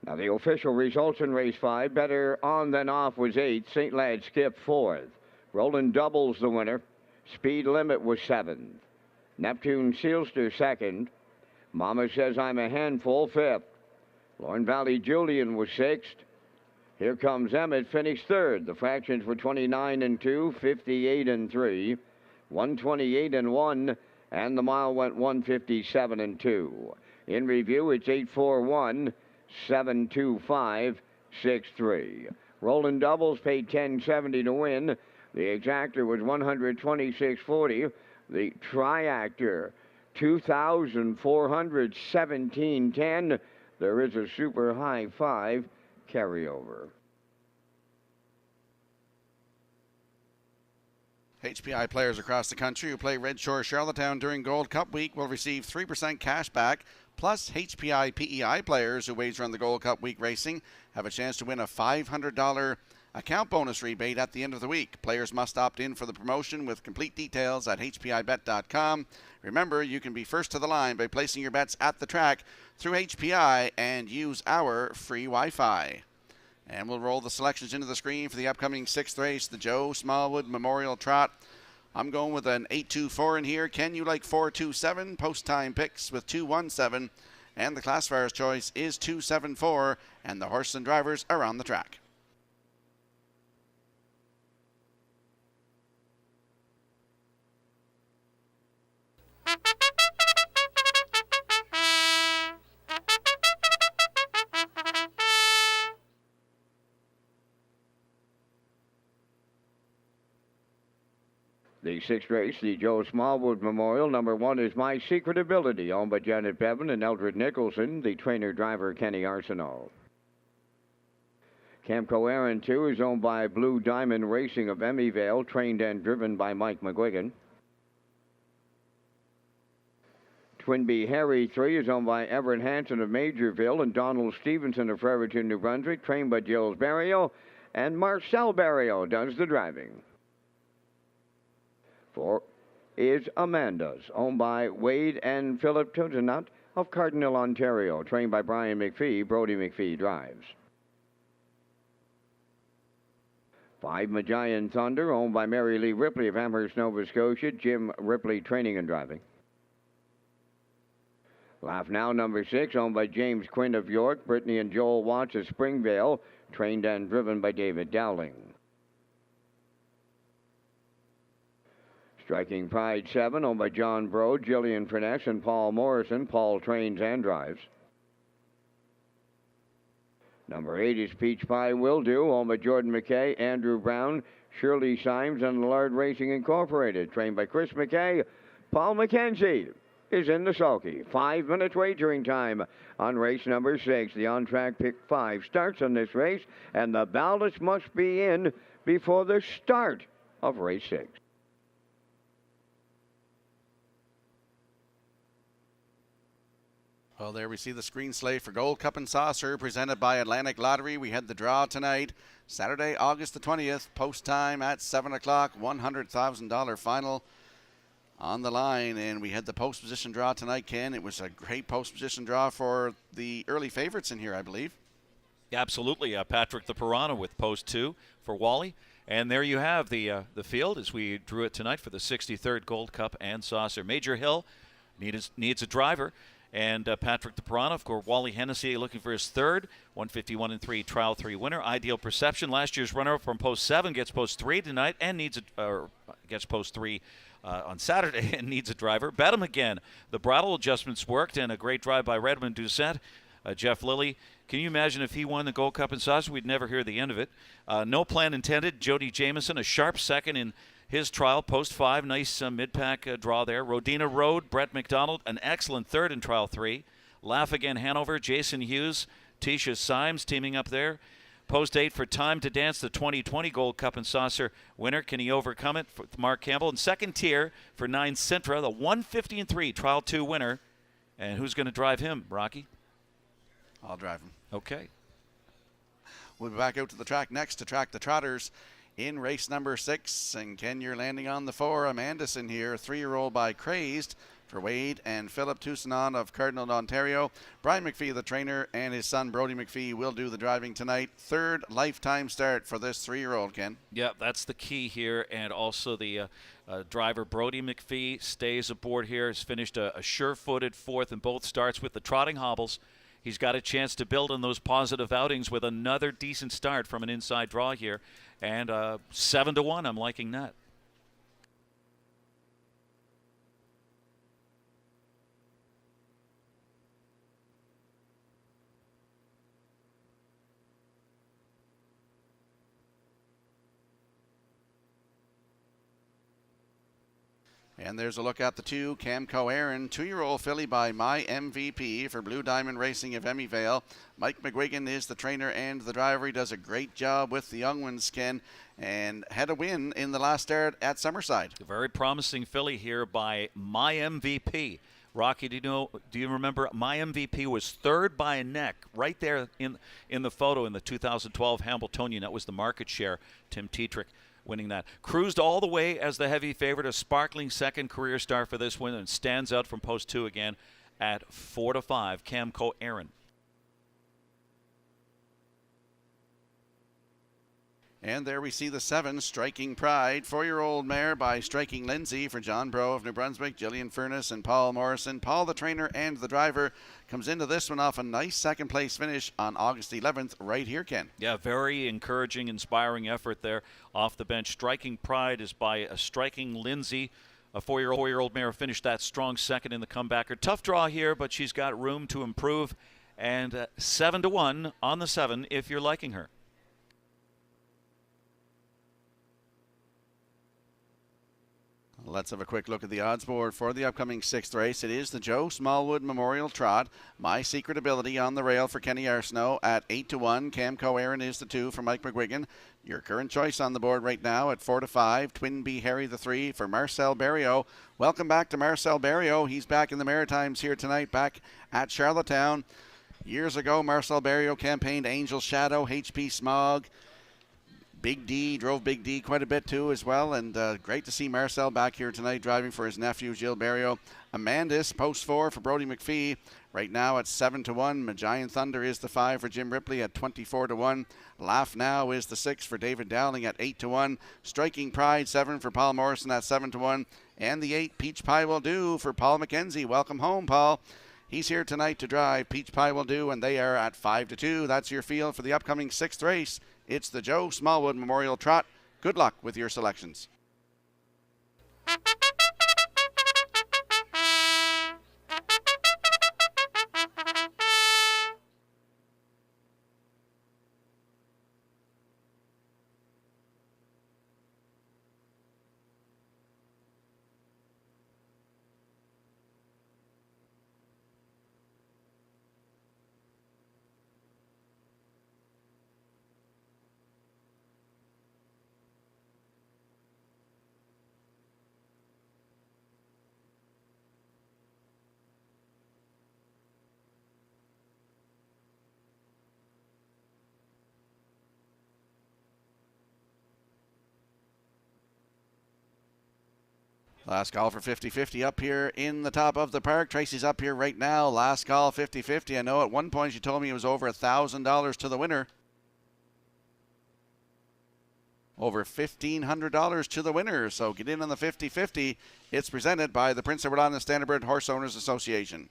Now the official results in race 5, Better On Than Off was 8th, St. Lad Skip 4th, Roland Doubles the winner, Speed Limit was 7th, Neptune Sealster 2nd, Mama Says I'm a Handful 5th, Lorne Valley Julian was 6th, Here Comes Emmett finished 3rd. The fractions were 29 and 2, 58 and 3, 128 and 1, and the mile went 157 and 2. In review, it's 841. 72563. Roland Doubles paid $10.70 to win. The exactor was $126.40. The triactor $2,417.10. There is a super high 5 carryover. HPI players across the country who play Red Shore Charlottetown during Gold Cup week will receive 3% cash back. Plus, HPI PEI players who wager on the Gold Cup week racing have a chance to win a $500 account bonus rebate at the end of the week. Players must opt in for the promotion with complete details at hpibet.com. Remember, you can be first to the line by placing your bets at the track through HPI and use our free Wi-Fi. And we'll roll the selections into the screen for the upcoming 6th race, the Joe Smallwood Memorial Trot. I'm going with an 8-2-4 in here. Ken, you like 4-2-7. Post time picks with 2-1-7. And the classifier's choice is 2-7-4. And the horses and drivers are on the track. The 6th race, the Joe Smallwood Memorial. Number 1 is My Secret Ability, owned by Janet Bevan and Eldred Nicholson. The trainer-driver, Kenny Arsenault. Camco Aaron 2 is owned by Blue Diamond Racing of Emmyvale, trained and driven by Mike McGuigan. Twinbee Harry 3 is owned by Everett Hansen of Majorville and Donald Stevenson of Fredericton, New Brunswick, trained by Gilles Barrio, and Marcel Barrio does the driving. 4 is Amanda's, owned by Wade and Philip Tudenot of Cardinal, Ontario, trained by Brian McPhee. Brody McPhee drives. 5 Magian Thunder, owned by Mary Lee Ripley of Amherst, Nova Scotia. Jim Ripley training and driving. Laugh Now, number 6, owned by James Quinn of York. Brittany and Joel Watts of Springvale, trained and driven by David Dowling. Striking Pride 7, owned by John Brode, Jillian Furness, and Paul Morrison. Paul trains and drives. Number 8 is Peach Pie Will Do, owned by Jordan McKay, Andrew Brown, Shirley Symes, and Lard Racing Incorporated, trained by Chris McKay. Paul McKenzie is in the sulky. 5 minutes wagering time on race number 6. The on-track pick 5 starts on this race, and the ballots must be in before the start of race 6. Well, there we see the screen slate for Gold Cup and Saucer presented by Atlantic Lottery. We had the draw tonight, Saturday, August the 20th, post time at 7 o'clock, $100,000 final. on the line, and we had the post position draw tonight, Ken. It was a great post position draw for the early favorites in here, I believe. Absolutely. Patrick the Piranha with post 2 for Wally. And there you have the field as we drew it tonight for the 63rd Gold Cup and Saucer. Major Hill needs a driver. And Patrick the Piranha, of course, Wally Hennessy looking for his third, 151-3 Trial 3 winner. Ideal Perception, last year's runner-up from post 7, gets post 3 tonight and gets post 3 on Saturday and needs a driver. Bet him again. The bridle adjustments worked, and a great drive by Redmond Doucette. Jeff Lilly, can you imagine if he won the Gold Cup and Saucer? We'd never hear the end of it. No plan intended. Jody Jameson, a sharp second in his trial, post 5, nice mid-pack draw there. Rodina Road, Brett McDonald, an excellent third in Trial 3. Laugh Again Hanover, Jason Hughes, Tisha Symes teaming up there. Post 8 for Time to Dance, the 2020 Gold Cup and Saucer winner. Can he overcome it? For Mark Campbell. And second tier for 9 Sintra, the 150-3 Trial 2 winner. And who's going to drive him, Rocky? I'll drive him. Okay. We'll be back out to the track next to track the Trotters in race number 6. And Ken, you're landing on the 4. Amandison here, 3-year-old by Crazed for Wade and Philip Toussaint of Cardinal, Ontario. Brian McPhee, the trainer, and his son Brody McPhee will do the driving tonight. 3rd lifetime start for this 3-year-old, Ken. Yeah, that's the key here. And also the driver Brody McPhee stays aboard here. Has finished a sure-footed 4th in both starts with the trotting hobbles. He's got a chance to build on those positive outings with another decent start from an inside draw here. And 7-1, I'm liking that. And there's a look at the 2, Camco Aaron, 2-year-old filly by My MVP for Blue Diamond Racing of Emmyvale. Mike McGuigan is the trainer and the driver. He does a great job with the young ones, Ken, and had a win in the last start at Summerside. A very promising filly here by My MVP. Rocky, do you remember My MVP was 3rd by a neck right there in the photo in the 2012 Hambletonian. That was the market share. Tim Tetrick winning that. Cruised all the way as the heavy favorite, a sparkling second career start for this win, and stands out from post 2 again at 4-5. Camco Aaron. And there we see the 7, Striking Pride, 4-year-old mare by Striking Lindsay for John Bro of New Brunswick, Gillian Furness, and Paul Morrison. Paul, the trainer and the driver, comes into this one off a nice second-place finish on August 11th right here, Ken. Yeah, very encouraging, inspiring effort there off the bench. Striking Pride is by a Striking Lindsay. A 4-year-old mare finished that strong second in the comebacker. Tough draw here, but she's got room to improve. And 7-1 on the 7 if you're liking her. Let's have a quick look at the odds board for the upcoming 6th race. It is the Joe Smallwood Memorial Trot. My Secret Ability on the rail for Kenny Arsenault at 8-1. Camco Aaron is the 2 for Mike McGuigan. Your current choice on the board right now at 4-5. Twin B Harry the 3 for Marcel Barrio. Welcome back to Marcel Barrio. He's back in the Maritimes here tonight, back at Charlottetown. Years ago, Marcel Barrio campaigned Angel Shadow, HP Smog. Big D, drove Big D quite a bit too as well, and great to see Marcel back here tonight driving for his nephew Gilles Barrio. Amandis, post 4 for Brody McPhee, right now at 7-1. Magian Thunder is the 5 for Jim Ripley at 24-1. Laugh Now is the 6 for David Dowling at 8-1. Striking Pride, 7 for Paul Morrison at 7-1. And the 8, Peach Pie Will Do for Paul McKenzie. Welcome home, Paul. He's here tonight to drive. Peach Pie Will Do, and they are at 5-2. That's your field for the upcoming 6th race. It's the Joe Smallwood Memorial Trot. Good luck with your selections. Last call for 50-50 up here in the top of the park. Tracy's up here right now. Last call 50-50. I know at one point she told me it was over $1,000 to the winner. Over $1,500 to the winner. So get in on the 50-50. It's presented by the Prince Edward Island Standardbred Horse Owners Association.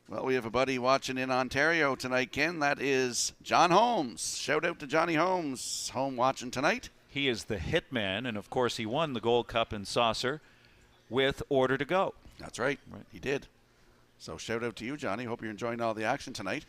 Well, we have a buddy watching in Ontario tonight, Ken. That is John Holmes. Shout out to Johnny Holmes. Home watching tonight. He is the hitman, and of course he won the Gold Cup and Saucer with Order to Go. That's right. He did. So shout out to you, Johnny. Hope you're enjoying all the action tonight.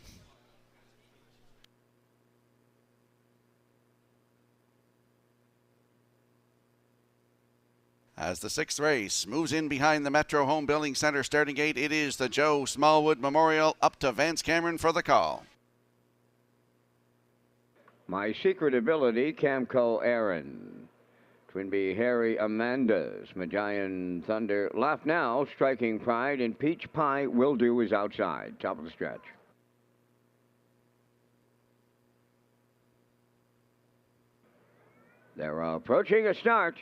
As the sixth race moves in behind the Metro Home Building Center starting gate, it is the Joe Smallwood Memorial. Up to Vance Cameron for the call. My Secret Ability, Camco Aaron. Twinbee Harry Amanda's Magian Thunder. Laugh Now, Striking Pride, and Peach Pie Will Do is outside. Top of the stretch. They're approaching a start.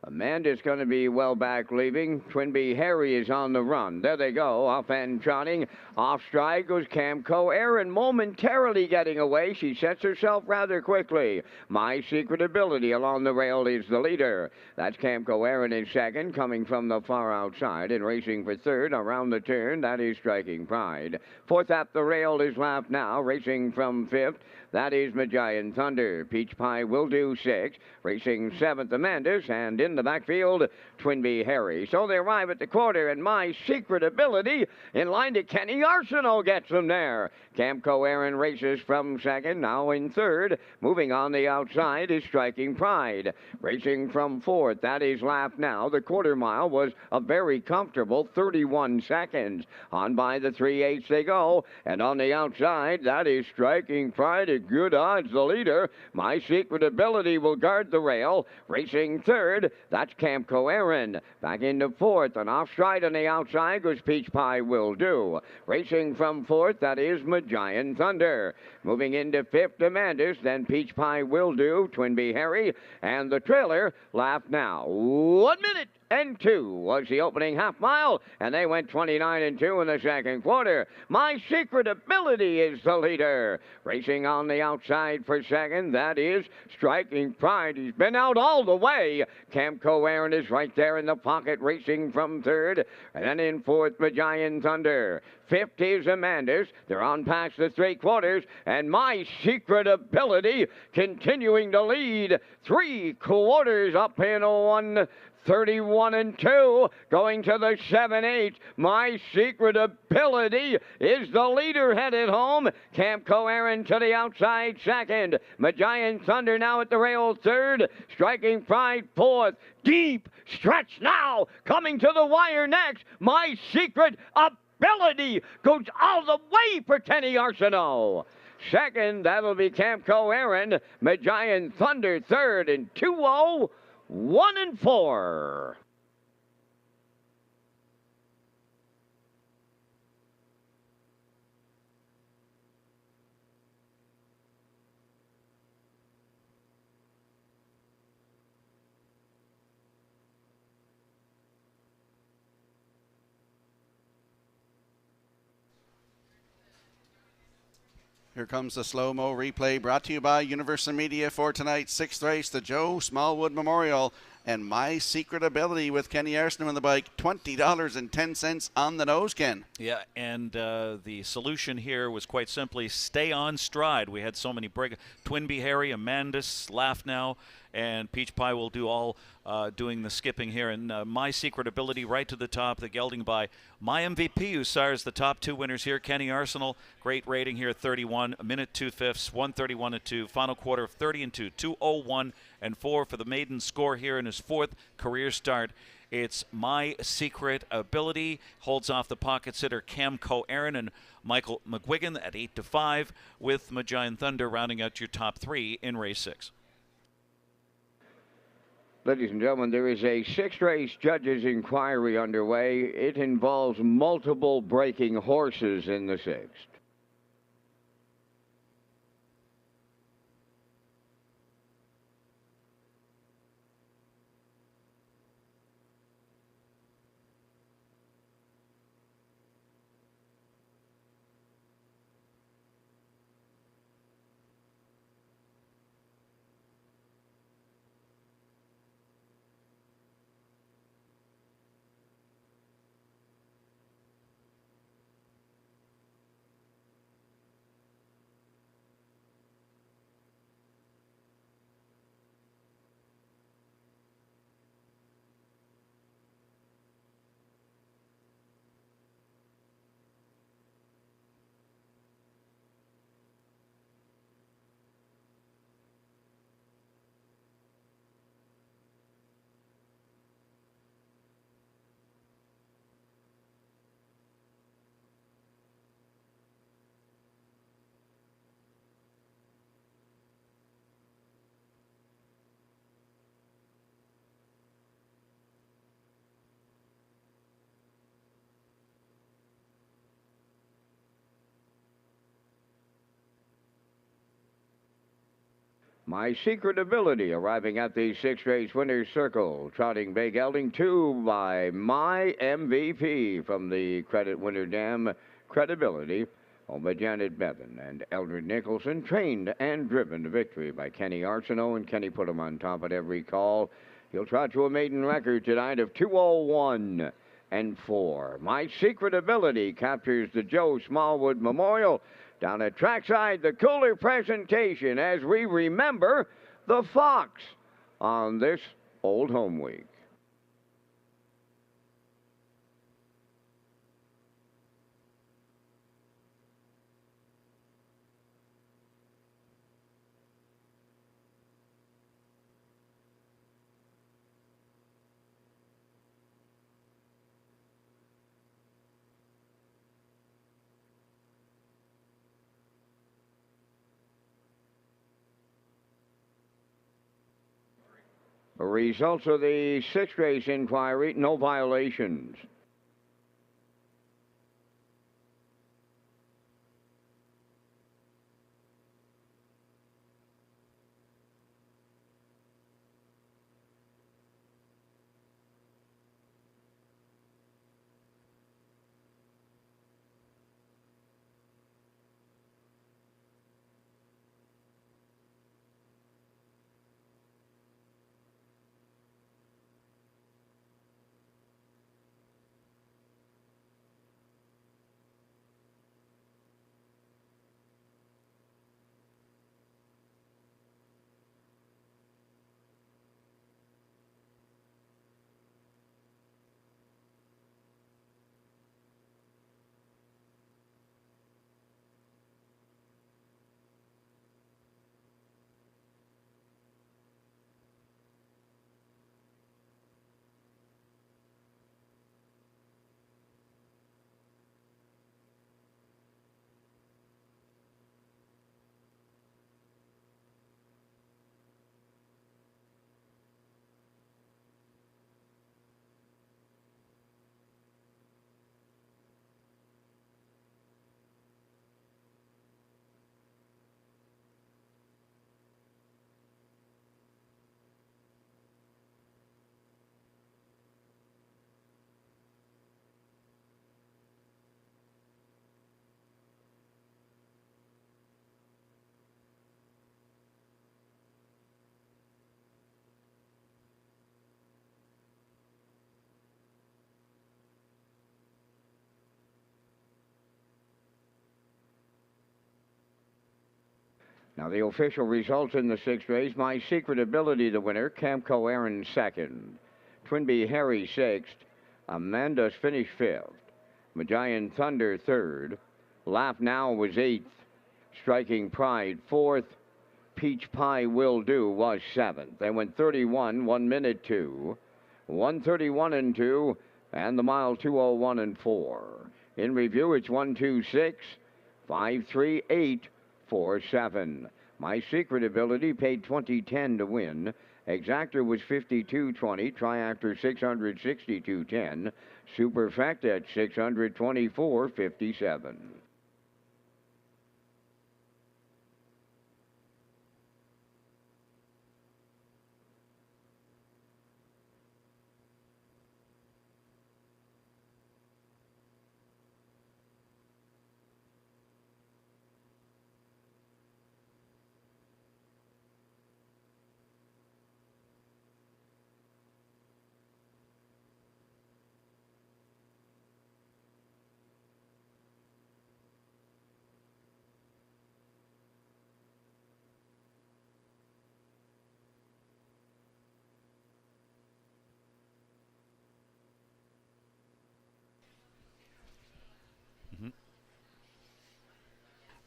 Amanda's going to be well back leaving. Twinbee Harry is on the run. There they go, off and trotting. Off stride goes Camco Aaron, momentarily getting away. She sets herself rather quickly. My Secret Ability along the rail is the leader. That's Camco Aaron in second, coming from the far outside. And racing for third around the turn, that is Striking Pride. Fourth at the rail is Laugh Now, racing from fifth. That is Magian Thunder. Peach Pie Will Do sixth. Racing seventh, Amanda's. And in the backfield, Twinbee Harry. So they arrive at the quarter, and My Secret Ability in line to Kenny Arsenault gets them there. Camco Aaron races from second, now in third. Moving on the outside is Striking Pride. Racing from fourth, that is Laugh Now. The quarter mile was a very comfortable 31 seconds. On by the 3/8 they go, and on the outside, that is Striking Pride at good odds, the leader. My Secret Ability will guard the rail. Racing third, that's Camco Aaron. Back into fourth, and off stride on the outside goes Peach Pie Will Do. Racing from fourth, that is Magian Thunder. Moving into fifth, Amanda's, then Peach Pie Will Do, Twinbee Harry, and the trailer, Laugh Now. 1 minute and 2 was the opening half mile, and they went 29 and 2 in the second quarter. My Secret Ability is the leader. Racing on the outside for second, that is Striking Pride. He's been out all the way. Camco Aaron is right there in the pocket, racing from third, and then in fourth, Magian Thunder. Fifth is Amanda's. They're on past the 3/4, and My Secret Ability continuing to lead. 3/4 up in 1:31 and 2, going to the 7/8. My Secret Ability is the leader headed home. Camco Aaron to the outside second. Magian Thunder now at the rail third. Striking Pride fourth. Deep stretch now, coming to the wire next. My Secret Ability goes all the way for Kenny Arsenault. Second, that'll be Camco Aaron. Magian Thunder third in 2:0. 1 and 4. Here comes the slow-mo replay brought to you by Universal Media for tonight's 6th race, the Joe Smallwood Memorial. And My Secret Ability with Kenny Arsenault on the bike, $20.10 on the nose, Ken. Yeah, and the solution here was quite simply stay on stride. We had so many Twinbee Harry, Amandus, Laugh Now, and Peach Pie will do all doing the skipping here. And My Secret Ability right to the top, the gelding by My MVP, who sires the top 2 winners here. Kenny Arsenault, great rating here, 31, a minute 2/5, 1:31.2, final quarter of 30-2, 2:01.4 for the maiden score here in his 4th career start. It's My Secret Ability, holds off the pocket sitter Camco Aaron and Michael McGuigan at 8-5, with Magian Thunder rounding out your top 3 in race 6. Ladies and gentlemen, there is a 6th race judges inquiry underway. It involves multiple breaking horses in the 6th. My Secret Ability arriving at the 6th race winner's circle. Trotting Bay Gelding 2 by My MVP from the Credit Winner Dam Credibility. Owned by Janet Bevan and Eldred Nicholson. Trained and driven to victory by Kenny Arsenault, and Kenny put him on top at every call. He'll trot to a maiden record tonight of 2:01.4. My Secret Ability captures the Joe Smallwood Memorial. Down at trackside, the cooler presentation as we remember the Fox on this Old Home Week. Results of the 6th race inquiry, no violations. Now the official results in the 6th race. My Secret Ability, the winner. Camco Aaron, 2nd. Twinbee Harry, 6th. Amanda's finished 5th. Magian Thunder, 3rd. Laugh Now was 8th. Striking Pride, 4th. Peach Pie Will Do was 7th. They went 31, 1 minute 2. 131 and 2. And the mile 201 and 4. In review, it's 126, 538, 47. My Secret Ability paid $20.10 to win. Exactor was $52.20. Triactor $662.10. Superfect at $624.57.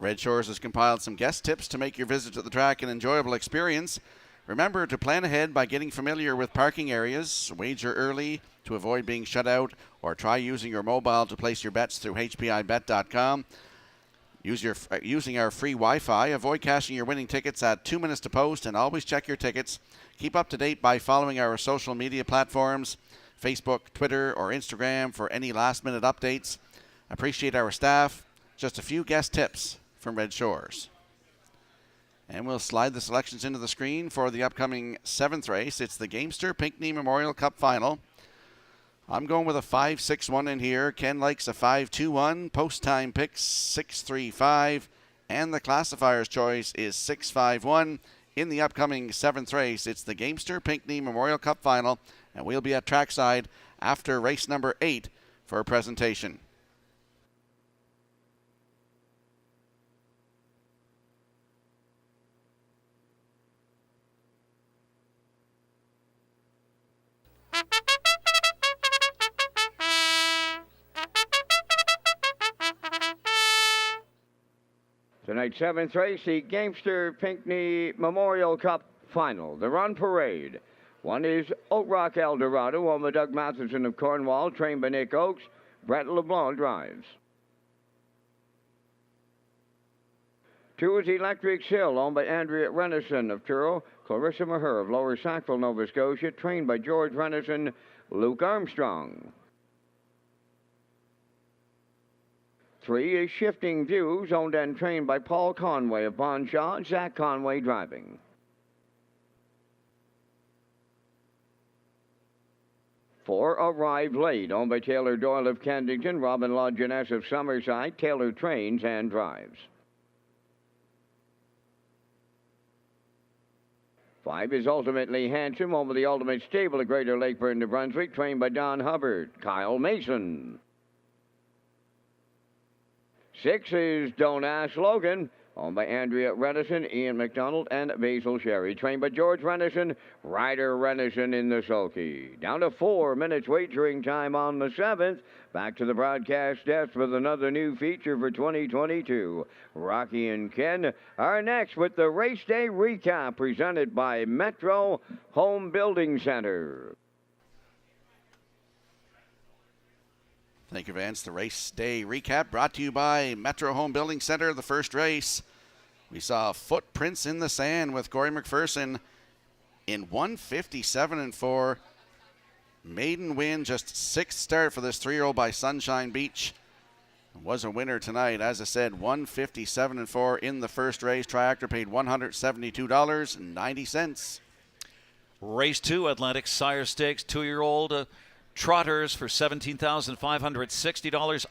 Red Shores has compiled some guest tips to make your visit to the track an enjoyable experience. Remember to plan ahead by getting familiar with parking areas, wager early to avoid being shut out, or try using your mobile to place your bets through hpibet.com. Using our free Wi-Fi, avoid cashing your winning tickets at 2 minutes to post, and always check your tickets. Keep up to date by following our social media platforms, Facebook, Twitter, or Instagram for any last-minute updates. Appreciate our staff. Just a few guest tips from Red Shores. And we'll slide the selections into the screen for the upcoming 7th race. It's the Gamester Pinckney Memorial Cup Final. I'm going with a 5-6-1 in here. Ken likes a 5-2-1. Post time picks 6-3-5. And the classifier's choice is 6-5-1. In the upcoming 7th race, it's the Gamester Pinckney Memorial Cup Final. And we'll be at trackside after race number 8 for a presentation. Tonight's 7th race, the Gamester Pinckney Memorial Cup Final. They're on parade. One is Oak Rock Eldorado, owned by Doug Matheson of Cornwall, trained by Nick Oakes. Brett LeBlanc drives. 2 is Electric Hill, owned by Andrea Renison of Truro. Clarissa Maher of Lower Sackville, Nova Scotia, trained by George Renison, Luke Armstrong. 3 is Shifting Views, owned and trained by Paul Conway of Bonshaw, Zach Conway driving. 4, Arrive Late, owned by Taylor Doyle of Kensington, Robin Lodgeness of Summerside. Taylor trains and drives. 5 is Ultimately Handsome, owned by the Ultimate Stable at Greater Lakeburn, New Brunswick, trained by Don Hubbard, Kyle Mason. 6 is Don't Ask Logan, owned by Andrea Renison, Ian McDonald, and Basil Sherry. Trained by George Renison, Ryder Renison in the sulky. Down to 4 minutes wagering time on the 7th. Back to the broadcast desk with another new feature for 2022. Rocky and Ken are next with the race day recap presented by Metro Home Building Center. Thank you, Vance. The race day recap brought to you by Metro Home Building Center. The first race, we saw footprints in the sand with Corey McPherson in 157-4. Maiden win, just 6th start for this 3-year-old by Sunshine Beach. Was a winner tonight. As I said, 157-4 in the first race. Triactor paid $172.90. Race 2, Atlantic Sire Stakes, 2-year-old trotters for $17,560.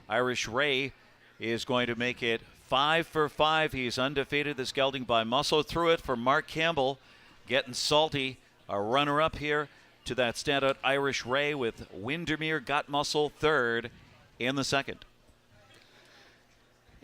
Irish Ray is going to make it 5 for 5. He's undefeated. This gelding by Muscle through it for Mark Campbell. Getting salty. A runner-up here to that standout Irish Ray with Windermere Got Muscle third in the second.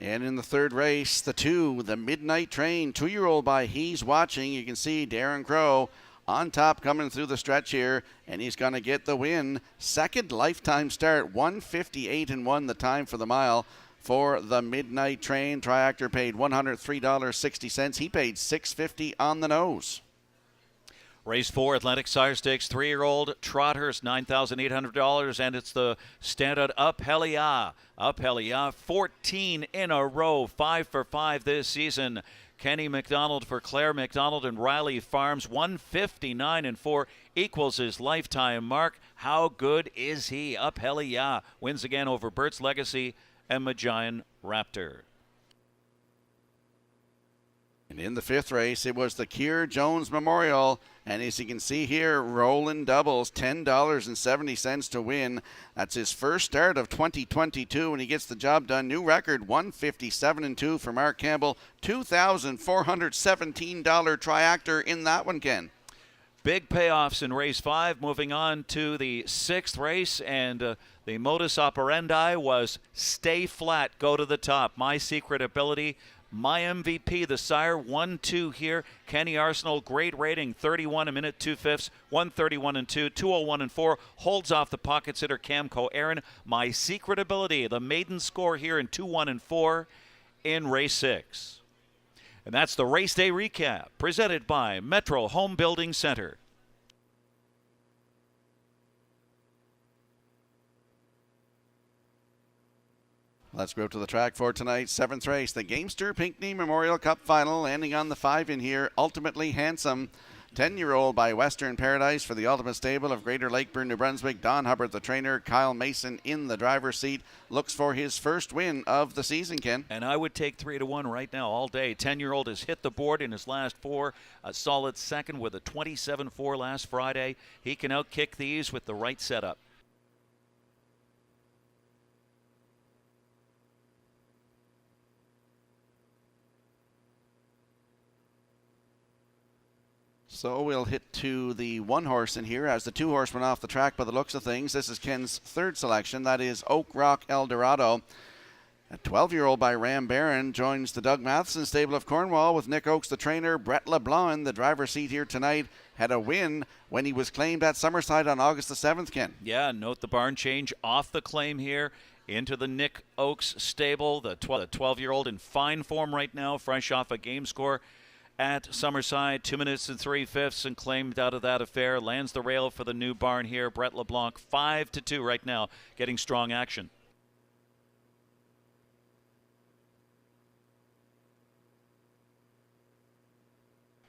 And in the third race, the Midnight Train, 2-year-old by He's Watching. You can see Darren Crow on top coming through the stretch here, and he's going to get the win. Second lifetime start, 1:58.1 the time for the mile for the Midnight Train. Triactor paid $103.60. He paid $6.50 on the nose. Race 4, Atlantic Sire Stakes, 3-year-old trotters, $9,800, and it's the standard Up Helia. Up Helia, 14 in a row, 5 for 5 this season. Kenny McDonald for Claire McDonald and Riley Farms, 159.4 equals his lifetime mark. How good is he? Up Helia wins again over Bert's Legacy and Magian Raptor. And in the fifth race, it was the Keir Jones Memorial. And as you can see here, rolling doubles, $10.70 to win. That's his first start of 2022, and he gets the job done. New record, 157.2 for Mark Campbell. $2,417 triactor in that one, Ken. Big payoffs in race 5. Moving on to the 6th race, and the modus operandi was stay flat, go to the top. My Secret Ability, my MVP, the sire, 1-2 here. Kenny Arsenal, great rating, 31 a minute, 2/5, 131 and 2, 201 and 4. Holds off the pocket sitter Camco Aaron. My Secret Ability, the maiden score here in 2-1 and 4 in race 6. And that's the race day recap presented by Metro Home Building Center. Let's go to the track for tonight's 7th race. The Gamester Pinckney Memorial Cup Final, landing on the 5 in here. Ultimately Handsome, 10-year-old by Western Paradise for the Ultimate Stable of Greater Lakeburn, New Brunswick. Don Hubbard, the trainer. Kyle Mason in the driver's seat. Looks for his first win of the season, Ken. And I would take 3-1 right now all day. 10-year-old has hit the board in his last 4. A solid second with a 27-4 last Friday. He can outkick these with the right setup. So we'll hit to the 1 horse in here as the 2 horse went off the track by the looks of things. This is Ken's 3rd selection. That is Oak Rock Eldorado. A 12-year-old by Ram Barron joins the Doug Matheson stable of Cornwall with Nick Oakes, the trainer. Brett LeBlanc in the driver's seat here tonight. Had a win when he was claimed at Summerside on August the 7th, Ken. Yeah, note the barn change off the claim here into the Nick Oakes stable. The 12-year-old in fine form right now, fresh off a game score at Summerside, 2 minutes and 3/5, and claimed out of that affair. Lands the rail for the new barn here. Brett LeBlanc, 5-2 right now, getting strong action.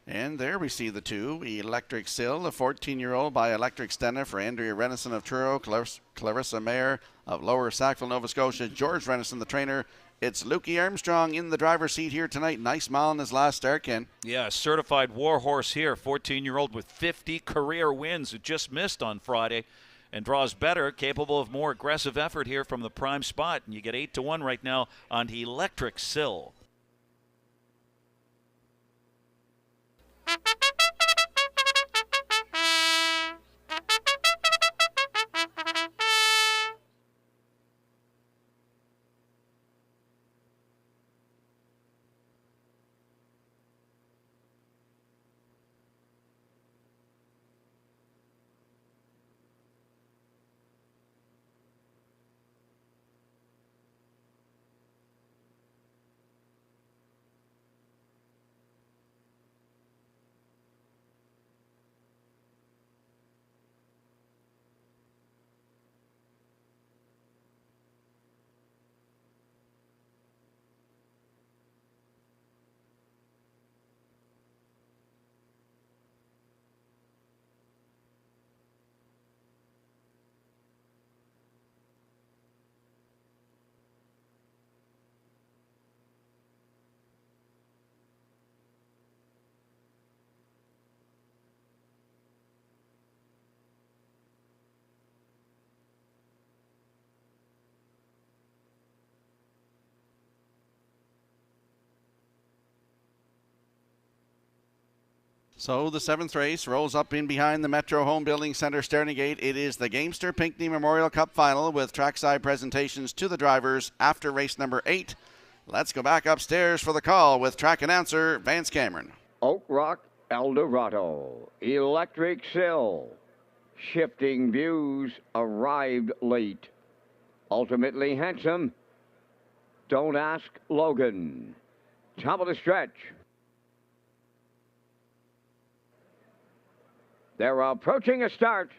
And there we see the 2, Electric Sill, the 14-year-old by Electric Stenna for Andrea Renison of Truro, Clarissa Mayer of Lower Sackville, Nova Scotia, George Renison, the trainer. It's Lukey Armstrong in the driver's seat here tonight. Nice mile in his last start, Ken. Yeah, certified war horse here, 14-year-old with 50 career wins who just missed on Friday and draws better, capable of more aggressive effort here from the prime spot. And you get 8-1 right now on Electric Sill. So the 7th race rolls up in behind the Metro Home Building Center starting gate. It is the Gamester Pinckney Memorial Cup Final with trackside presentations to the drivers after race number 8. Let's go back upstairs for the call with track announcer Vance Cameron. Oak Rock, Eldorado, Electric Sill, Shifting Views arrived late. Ultimately Handsome, Don't Ask Logan. Top of the stretch. They're approaching a start.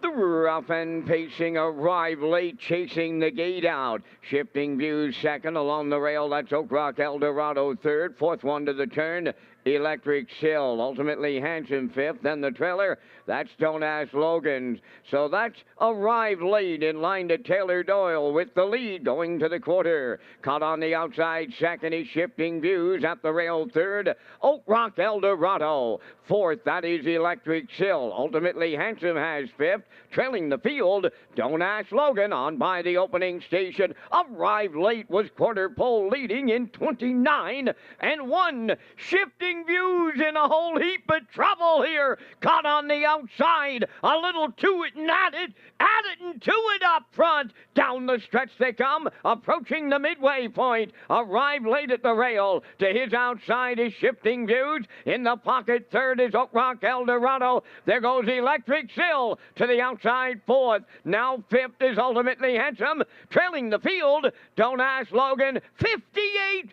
The rough and pacing arrive late, chasing the gate out. Shifting Views second along the rail. That's Oak Rock Eldorado third. Fourth one to the turn. Electric Sill, ultimately Handsome fifth. Then the trailer, that's Don't Ask Logan. So that's arrived late in line to Taylor Doyle with the lead going to the quarter. Caught on the outside second is Shifting Views at the rail third. Oak Rock Eldorado fourth. That is Electric Sill. Ultimately Handsome has fifth. Trailing the field, Don't Ask Logan on by the opening station. Arrived late was quarter pole leading in 29 and 1. Shifting Views in a whole heap of trouble here. Caught on the outside, a little to it and at it and to it up front. Down the stretch they come, approaching the midway point. Arrived late at the rail. To his outside is Shifting Views. In the pocket third is Oak Rock Eldorado. There goes Electric Sill to the outside fourth. Now fifth is ultimately Handsome. Trailing the field, Don't Ask Logan. 58-3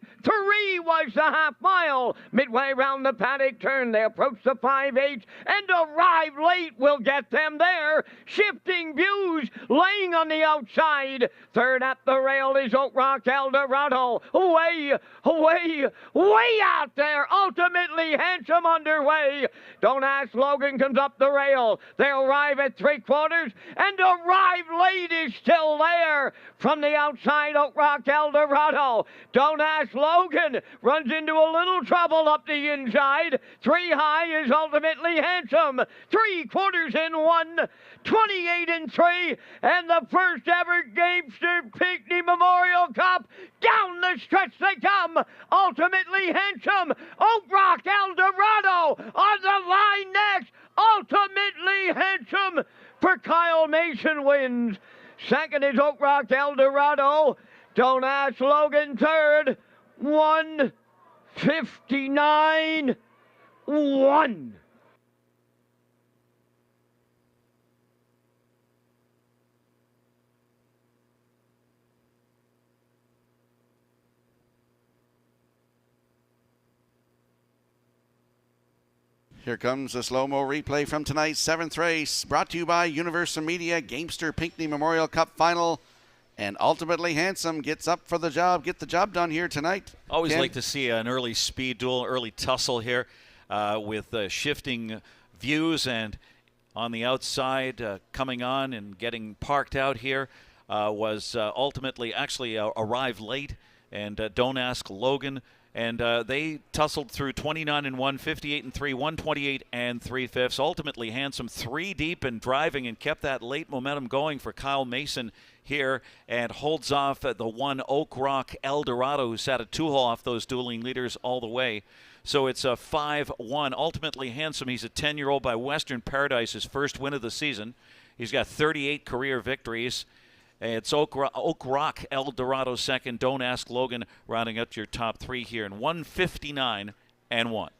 was the half mile. Midway round the paddock turn, they approach the 5/8 and arrive late will get them there. Shifting Views laying on the outside. Third at the rail is Oak Rock Eldorado. Way out there. Ultimately Handsome underway. Don't Ask Logan comes up the rail. They arrive at 3/4 and arrive late is still there. From the outside, Oak Rock Eldorado. Don't Ask Logan runs into a little trouble up the inside. 3 high is ultimately Handsome. 3/4 in 1. 28-3. And the first ever Gamester Pinckney Memorial Cup. Down the stretch they come. Ultimately Handsome. Oak Rock Eldorado on the line next. Ultimately Handsome for Kyle Mason wins. Second is Oak Rock Eldorado. Don't Ask Logan third. 1:59.1. Here comes a slow-mo replay from tonight's 7th race, brought to you by Universal Media, Gamester Pinckney Memorial Cup Final, and ultimately Handsome gets up for the job, get the job done here tonight. Always Ken? like to see an early speed duel, early tussle here with Shifting Views, and on the outside coming on and getting parked out here was ultimately actually arrived late, and Don't Ask Logan. And they tussled through 29 and 1, 58 and 3, 128 and 3/5. Ultimately, Handsome 3 deep and driving and kept that late momentum going for Kyle Mason here and holds off the one Oak Rock Eldorado, who sat a 2-hole off those dueling leaders all the way. So it's a 5-1. Ultimately, Handsome, he's a 10-year-old by Western Paradise, his first win of the season. He's got 38 career victories. It's Oak Rock Eldorado second. Don't Ask Logan rounding up your top 3 here in 1:59 and 1.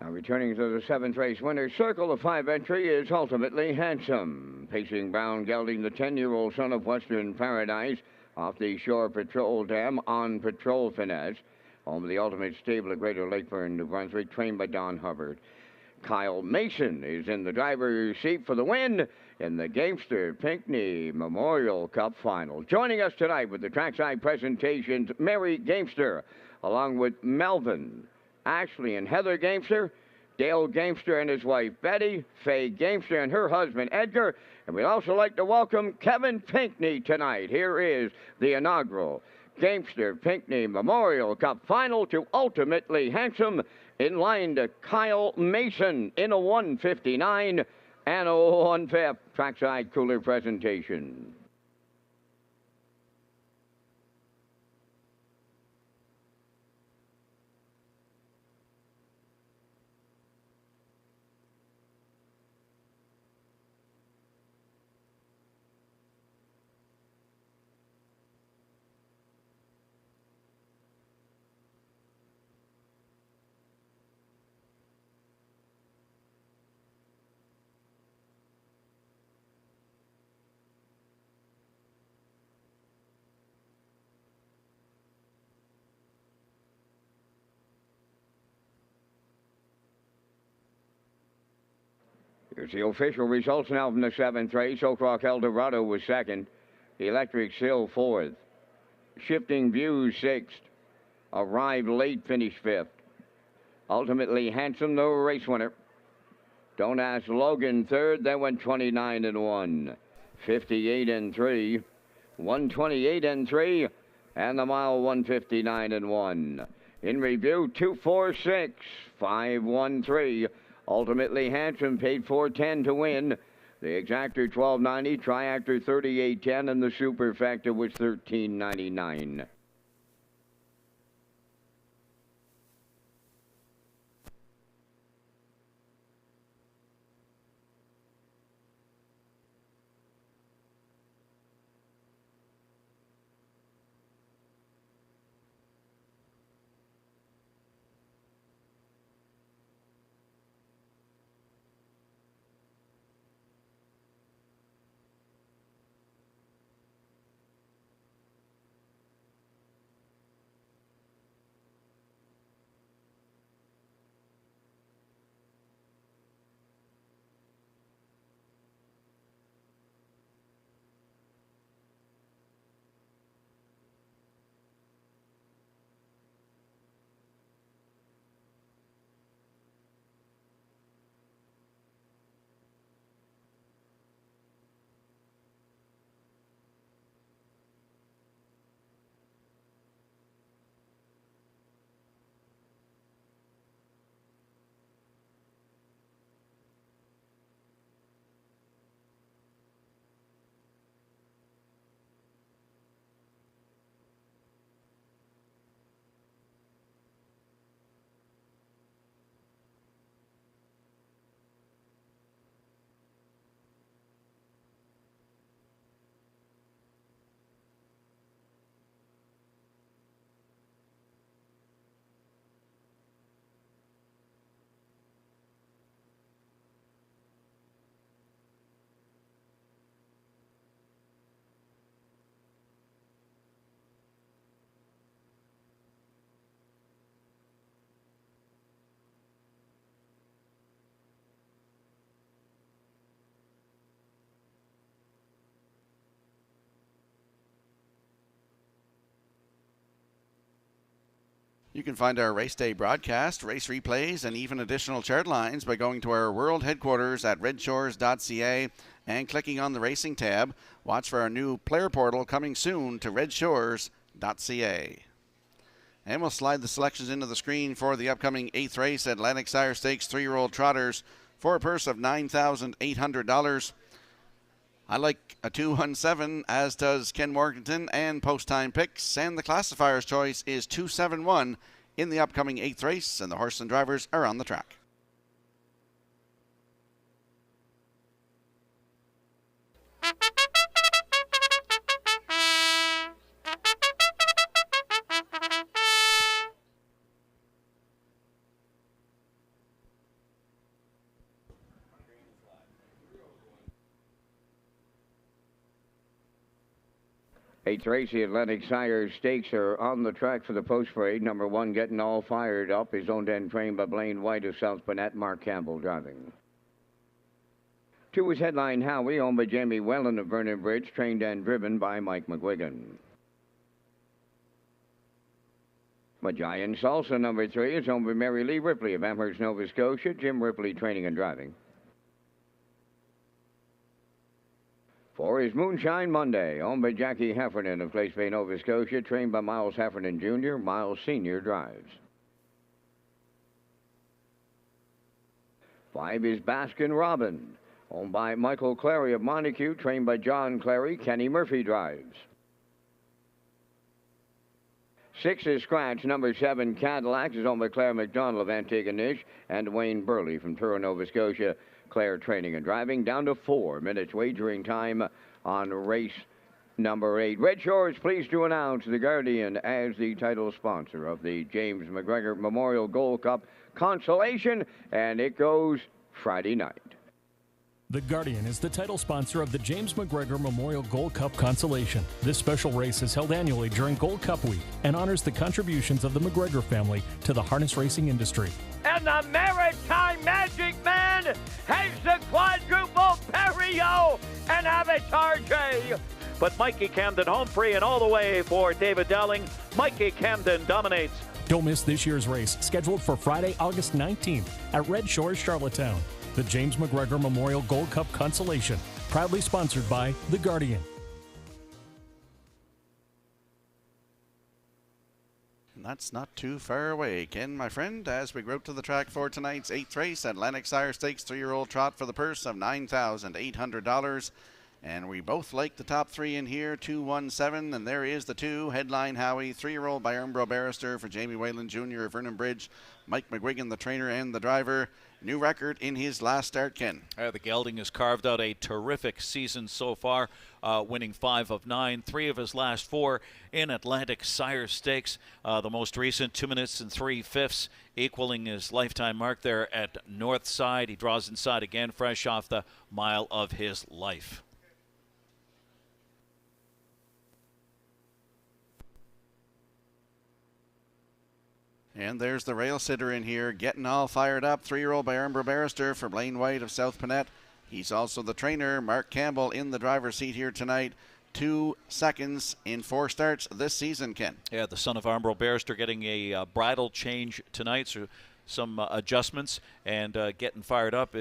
Now returning to the 7th race winner's circle, the 5 entry is Ultimately Handsome. Pacing bound, gelding the 10-year-old son of Western Paradise off the Shore Patrol Dam on Patrol Finesse. Home of the Ultimate Stable at Greater Lakeburn, New Brunswick, trained by Don Hubbard. Kyle Mason is in the driver's seat for the win in the Gamester Pinckney Memorial Cup Final. Joining us tonight with the trackside presentations, Mary Gamester, along with Melvin, Ashley, and Heather Gamester, Dale Gamester and his wife Betty, Faye Gamester and her husband Edgar, and we'd also like to welcome Kevin Pinckney tonight. Here is the inaugural Gamester Pinckney Memorial Cup Final to Ultimately Handsome, in line to Kyle Mason in a 159 and a 1/5 trackside cooler presentation. Here's the official results now from the 7th race. Oak Rock Eldorado was 2nd. Electric Sill 4th. Shifting Views 6th. Arrived Late finished 5th. Ultimately Handsome, the race winner. Don't Ask Logan 3rd. That went 29-1. 58-3. 128-3. And the mile 159-1. In review, 246. 513. Ultimately Handsome paid $410 to win. The exactor $12.90, triactor $38.10, and the superfecta was $13.99. You can find our race day broadcast, race replays, and even additional chart lines by going to our world headquarters at Redshores.ca and clicking on the racing tab. Watch for our new player portal coming soon to Redshores.ca. And we'll slide the selections into the screen for the upcoming 8th race, Atlantic Sire Stakes 3-year-old trotters, for a purse of $9,800. I like a 217, as does Ken Morganton, and post time picks. And the classifier's choice is 271 in the upcoming 8th race, and the horses and drivers are on the track. Eighth race, the Atlantic Sire Stakes are on the track for the post parade. Number 1 getting all fired up is owned and trained by Blaine White of South Burnett. Mark Campbell driving. 2 is Headline Howie, owned by Jamie Wellen of Vernon Bridge, trained and driven by Mike McGuigan. Majayan Salsa, number 3, is owned by Mary Lee Ripley of Amherst, Nova Scotia. Jim Ripley training and driving. 4 is Moonshine Monday, owned by Jackie Heffernan of Glace Bay, Nova Scotia, trained by Miles Heffernan Jr. Miles Sr. drives. 5 is Baskin Robin, owned by Michael Clary of Montague, trained by John Clary. Kenny Murphy drives. 6 is Scratch, number 7, Cadillac, is owned by Claire McDonald of Antigonish and Wayne Burley from Truro, Nova Scotia. Claire training and driving. Down to 4 minutes wagering time on race number 8. Red Shores pleased to announce the Guardian as the title sponsor of the James McGregor Memorial Gold Cup Consolation, and it goes Friday night. The Guardian is the title sponsor of the James McGregor Memorial Gold Cup Consolation. This special race is held annually during Gold Cup Week and honors the contributions of the McGregor family to the harness racing industry. And the Maritime Magic Man has the quadruple Perio and Avatar J. But Mikey Camden home free and all the way for David Dowling. Mikey Camden dominates. Don't miss this year's race, scheduled for Friday, August 19th at Red Shores, Charlottetown. The James McGregor Memorial Gold Cup Consolation, proudly sponsored by The Guardian. And that's not too far away, Ken, my friend, as we go out to the track for tonight's 8th race, Atlantic Sire Stakes 3-year-old trot for the purse of $9,800. And we both like the top 3 in here, 2-1-7, and there is the 2, Headline Howie, 3-year-old by Umbro Barrister for Jamie Whalen Jr. of Vernon Bridge, Mike McGuigan, the trainer and the driver. New record in his last start, Ken. The gelding has carved out a terrific season so far, winning 5 of 9, 3 of his last 4 in Atlantic Sire Stakes. The most recent 2 minutes and 3/5, equaling his lifetime mark there at Northside. He draws inside again, fresh off the mile of his life. And there's the rail sitter in here, getting all fired up. 3-year-old by Umbro Barrister for Blaine White of South Pennette. He's also the trainer. Mark Campbell in the driver's seat here tonight. 2 seconds in 4 starts this season, Ken. Yeah, the son of Umbro Barrister getting a bridle change tonight, so some adjustments, and getting fired up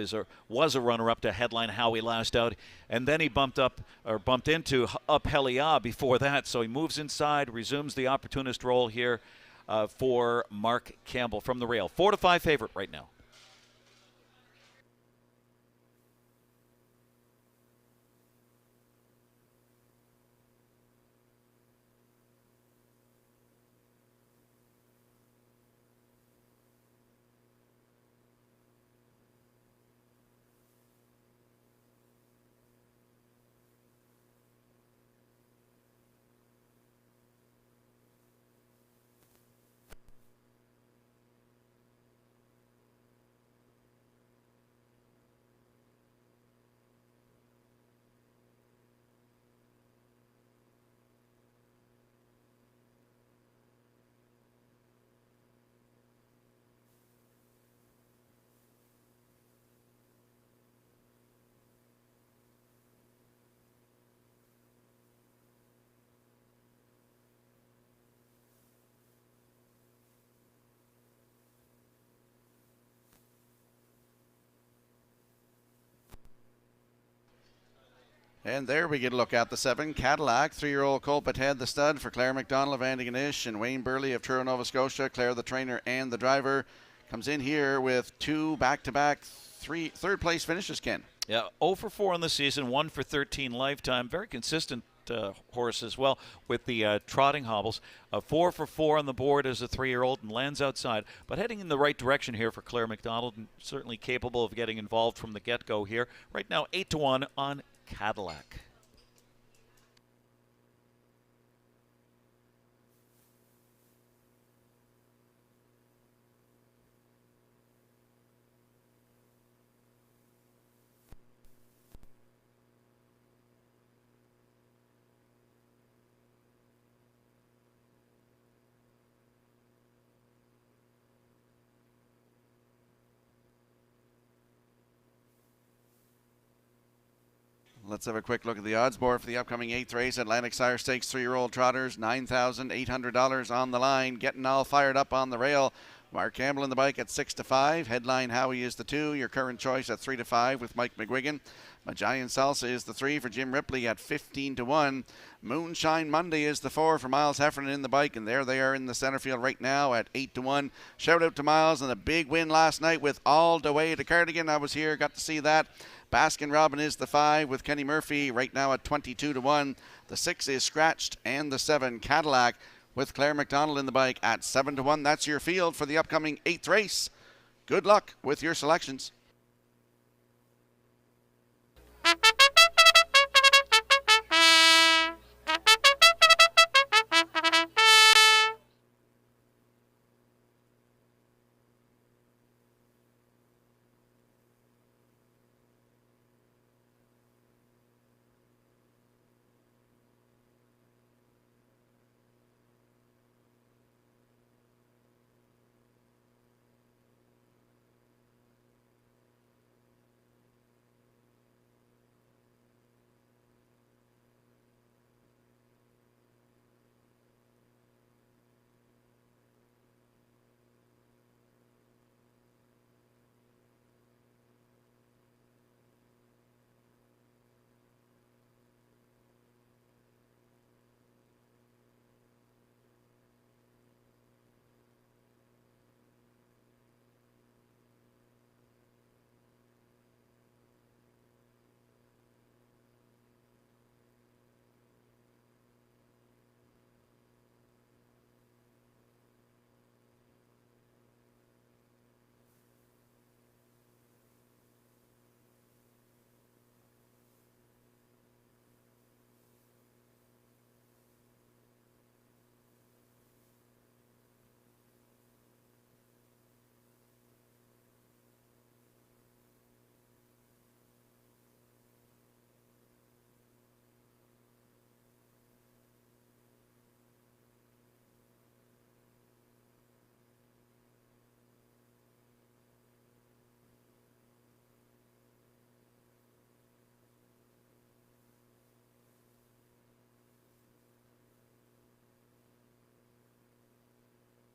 was a runner-up to Headline Howie last out, and then he bumped into Up Helia before that, so he moves inside, resumes the opportunist role here for Mark Campbell from the rail. 4-5 favorite right now. And there we get a look at the 7, Cadillac, 3-year-old colt Head, the stud for Claire McDonald of Antigonish and Wayne Burley of Truro, Nova Scotia. Claire, the trainer and the driver, comes in here with 2 back-to-back third place finishes, Ken. Yeah, 0 for 4 on the season, 1 for 13 lifetime. Very consistent horse as well with the trotting hobbles. 4 for 4 on the board as a 3-year-old and lands outside, but heading in the right direction here for Claire McDonald, and certainly capable of getting involved from the get-go here. Right now, 8-1 on Cadillac. Let's have a quick look at the odds board for the upcoming 8th race. Atlantic Sire Stakes 3-year-old trotters, $9,800 on the line. Getting all fired up on the rail. Mark Campbell in the bike at 6-5. Headline Howie is the 2. Your current choice at 3-5 with Mike McGuigan. Giant Salsa is the 3 for Jim Ripley at 15-1. Moonshine Monday is the 4 for Miles Heffernan in the bike, and there they are in the center field right now at 8-1. Shout out to Miles on a big win last night with All the Way to Cardigan. I was here, got to see that. Baskin Robin is the 5 with Kenny Murphy right now at 22-1. The 6 is Scratched, and the 7 Cadillac with Claire McDonald in the bike at 7-1. That's your field for the upcoming 8th race. Good luck with your selections.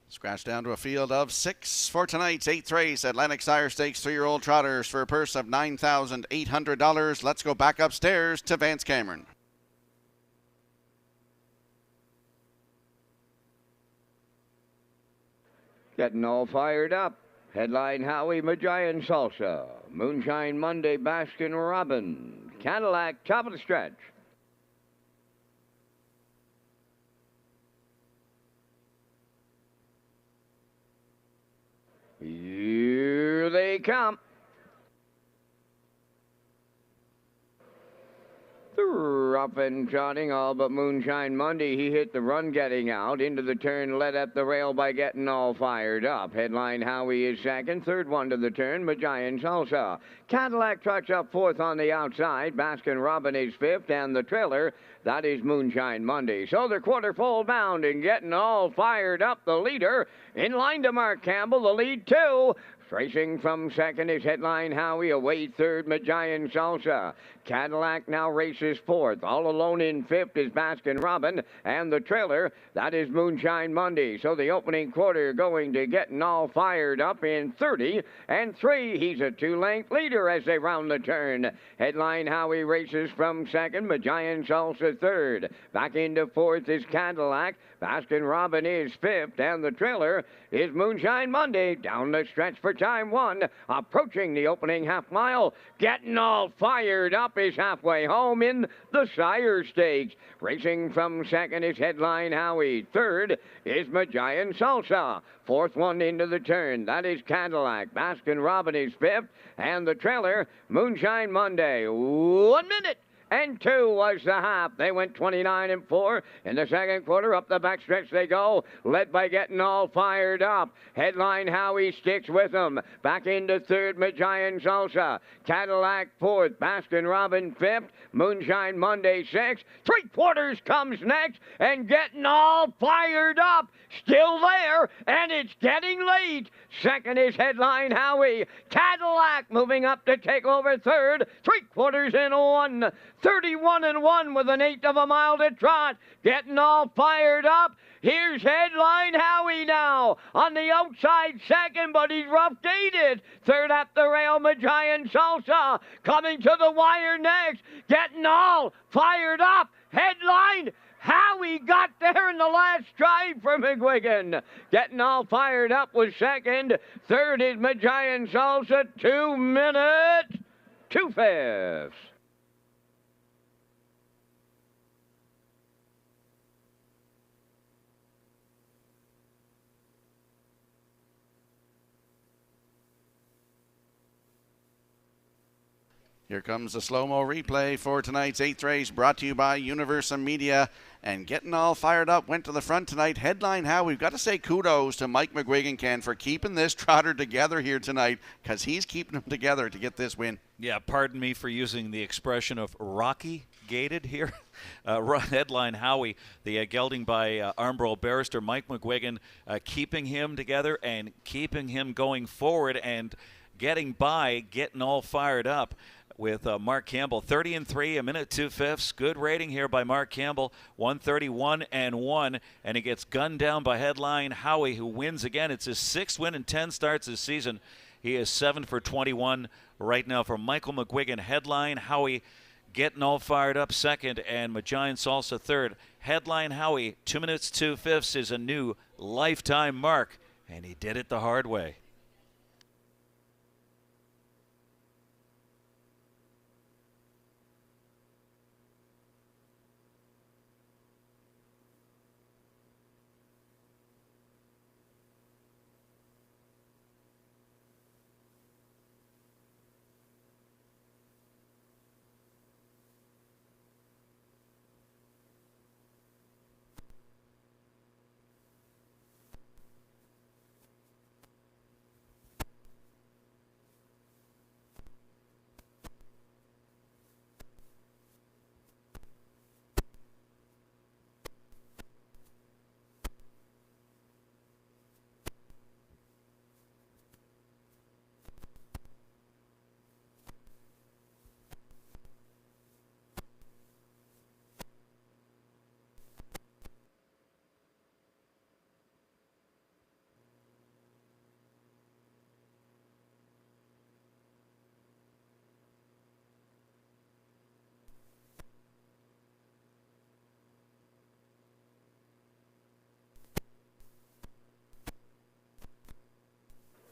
Scratch down to a field of 6 for tonight's 8th race. Atlantic Sire Stakes 3-year-old trotters for a purse of $9,800. Let's go back upstairs to Vance Cameron. Getting all fired up. Headline Howie, Giant Salsa. Moonshine Monday, Baskin Robin. Cadillac, top of the stretch. Here they come. Rough and trotting, all but Moonshine Monday. He hit the run getting out. Into the turn, led up the rail by getting all fired up. Headline Howie is second. Third one to the turn, Giant Salsa. Cadillac trucks up fourth on the outside. Baskin Robin is fifth, and the trailer, that is Moonshine Monday. So they're quarter full bound and getting all fired up. The leader in line to Mark Campbell, the lead two. Racing from second is Headline Howie, away third, Giant Salsa. Cadillac now races fourth. All alone in fifth is Baskin Robin, and the trailer, that is Moonshine Monday. So the opening quarter going to getting all fired up in 30-3. He's a two-length leader as they round the turn. Headline Howie races from second, Giant Salsa third. Back into fourth is Cadillac. Baskin Robin is fifth, and the trailer is Moonshine Monday. Down the stretch for time one, approaching the opening half mile. Getting all fired up is halfway home in the Sire Stakes. Racing from second is Headline Howie. Third is Giant Salsa. Fourth one into the turn, that is Cadillac. Baskin Robin is fifth, and the trailer, Moonshine Monday. 1 minute and 2 was the half. They went 29-4 in the second quarter. Up the backstretch they go, led by getting all fired up. Headline Howie sticks with them. Back into third, Giant Salsa. Cadillac fourth, Baskin Robin fifth, Moonshine Monday sixth. 3/4 comes next, and getting all fired up. Still there, and it's getting late. Second is Headline Howie. Cadillac moving up to take over third. 3/4 in 1. 31-1 with an 1/8 of a mile to trot. Getting all fired up. Here's Headline Howie now on the outside second, but he's rough gated. Third at the rail, Magian Salsa coming to the wire next. Getting all fired up. Headline Howie got there in the last stride for McGuigan. Getting all fired up was second. Third is Magian Salsa. 2 minutes, 2/5. Here comes the slow-mo replay for tonight's 8th race, brought to you by Universum Media. And getting all fired up, went to the front tonight. Headline How. We've got to say kudos to Mike McGuigan, Ken, for keeping this trotter together here tonight, because he's keeping them together to get this win. Yeah, pardon me for using the expression of rocky gated here. Headline Howie, the gelding by Armbro Barrister, Mike McGuigan, keeping him together and keeping him going forward and getting all fired up with Mark Campbell. 30-3, 1:02. Good rating here by Mark Campbell. 131-1, and he gets gunned down by Headline Howie, who wins again. It's his 6th win in 10 starts this season. He is 7 for 21 right now for Michael McGuigan. Headline Howie getting all fired up second, and Magian Salsa third. Headline Howie, 2 minutes 2/5 is a new lifetime mark, and he did it the hard way.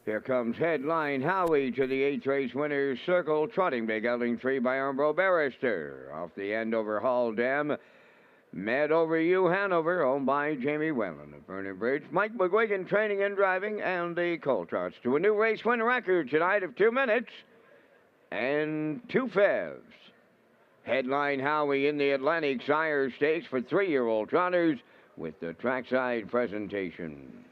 Here comes Headline Howie to the 8th race winner's circle, trotting big gelding 3 by Armbro Barrister. Off the end over Hall Dam. Med over you, Hanover, owned by Jamie Whelan of Vernon Bridge. Mike McGuigan training and driving, and the colt trots to a new race win record tonight of 2 minutes and 2/5. Headline Howie in the Atlantic Sire Stakes for 3-year-old trotters with the trackside presentation.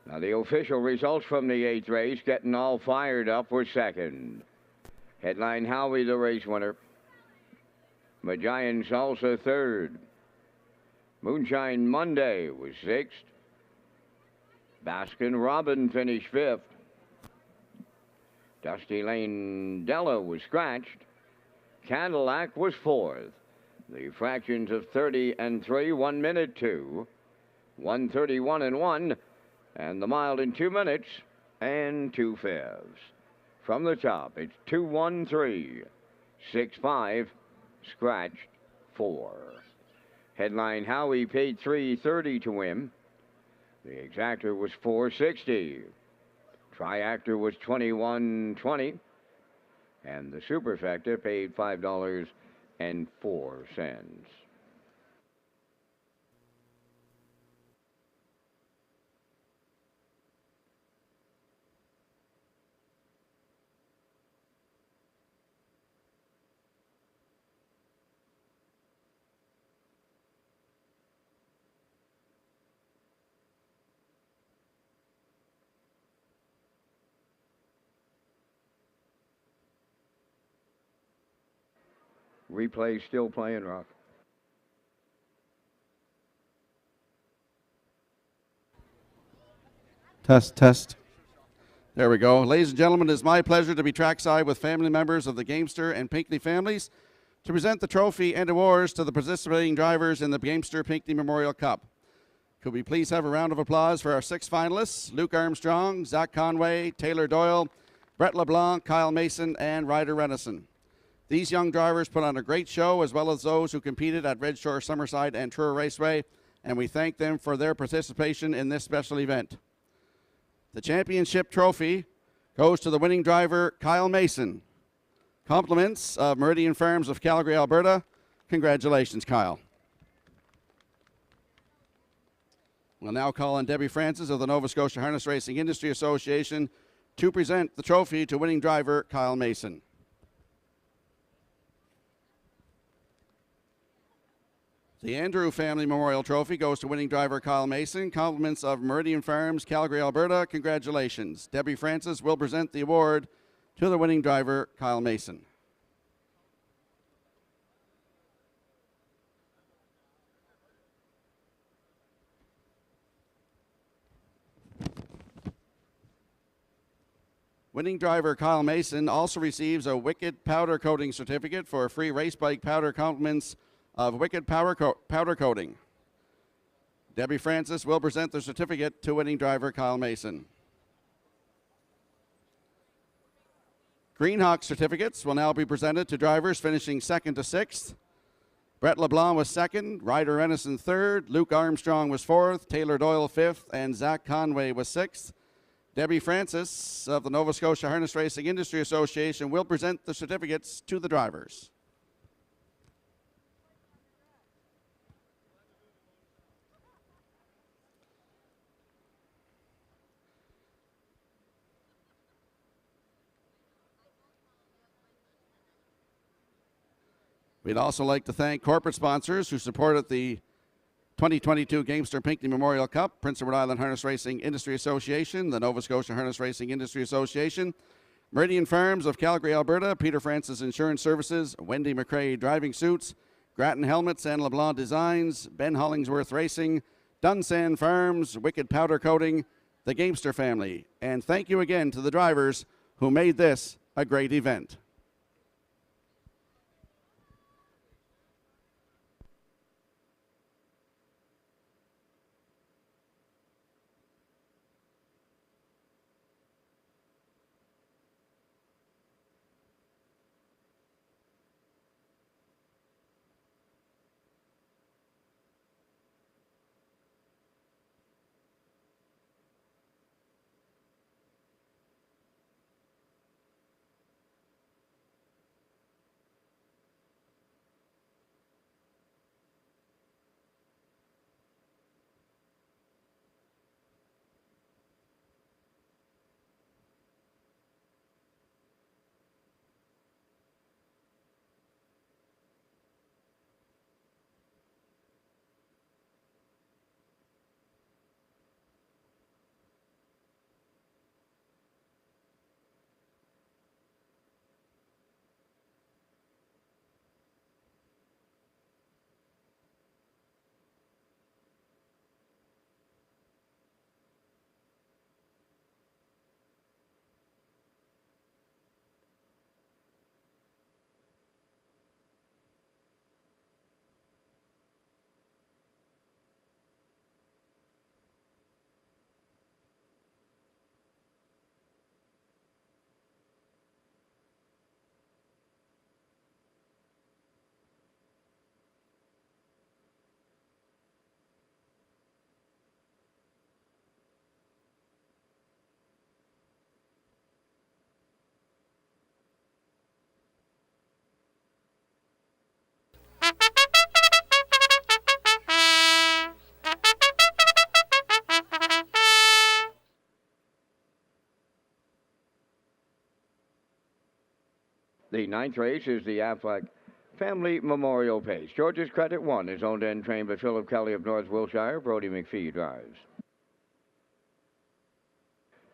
Now the official results from the 8th race, getting all fired up, were second. Headline Howie, the race winner. Magian Salsa third. Moonshine Monday was 6th. Baskin Robin finished 5th. Dusty Lane Della was scratched. Cadillac was 4th. The fractions of 30 and 3, 1 minute 2. 131 and 1. And the mile in 2 minutes and 2/5. From the top, it's 2-1-3, 6-5, scratched 4. Headline Howie paid $3.30 to win. The exactor was $4.60. Triactor was $21.20. And the superfecta paid $5.04. Replay still playing, Rock. Test, test. There we go. Ladies and gentlemen, it is my pleasure to be trackside with family members of the Gamester and Pinckney families to present the trophy and awards to the participating drivers in the Gamester Pinckney Memorial Cup. Could we please have a round of applause for our 6 finalists, Luke Armstrong, Zach Conway, Taylor Doyle, Brett LeBlanc, Kyle Mason, and Ryder Renison. These young drivers put on a great show, as well as those who competed at Redshores, Summerside, and SHORES Raceway, and we thank them for their participation in this special event. The championship trophy goes to the winning driver, Kyle Mason. Compliments of Meridian Farms of Calgary, Alberta. Congratulations, Kyle. We'll now call on Debbie Francis of the Nova Scotia Harness Racing Industry Association to present the trophy to winning driver, Kyle Mason. The Andrew Family Memorial Trophy goes to winning driver Kyle Mason. Compliments of Meridian Farms, Calgary, Alberta. Congratulations. Debbie Francis will present the award to the winning driver, Kyle Mason. Winning driver Kyle Mason also receives a Wicked Powder Coating certificate for a free race bike powder. Compliments of Wicked Powder Coating. Debbie Francis will present the certificate to winning driver Kyle Mason. Greenhawk certificates will now be presented to drivers finishing 2nd to 6th. Brett LeBlanc was 2nd, Ryder Renison 3rd, Luke Armstrong was 4th, Taylor Doyle 5th, and Zach Conway was 6th. Debbie Francis of the Nova Scotia Harness Racing Industry Association will present the certificates to the drivers. We'd also like to thank corporate sponsors who supported the 2022 Gamester Pinckney Memorial Cup: Prince Edward Island Harness Racing Industry Association, the Nova Scotia Harness Racing Industry Association, Meridian Farms of Calgary, Alberta, Peter Francis Insurance Services, Wendy McRae Driving Suits, Grattan Helmets and LeBlanc Designs, Ben Hollingsworth Racing, Dunsand Farms, Wicked Powder Coating, the Gamester family. And thank you again to the drivers who made this a great event. The ninth race is the Aflac Family Memorial Pace. George's Credit 1 is owned and trained by Philip Kelly of North Wilshire. Brody McPhee drives.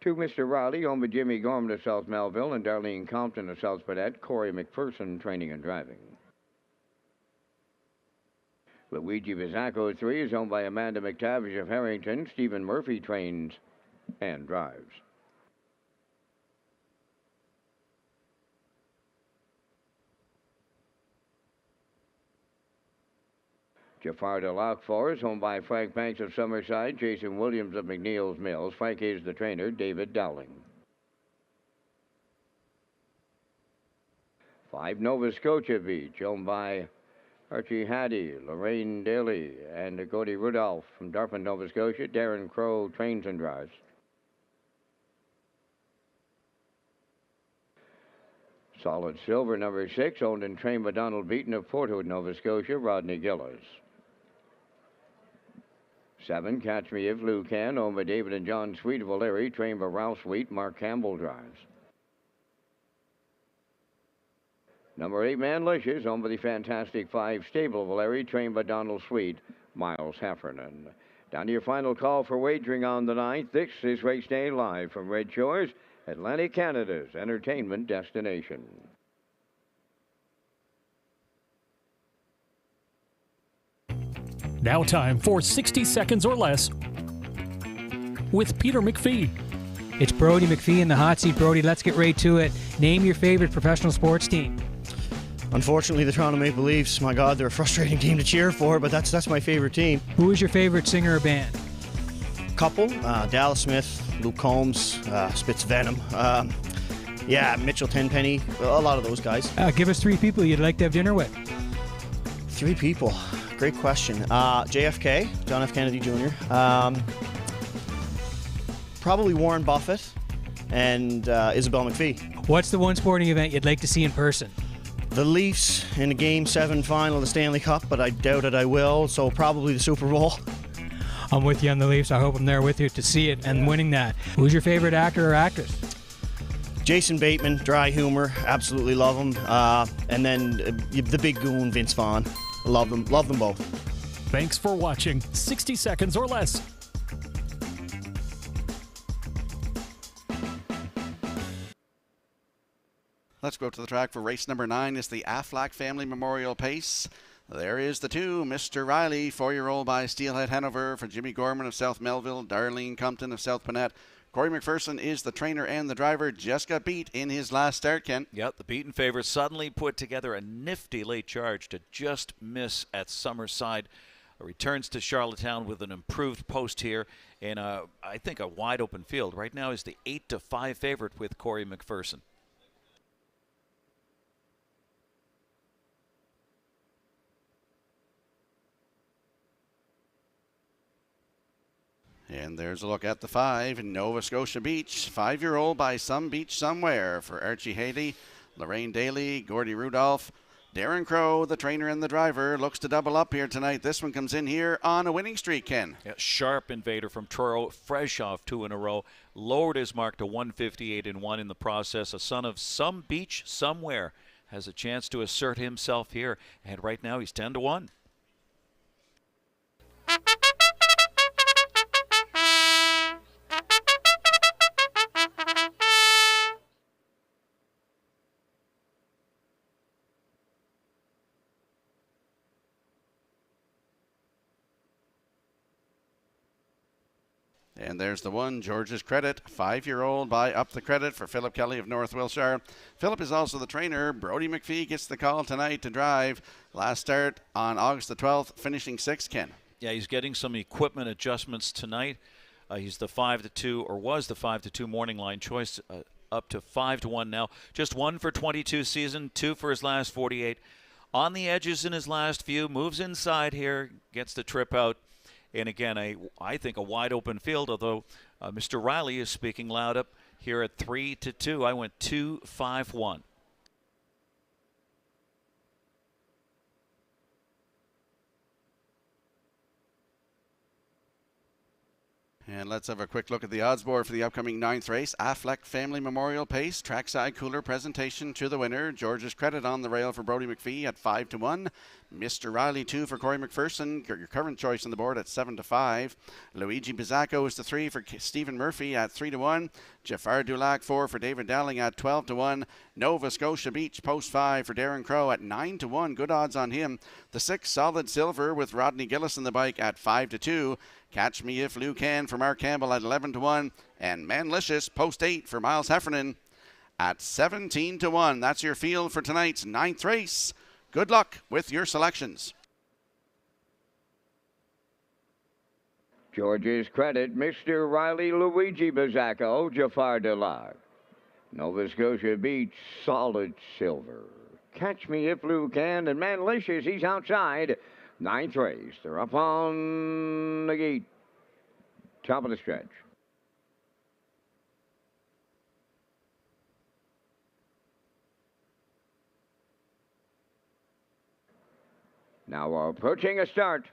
2, Mr. Riley, owned by Jimmy Gorman of South Melville and Darlene Compton of South Pedette. Corey McPherson training and driving. Luigi Bizzacco 3 is owned by Amanda McTavish of Harrington. Stephen Murphy trains and drives. Jafar DeLoc 4 is owned by Frank Banks of Summerside. Jason Williams of McNeil's Mills. Frank is the trainer. David Dowling. 5, Nova Scotia Beach, owned by Archie Hattie, Lorraine Daly, and Cody Rudolph from Dartmouth, Nova Scotia. Darren Crow trains and drives. Solid Silver number 6, owned and trained by Donald Beaton of Portwood, Nova Scotia. Rodney Gillis. 7, Catch Me If Lou Can, owned by David and John Sweet of O'Leary, trained by Ralph Sweet. Mark Campbell drives. Number 8, Manlicious, owned by the Fantastic 5 Stable of O'Leary, trained by Donald Sweet. Miles Heffernan. Down to your final call for wagering on the 9th. This is Race Day live from Red Shores, Atlantic Canada's entertainment destination. Now time for 60 seconds or less with Peter McPhee. It's Brody McPhee in the hot seat. Brody, let's get right to it. Name your favorite professional sports team. Unfortunately, the Toronto Maple Leafs. My God, they're a frustrating team to cheer for, but that's my favorite team. Who is your favorite singer or band? Couple, Dallas Smith, Luke Combs, Spitz Venom. Mitchell Tenpenny, a lot of those guys. Give us 3 people you'd like to have dinner with. 3 people. Great question. JFK, John F. Kennedy Jr. Probably Warren Buffett and Isabel McPhee. What's the one sporting event you'd like to see in person? The Leafs in the Game 7 final of the Stanley Cup, but I doubt it I will, so probably the Super Bowl. I'm with you on the Leafs. I hope I'm there with you to see it and winning that. Who's your favorite actor or actress? Jason Bateman, dry humor, absolutely love him. And then the big goon, Vince Vaughn. Love them both. Thanks for watching 60 seconds or less. Let's go to the track for race number 9. It's the Aflac Family Memorial Pace. There is the 2, Mr. Riley, 4-year-old by Steelhead Hanover for Jimmy Gorman of South Melville, Darlene Compton of South Panett. Corey McPherson is the trainer and the driver. Just got beat in his last start, Ken. Yep, the beaten favorite suddenly put together a nifty late charge to just miss at Summerside. Returns to Charlottetown with an improved post here in, I think, a wide open field. Right now is the 8-5 favorite with Corey McPherson. And there's a look at the 5, Nova Scotia Beach. 5-year-old by Some Beach Somewhere for Archie Haley, Lorraine Daly, Gordy Rudolph. Darren Crow, the trainer and the driver, looks to double up here tonight. This one comes in here on a winning streak, Ken. Yeah, sharp invader from Truro, fresh off 2 in a row. Lowered his mark to 158-1 in the process. A son of Some Beach Somewhere has a chance to assert himself here. And right now he's 10-1. And there's the 1, George's Credit, 5-year-old by Up the Credit for Philip Kelly of North Wilshire. Philip is also the trainer. Brody McPhee gets the call tonight to drive. Last start on August the 12th, finishing 6th, Ken. Yeah, he's getting some equipment adjustments tonight. He's the 5-2, or was the 5-2 morning line choice, up to 5-1 now. Just 1 for 22 season, 2 for his last 48. On the edges in his last few, moves inside here, gets the trip out. And again, I think a wide open field, although Mr. Riley is speaking loud up here at 3-2. I went 2-5-1. And let's have a quick look at the odds board for the upcoming 9th race. Affleck Family Memorial Pace, trackside cooler presentation to the winner. George's Credit on the rail for Brody McPhee at 5-1. Mr. Riley 2 for Corey McPherson, your current choice on the board at 7-5. Luigi Bizzacco is the 3 for Stephen Murphy at 3-1. Jafar Dulac 4 for David Dowling at 12-1. Nova Scotia Beach post 5 for Darren Crow at 9-1. Good odds on him. The 6 Solid Silver with Rodney Gillis in the bike at 5-2. Catch Me If Lou Can for Mark Campbell at 11-1. And Manlicious post 8 for Miles Heffernan at 17-1. That's your field for tonight's 9th race. Good luck with your selections. George's Credit, Mr. Riley, Luigi Bizzacco, Jafar Delac. Nova Scotia Beach, Solid Silver. Catch Me If Lou Can, and Manlicious, he's outside. 9th race. They're up on the gate. Top of the stretch. Now approaching a start.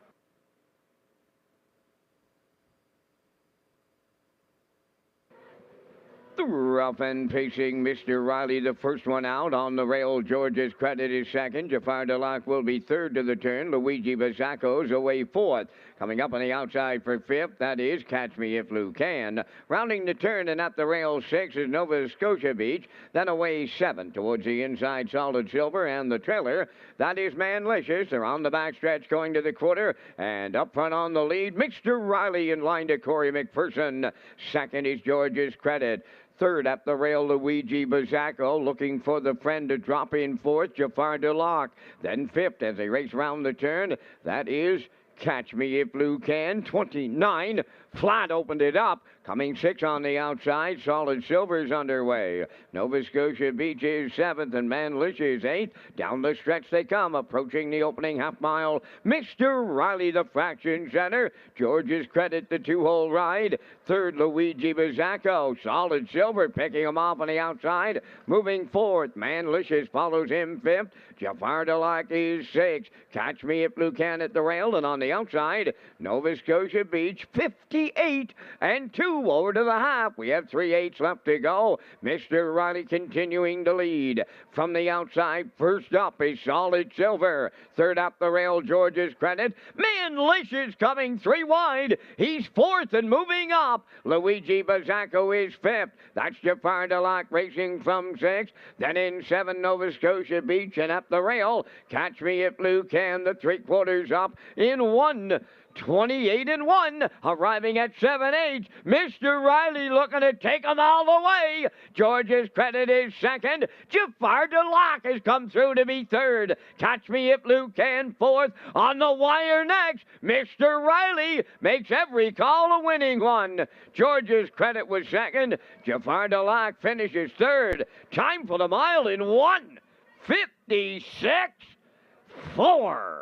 Rough and pacing, Mr. Riley, the first one out. On the rail, George's Credit is second. Jafar Delac will be third to the turn. Luigi Bizzacco's away fourth. Coming up on the outside for fifth, that is Catch Me If Lou Can. Rounding the turn and at the rail, six is Nova Scotia Beach. Then away seven towards the inside, Solid Silver. And the trailer, that is Manlicious. They're on the backstretch going to the quarter. And up front on the lead, Mr. Riley in line to Corey McPherson. Second is George's Credit. Third up the rail, Luigi Bizzacco, looking for the friend to drop in fourth, Jafar Delac. Then fifth as they race round the turn, that is Catch Me If Lou Can, 29. Flat opened it up. Coming six on the outside. Solid Silver's underway. Nova Scotia Beach is seventh and Manlicious is eighth. Down the stretch they come, approaching the opening half mile. Mr. Riley, the fraction center. George's Credit, the two-hole ride. Third, Luigi Bizzacco. Solid Silver picking him off on the outside. Moving fourth. Manlicious follows him fifth. Jafar Delac is sixth. Catch Me If Lou Can at the rail, and on the outside, Nova Scotia Beach, 58 and 2 over to the half. We have 3/8 left to go. Mr. Riley continuing to lead. From the outside, first up is Solid Silver. Third up the rail, George's Credit. Manlicious coming three wide. He's fourth and moving up. Luigi Bizzacco is fifth. That's Jafar Delac racing from sixth. Then in seven, Nova Scotia Beach, and up the rail, Catch Me If Lou Can, the three-quarters up in 1:28 and 1, arriving at 7/8. Mr. Riley looking to take them all the way. George's Credit is second. Jafar Delac has come through to be third. Catch Me If Lou Can fourth. On the wire next, Mr. Riley makes every call a winning one. George's Credit was second. Jafar Delac finishes third. Time for the mile in 1:56.4.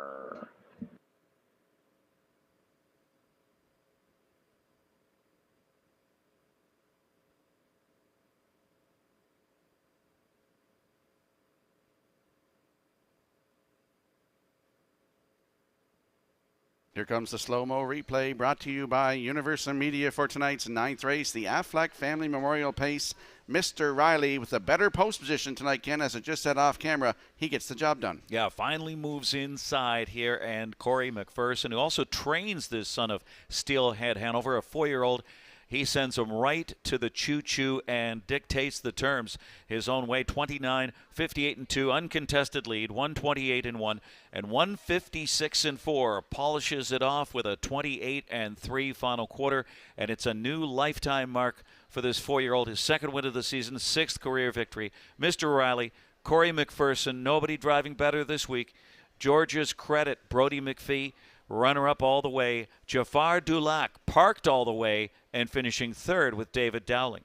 Here comes the slow-mo replay brought to you by Universal Media for tonight's 9th race, the Affleck Family Memorial Pace. Mr. Riley with a better post position tonight, Ken, as I just said off camera. He gets the job done. Yeah, finally moves inside here, and Corey McPherson, who also trains this son of Steelhead Hanover, a 4-year-old, he sends him right to the choo-choo and dictates the terms his own way. 29, 58 and 2, uncontested lead, 128 and 1, and 156 and 4. Polishes it off with a 28 and 3 final quarter, and it's a new lifetime mark for this 4-year-old. His second win of the season, 6th career victory. Mr. Riley, Corey McPherson, nobody driving better this week. George's Credit, Brody McPhee, runner-up all the way. Jafar Dulac parked all the way and finishing third with David Dowling.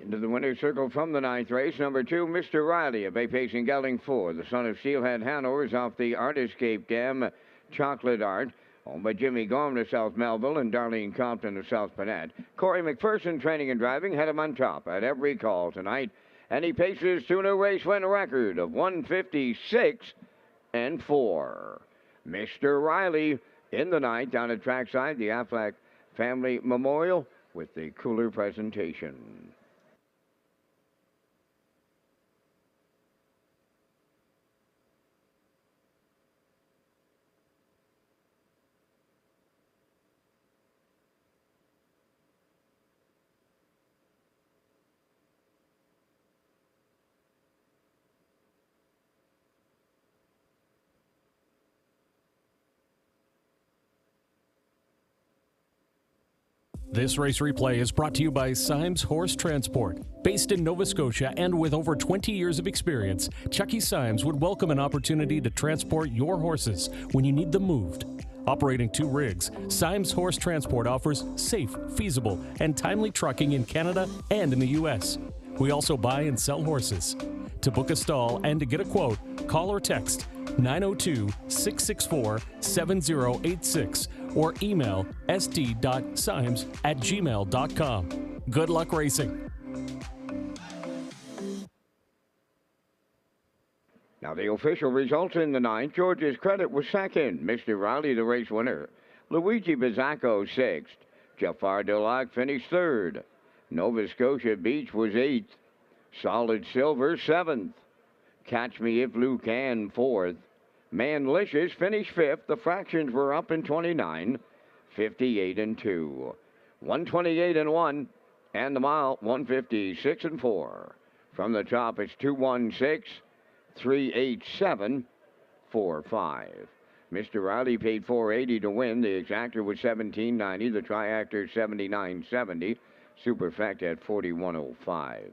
Into the winner's circle from the 9th race, number 2, Mr. Riley, a bay pacing gelding 4. The son of Steelhead Hanover is off the Artist Cape Dam Chocolate Art, owned by Jimmy Gorm of South Melville and Darlene Compton of South Panett. Corey McPherson, training and driving, had him on top at every call tonight, and he paces to a race win record of 156 and 4. Mr. Riley in the 9th down at trackside, the Affleck Family Memorial with the cooler presentation. This race replay is brought to you by Symes Horse Transport. Based in Nova Scotia and with over 20 years of experience, Chucky Symes would welcome an opportunity to transport your horses when you need them moved. Operating 2 rigs, Symes Horse Transport offers safe, feasible, and timely trucking in Canada and in the U.S. We also buy and sell horses. To book a stall and to get a quote, call or text 902-664-7086 or email st.symes@gmail.com. Good luck racing. Now the official results in the 9th. George's Credit was 2nd. Mr. Riley, the race winner. Luigi Bizzacco, 6th. Jafar Dulac finished 3rd. Nova Scotia Beach was 8th. Solid Silver, 7th. Catch Me If Lou Can, 4th. Manlicious finished 5th. The fractions were up in 29, 58 and 2, 128 and 1, and the mile 156 and 4. From the top, it's 216, 387, 45. Mr. Riley paid $480 to win. The exactor was $17.90. The triactor $79.70. Superfect at $41.05.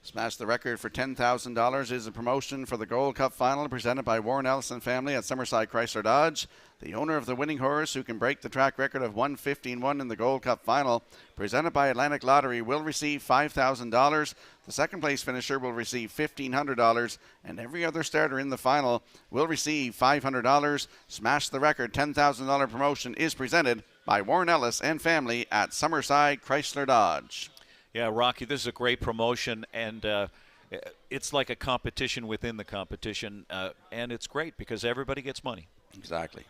Smash the Record for $10,000 is a promotion for the Gold Cup Final presented by Warren Ellison family at Summerside Chrysler Dodge. The owner of the winning horse who can break the track record of 115-1 in the Gold Cup Final, presented by Atlantic Lottery, will receive $5,000. The second place finisher will receive $1,500, and every other starter in the final will receive $500. Smash the Record $10,000 promotion is presented by Warren Ellis and family at Summerside Chrysler Dodge. Yeah, Rocky, this is a great promotion, and it's like a competition within the competition, and it's great because everybody gets money. Exactly.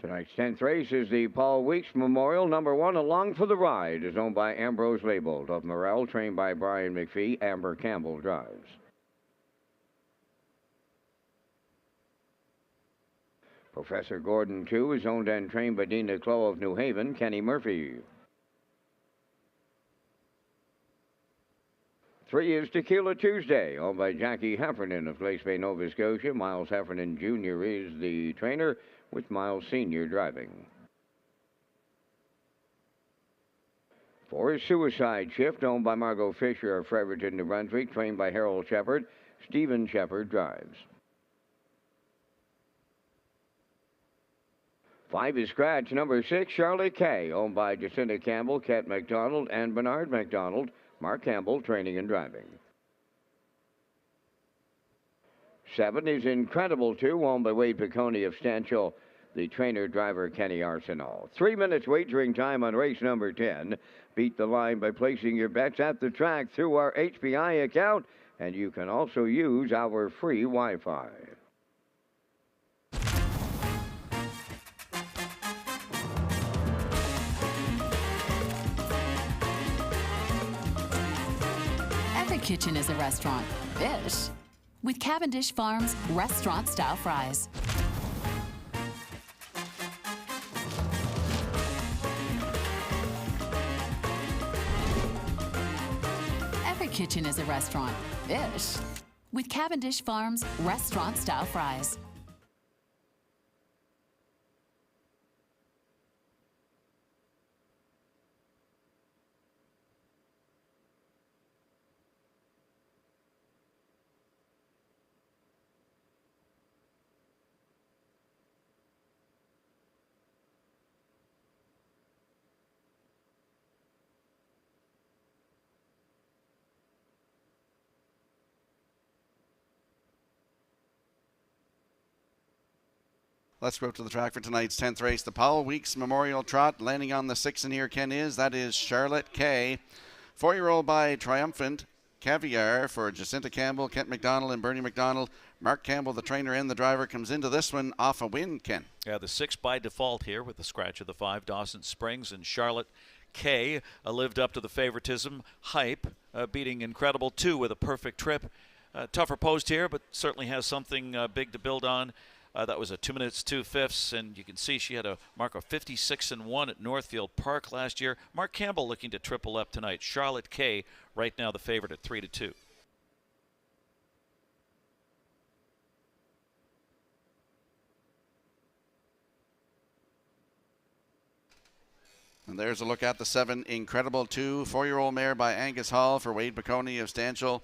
Tonight's 10th race is the Paul Weeks Memorial. Number 1, Along for the Ride, is owned by Ambrose Leibold of Morel, trained by Brian McPhee. Amber Campbell drives. Professor Gordon 2 is owned and trained by Dina Clough of New Haven. Kenny Murphy. 3 is Tequila Tuesday, owned by Jackie Heffernan of Glace Bay, Nova Scotia. Miles Heffernan Jr. is the trainer, with Miles Sr. driving. 4 is Suicide Shift, owned by Margot Fisher of Fredericton, New Brunswick, trained by Harold Shepard. Stephen Shepard drives. 5 is Scratch number 6, Charlotte Kay, owned by Jacinta Campbell, Kat McDonald, and Bernard McDonald. Mark Campbell training and driving. 7 is Incredible 2, owned by Wade Piccone of Stanchel, the trainer-driver Kenny Arsenault. 3 minutes wagering time on race number 10. Beat the line by placing your bets at the track through our HPI account, and you can also use our free Wi-Fi. Every kitchen is a restaurant. Ish. With Cavendish Farms restaurant-style fries. Every kitchen is a restaurant. Ish. With Cavendish Farms restaurant-style fries. Let's go up to the track for tonight's 10th race. The Paul Weeks Memorial Trot. Landing on the 6 in here, Ken, that is Charlotte Kay. 4-year-old by Triumphant. Caviar for Jacinta Campbell, Kent McDonald, and Bernie McDonald. Mark Campbell, the trainer and the driver, comes into this one off a win, Ken. Yeah, the 6 by default here with the scratch of the 5, Dawson Springs, and Charlotte Kay lived up to the favoritism. Hype beating Incredible 2 with a perfect trip. Tougher post here, but certainly has something big to build on. That was a 2 minutes 2/5, and you can see she had a mark of 56-1 at Northfield Park last year. Mark Campbell looking to triple up tonight. Charlotte Kay right now the favorite at 3-2. And there's a look at the 7, Incredible 2, 4-year-old mare by Angus Hall for Wade Piccone of Stanchel.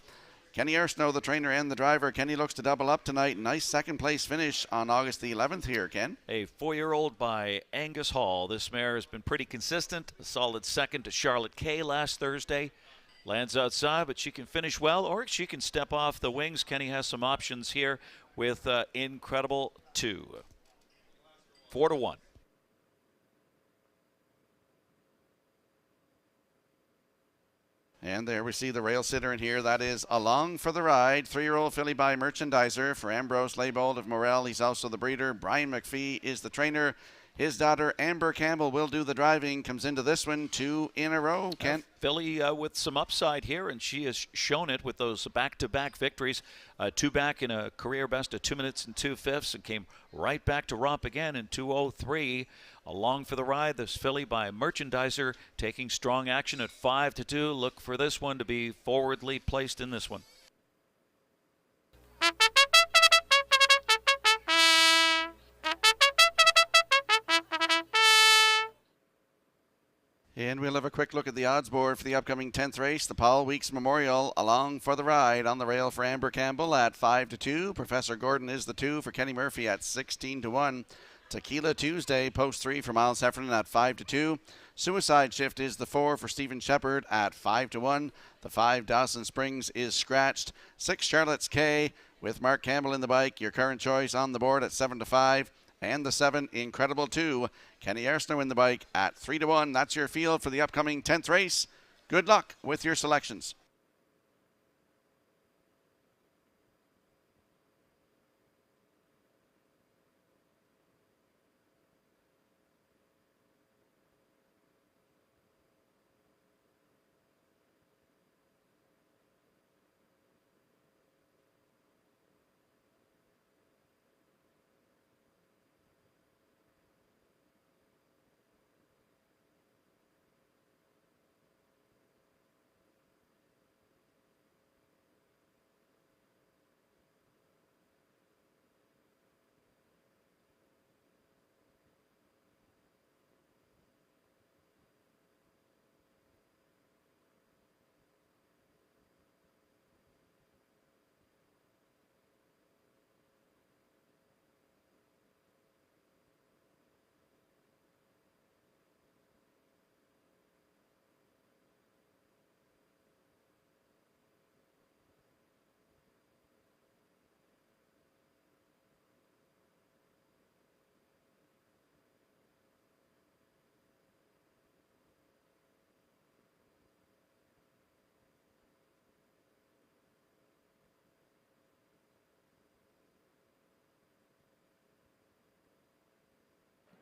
Kenny Arsenault, the trainer and the driver. Kenny looks to double up tonight. Nice second-place finish on August the 11th here, Ken. A 4-year-old by Angus Hall. This mare has been pretty consistent. A solid second to Charlotte Kay last Thursday. Lands outside, but she can finish well, or she can step off the wings. Kenny has some options here with Incredible 2. 4-1. And there we see the rail sitter in here. That is Along for the Ride. 3-year-old filly by Merchandiser for Ambrose Leibold of Morel. He's also the breeder. Brian McPhee is the trainer. His daughter Amber Campbell will do the driving. Comes into this one 2 in a row. Kent. Filly with some upside here, and she has shown it with those back-to-back victories. 2 back in a career best of 2 minutes 2/5, and came right back to romp again in 2:03. Along for the Ride, this filly by Merchandiser taking strong action at 5-2. Look for this one to be forwardly placed in this one. And we'll have a quick look at the odds board for the upcoming 10th race. The Paul Weeks Memorial, Along for the Ride on the rail for Amber Campbell at 5-2. Professor Gordon is the 2 for Kenny Murphy at 16-1. Tequila Tuesday, post 3 for Miles Heffernan at 5-2. Suicide Shift is the 4 for Stephen Shepard at 5-1. The 5, Dawson Springs, is scratched. 6, Charlotte's Kay with Mark Campbell in the bike. Your current choice on the board at 7-5. And the 7, Incredible 2, Kenny Arsenault in the bike at 3-1. That's your field for the upcoming 10th race. Good luck with your selections.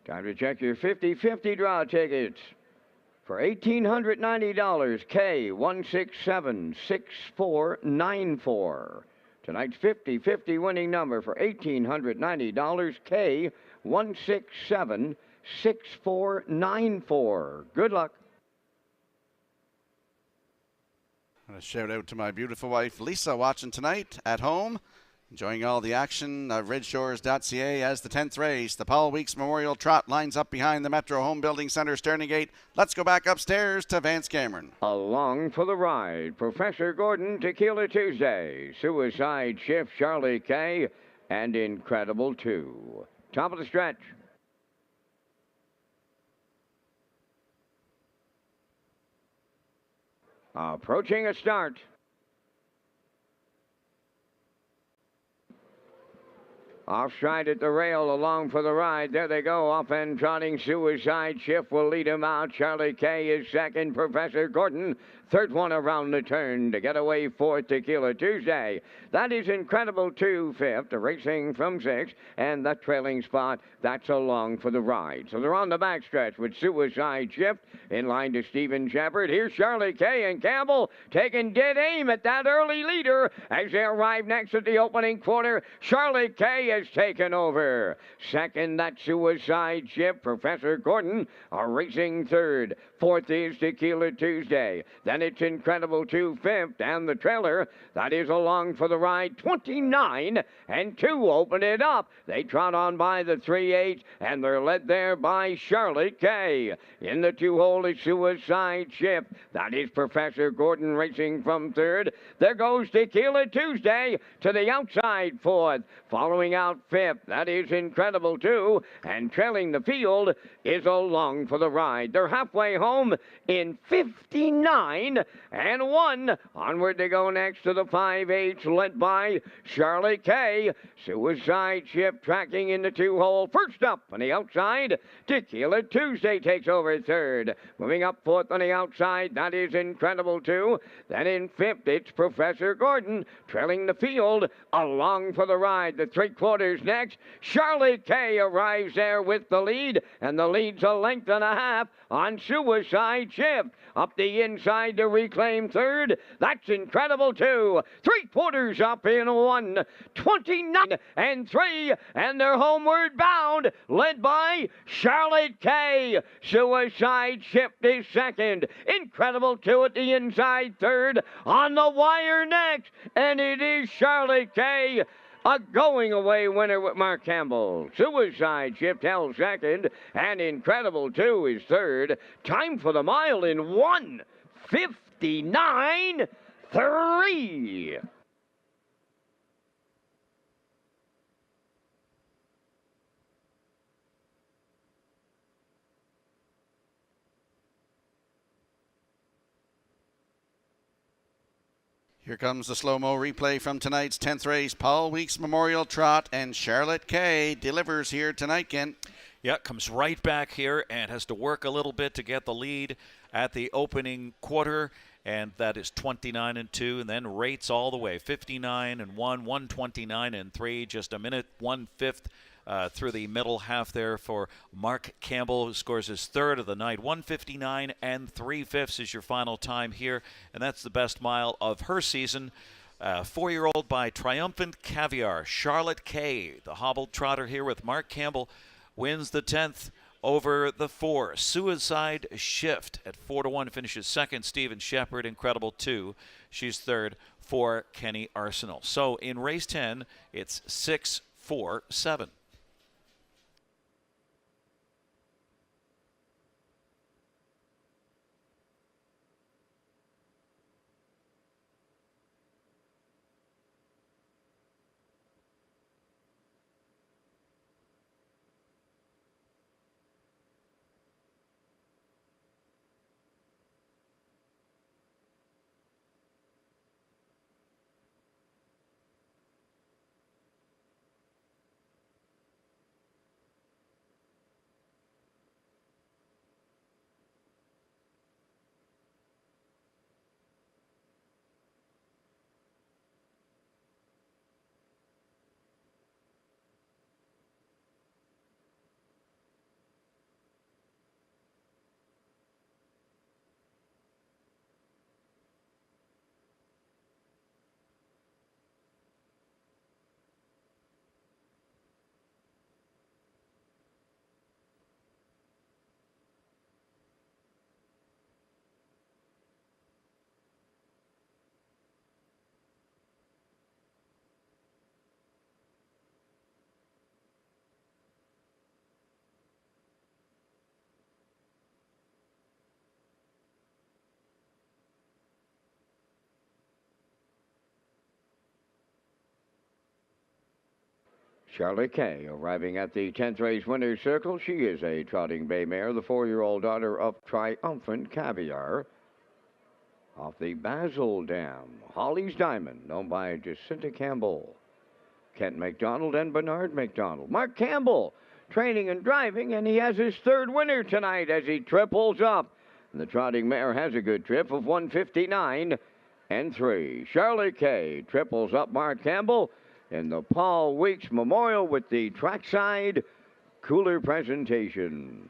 Time to check your 50-50 draw tickets. For $1,890, K1676494. Tonight's 50-50 winning number for $1,890, K1676494. Good luck. And a shout out to my beautiful wife Lisa watching tonight at home. Enjoying all the action of Redshores.ca as the 10th race. The Paul Weeks Memorial Trot lines up behind the Metro Home Building Center starting gate. Let's go back upstairs to Vance Cameron. Along for the ride, Professor Gordon, Tequila Tuesday, Suicide Shift, Charlie K, and Incredible 2. Top of the stretch. Approaching a start. Offside at the rail, along for the ride. There they go, off and trotting. Suicide Shift will lead him out. Charlie K is second. Professor Gordon, third one around the turn to get away fourth. Tequila Tuesday. That is Incredible 2 fifth, racing from sixth. And that trailing spot, that's along for the ride. So they're on the backstretch with Suicide Shift in line to Stephen Shepard. Here's Charlie K and Campbell taking dead aim at that early leader as they arrive next at the opening quarter. Charlie K has taken over. Second, that Suicide Shift. Professor Gordon are racing third. Fourth is Tequila Tuesday. Then it's Incredible 2 fifth, and the trailer, that is along for the ride. 29 and 2 open it up. They trot on by the 3-8, and they're led there by Charlotte K. In the 2-hole is Suicide Shift. That is Professor Gordon racing from third. There goes Tequila Tuesday to the outside fourth. Following out fifth, that is Incredible 2, and trailing the field is Along for the Ride. They're halfway home in 59 and 1. Onward they go next to the 5-8, led by Charlie K. Suicide Shift tracking in the 2-hole. First up on the outside, Tequila Tuesday takes over third. Moving up fourth on the outside, that is Incredible 2. Then in fifth, it's Professor Gordon, trailing the field. Along for the Ride. The 3/4 next. Charlie K arrives there with the lead, and the lead's a length and a half on Suicide Shift. Up the inside to reclaim third. That's Incredible 2. 3/4 up in 1. 29 and 3, and they're homeward bound, led by Charlotte K. Suicide Shift is second. Incredible 2 at the inside third. On the wire next, and it is Charlotte K. A going-away winner with Mark Campbell. Suicide Shift held second, and Incredible 2 is third. Time for the mile in 1:59.3. Here comes the slow-mo replay from tonight's 10th race. Paul Weeks Memorial Trot, and Charlotte K delivers here tonight, Ken. Yeah, comes right back here and has to work a little bit to get the lead at the opening quarter, and that is 29 and 2, and then rates all the way. 59 and 1, 129 and 3, just a minute 1/5 through the middle half there for Mark Campbell, who scores his third of the night. 159 and 3/5 is your final time here, and that's the best mile of her season. 4-year-old by Triumphant Caviar. Charlotte K, the hobbled trotter here with Mark Campbell, wins the 10th over the 4. Suicide Shift at 4-1 finishes second. Stephen Shepard, Incredible 2. She's third for Kenny Arsenal. So in race 10, it's 6-4-7. Charlie Kay arriving at the 10th race winner's circle. She is a trotting bay mare, the 4-year-old daughter of Triumphant Caviar. Off the Basil Dam, Holly's Diamond, known by Jacinta Campbell, Kent McDonald, and Bernard McDonald. Mark Campbell training and driving, and he has his third winner tonight as he triples up. And the trotting mare has a good trip of 159 and 3. Charlie Kay triples up Mark Campbell in the Paul Weeks Memorial with the trackside cooler presentation.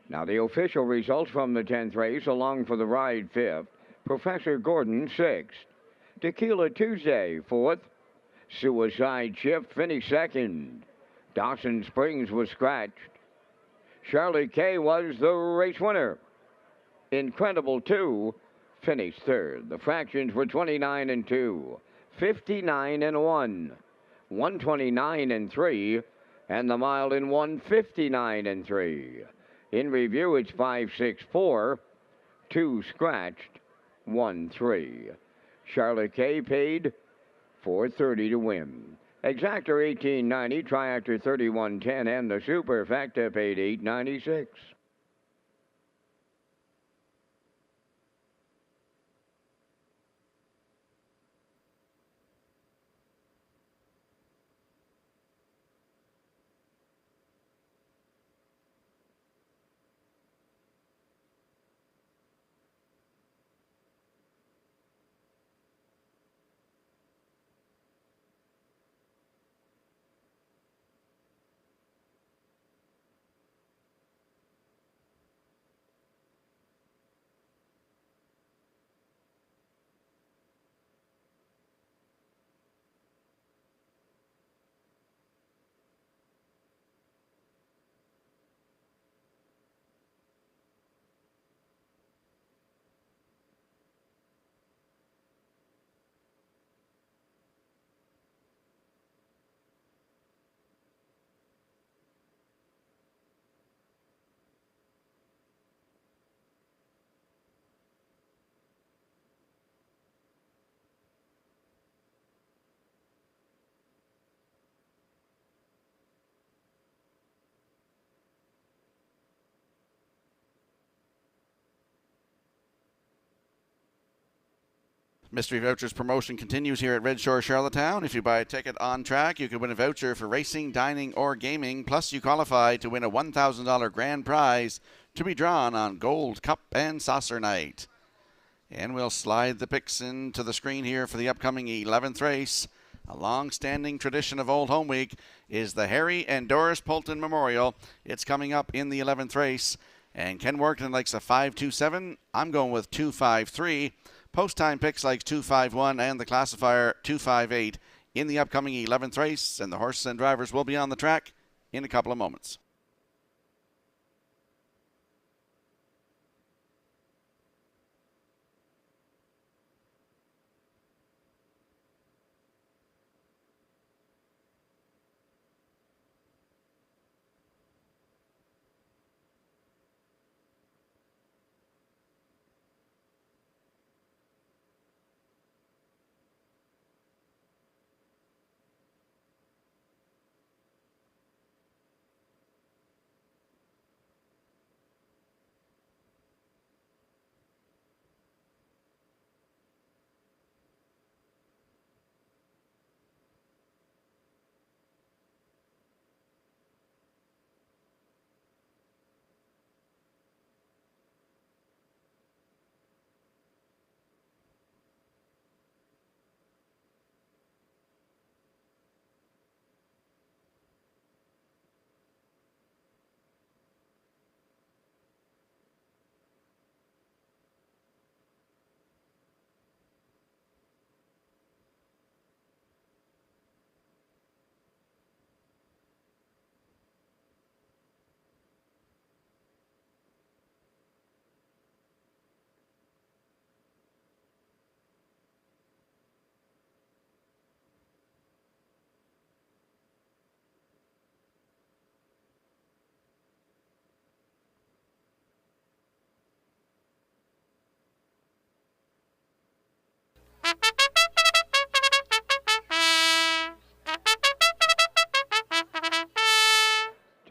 Now the official results from the 10th race: Along for the Ride 5th, Professor Gordon 6th, Tequila Tuesday 4th, Suicide Shift finished 2nd, Dawson Springs was scratched, Charlie Kay was the race winner, Incredible 2 finished 3rd. The fractions were 29 and 2, 59 and 1, 129 and 3, and the mile in 159 and 3. In review, it's 5, 6, 4, 2 scratched, 1, 3. Charlotte Kay paid $4.30 to win. Exactor $18.90, Triactor $31.10, and the Superfecta paid $8.96. Mystery Vouchers promotion continues here at Red Shore Charlottetown. If you buy a ticket on track, you can win a voucher for racing, dining, or gaming. Plus, you qualify to win a $1,000 grand prize to be drawn on Gold Cup and Saucer Night. And we'll slide the picks into the screen here for the upcoming 11th race. A long-standing tradition of Old Home Week is the Harry and Doris Poulton Memorial. It's coming up in the 11th race. And Ken Workton likes a 5-2-7. I'm going with 2-5-3. Post-time picks like 2-5-1 and the classifier 2-5-8 in the upcoming 11th race. And the horses and drivers will be on the track in a couple of moments.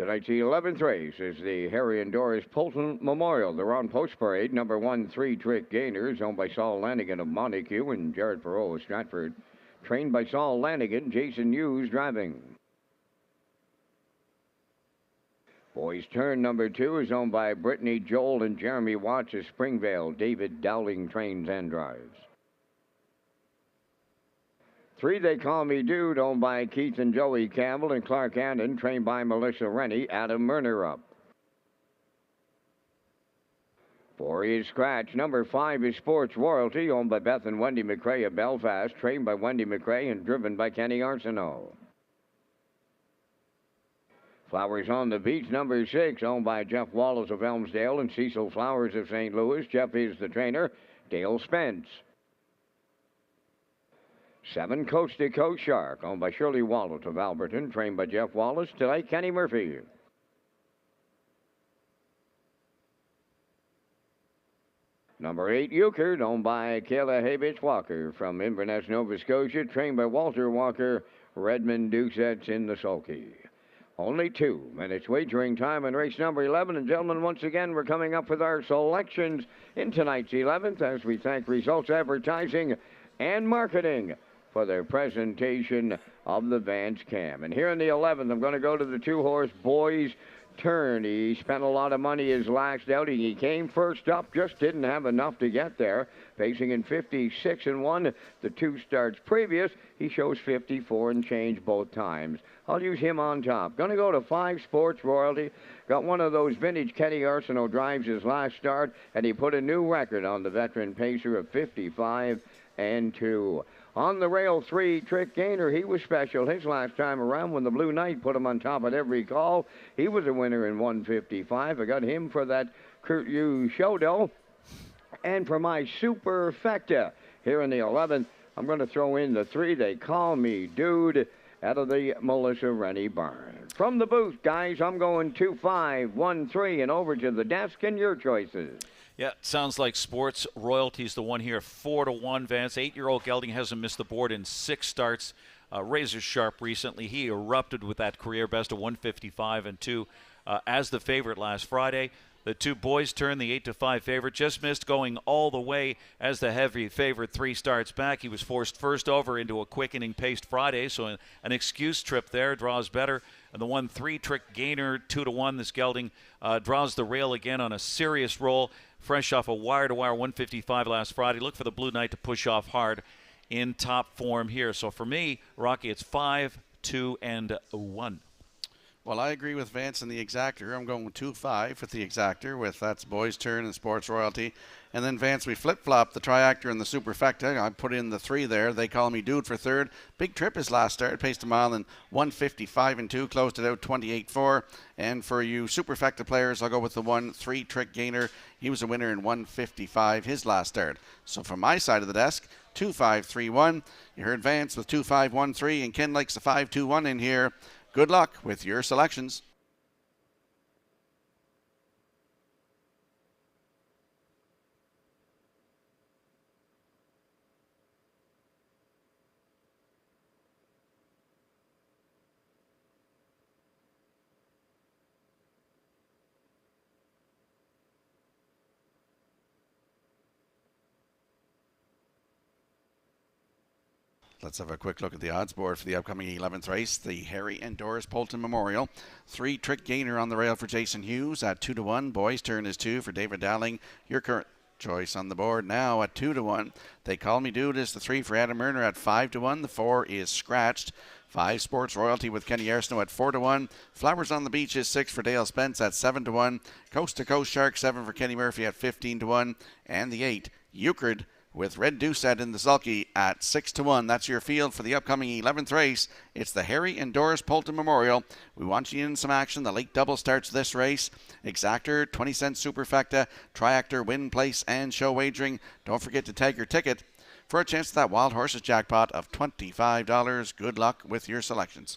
Tonight's the 11th race is the Harry and Doris Polton Memorial. The Round Post Parade, number 1, 3-Trick Gainers, owned by Saul Lanigan of Montague and Jared Perot of Stratford. Trained by Saul Lanigan, Jason Hughes driving. Boys Turn number 2 is owned by Brittany Joel and Jeremy Watts of Springvale. David Dowling trains and drives. 3, They Call Me Dude, owned by Keith and Joey Campbell and Clark Andon, trained by Melissa Rennie. Adam Murner up. 4 is Scratch. Number 5 is Sports Royalty, owned by Beth and Wendy McRae of Belfast, trained by Wendy McRae and driven by Kenny Arsenault. Flowers on the Beach, number 6, owned by Jeff Wallace of Elmsdale and Cecil Flowers of St. Louis. Jeff is the trainer. Dale Spence. 7, Coast to Coast Shark, owned by Shirley Wallet of Alberton, trained by Jeff Wallace. Tonight, Kenny Murphy. Number 8, Euchred, owned by Kayla Habich Walker from Inverness, Nova Scotia, trained by Walter Walker. Redmond Doucette's in the sulky. Only 2 minutes wagering time in race number 11. And gentlemen, once again, we're coming up with our selections in tonight's 11th as we thank Results Advertising and Marketing for their presentation of the Vance Cam. And here in the 11th, I'm going to go to the 2-horse Boys Turn. He spent a lot of money his last outing. He came first up, just didn't have enough to get there. Pacing in 56-1 the 2 starts previous. He shows 54 and change both times. I'll use him on top. Going to go to 5, Sports Royalty. Got one of those vintage Kenny Arsenault drives his last start, and he put a new record on the veteran pacer of 55-2. On the rail, 3, Trick Gainer. He was special his last time around when the Blue Knight put him on top at every call. He was a winner in 155. I got him for that Kurt Hughes show, though. And for my superfecta here in the 11th, I'm going to throw in the 3, They Call Me Dude, out of the Melissa Rennie barn. From the booth, guys, I'm going 2, 5, 1, 3, and over to the desk and your choices. Yeah, sounds like Sports Royalty's the one here. 4-1, Vance. 8-year-old Gelding hasn't missed the board in 6 starts. Razor sharp recently. He erupted with that career best of 155-2 as the favorite last Friday. The 2 Boys Turn, the 8-5 favorite, just missed going all the way as the heavy favorite 3 starts back. He was forced first over into a quickening paced Friday, so an excuse trip there, draws better. And the 1, 3-Trick Gainer, 2-1. This Gelding draws the rail again on a serious roll, fresh off a wire-to-wire 155 last Friday. Look for the Blue Knight to push off hard in top form here. So for me, Rocky, it's 5, 2, and 1. Well, I agree with Vance and the Exactor. I'm going with 2-5 with the Exactor, with that's Boys Turn and Sports Royalty. And then, Vance, we flip-flop the Triactor and the Superfecta. I put in the 3 there. They Call Me Dude for 3rd. Big Trip his last start. Paced a mile in 155-2. Closed it out 28-4. And for you Superfecta players, I'll go with the 1, 3-Trick Gainer. He was a winner in 155 his last start. So from my side of the desk, 2-5-3-1. You heard Vance with 2-5-1-3, and Ken likes the 5-2-1 in here. Good luck with your selections. Let's have a quick look at the odds board for the upcoming 11th race, the Harry and Doris Polton Memorial. 3, Trick Gainer on the rail for Jason Hughes at 2-1. Boys Turn is 2 for David Dowling. Your current choice on the board now at 2-1. They Call Me Dude is the 3 for Adam Murner at 5-1. The 4 is Scratched. 5, Sports Royalty with Kenny Arsenault at 4-1. Flowers on the Beach is 6 for Dale Spence at 7-1. Coast to Coast Shark 7 for Kenny Murphy at 15-1. And the 8, Euchred, with Red Doucette in the sulky at 6-1. That's your field for the upcoming 11th race. It's the Harry and Doris Polton Memorial. We want you in some action. The late double starts this race. Exactor, 20-cent Superfecta, Triactor, Win, Place, and Show Wagering. Don't forget to tag your ticket for a chance at that Wild Horses jackpot of $25. Good luck with your selections.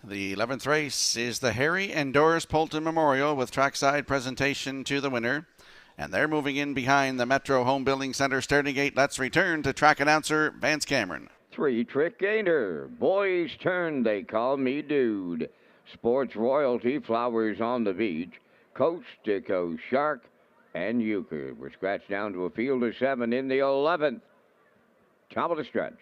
The 11th race is the Harry and Doris Polton Memorial with trackside presentation to the winner. And they're moving in behind the Metro Home Building Center starting gate. Let's return to track announcer Vance Cameron. 3-trick gainer. Boys turn, they call me dude. Sports royalty, flowers on the beach. Coast to coast, shark, and euchre. We're scratched down to a field of 7 in the 11th. Top of the stretch.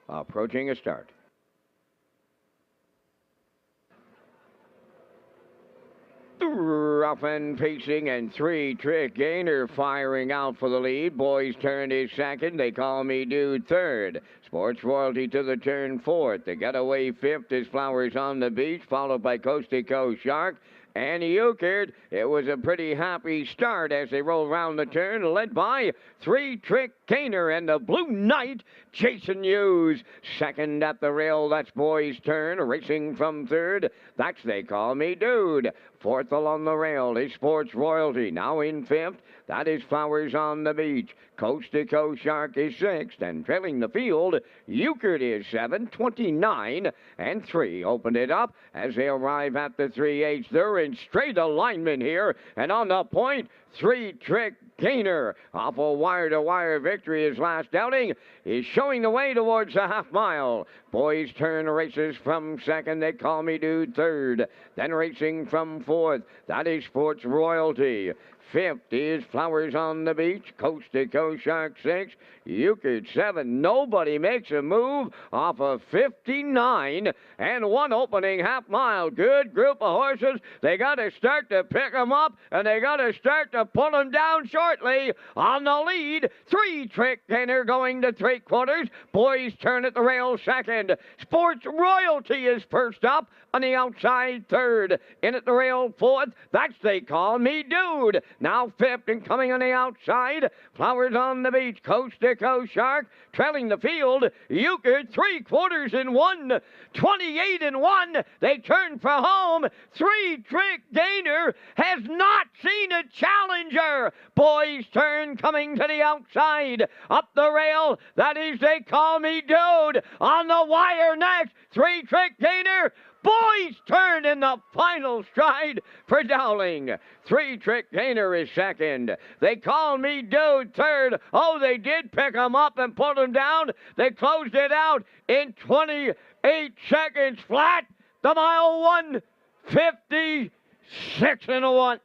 Approaching a start. Rough and pacing, and 3-trick gainer firing out for the lead. Boys turn is second. They call me dude third. Sports royalty to the turn fourth. The getaway fifth is Flowers on the Beach, followed by Coast to Coast Shark and Euchred. It was a pretty happy start as they roll around the turn, led by 3-trick gainer and the Blue Knight, Jason Hughes. Second at the rail, that's Boys Turn. Racing from third, that's They Call Me Dude. Fourth along the rail is Sports Royalty. Now in fifth, that is Flowers on the Beach. Coast to Coast Shark is sixth, and trailing the field, Euchred is 7:29 and 3. Opened it up as they arrive at the 3/8. They're in straight alignment here, and on the point, 3-trick gainer. Off a wire-to-wire victory his last outing is showing the way towards the half mile. Boys Turn races from second. They Call Me Dude third. Then racing from fourth, that is Sports Royalty. Fifth is Flowers on the Beach. Coast to Coast Shark 6. Euchred 7. Nobody makes a move off of 59 and 1 opening half mile. Good group of horses. They got to start to pick them up, and they got to start to pull them down shortly. On the lead, 3-trick gainer going to 3/4. Boys Turn at the rail second. Sports Royalty is first up on the outside third. In at the rail fourth, that's They Call Me Dude. Now fifth and coming on the outside, Flowers on the Beach. Coast to Coast Shark trailing the field. Euchred 3/4 in 1, 28 and 1. They turn for home. 3-trick gainer has not seen a challenger. Boys Turn coming to the outside. Up the rail, that is They Call Me Dude. On the wire next, 3-trick gainer. Boys Turn in the final stride for Dowling. 3-trick gainer is second. They Call Me Dude third. Oh, they did pick him up and put him down. They closed it out in 28 seconds flat. The mile 1:56 and 1.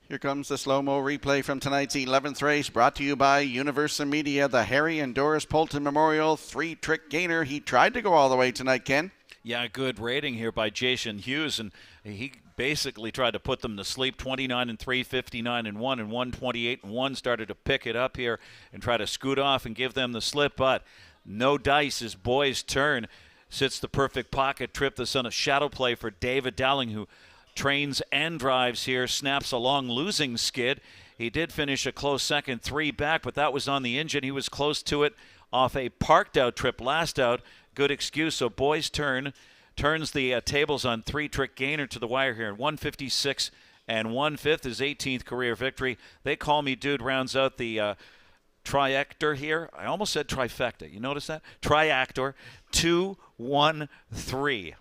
Here comes the slow-mo replay from tonight's 11th race, brought to you by Universal Media, the Harry and Doris Polton Memorial 3-trick gainer. He tried to go all the way tonight, Ken. Yeah, good rating here by Jason Hughes, and he basically tried to put them to sleep. 29 and 3, 59 and 1, and 128 and 1. Started to pick it up here and try to scoot off and give them the slip, but no dice as Boys Turn sits the perfect pocket trip. The son of shadow play for David Dowling, who trains and drives here, snaps a long losing skid. He did finish a close second, 3 back, but that was on the engine. He was close to it off a parked out trip last out. Good excuse. So Boys Turn turns the tables on 3-trick gainer to the wire here. 156 and 1/5, his 18th career victory. They Call Me Dude rounds out the triactor here. I almost said trifecta. You notice that? Triactor. 2, 1, 3.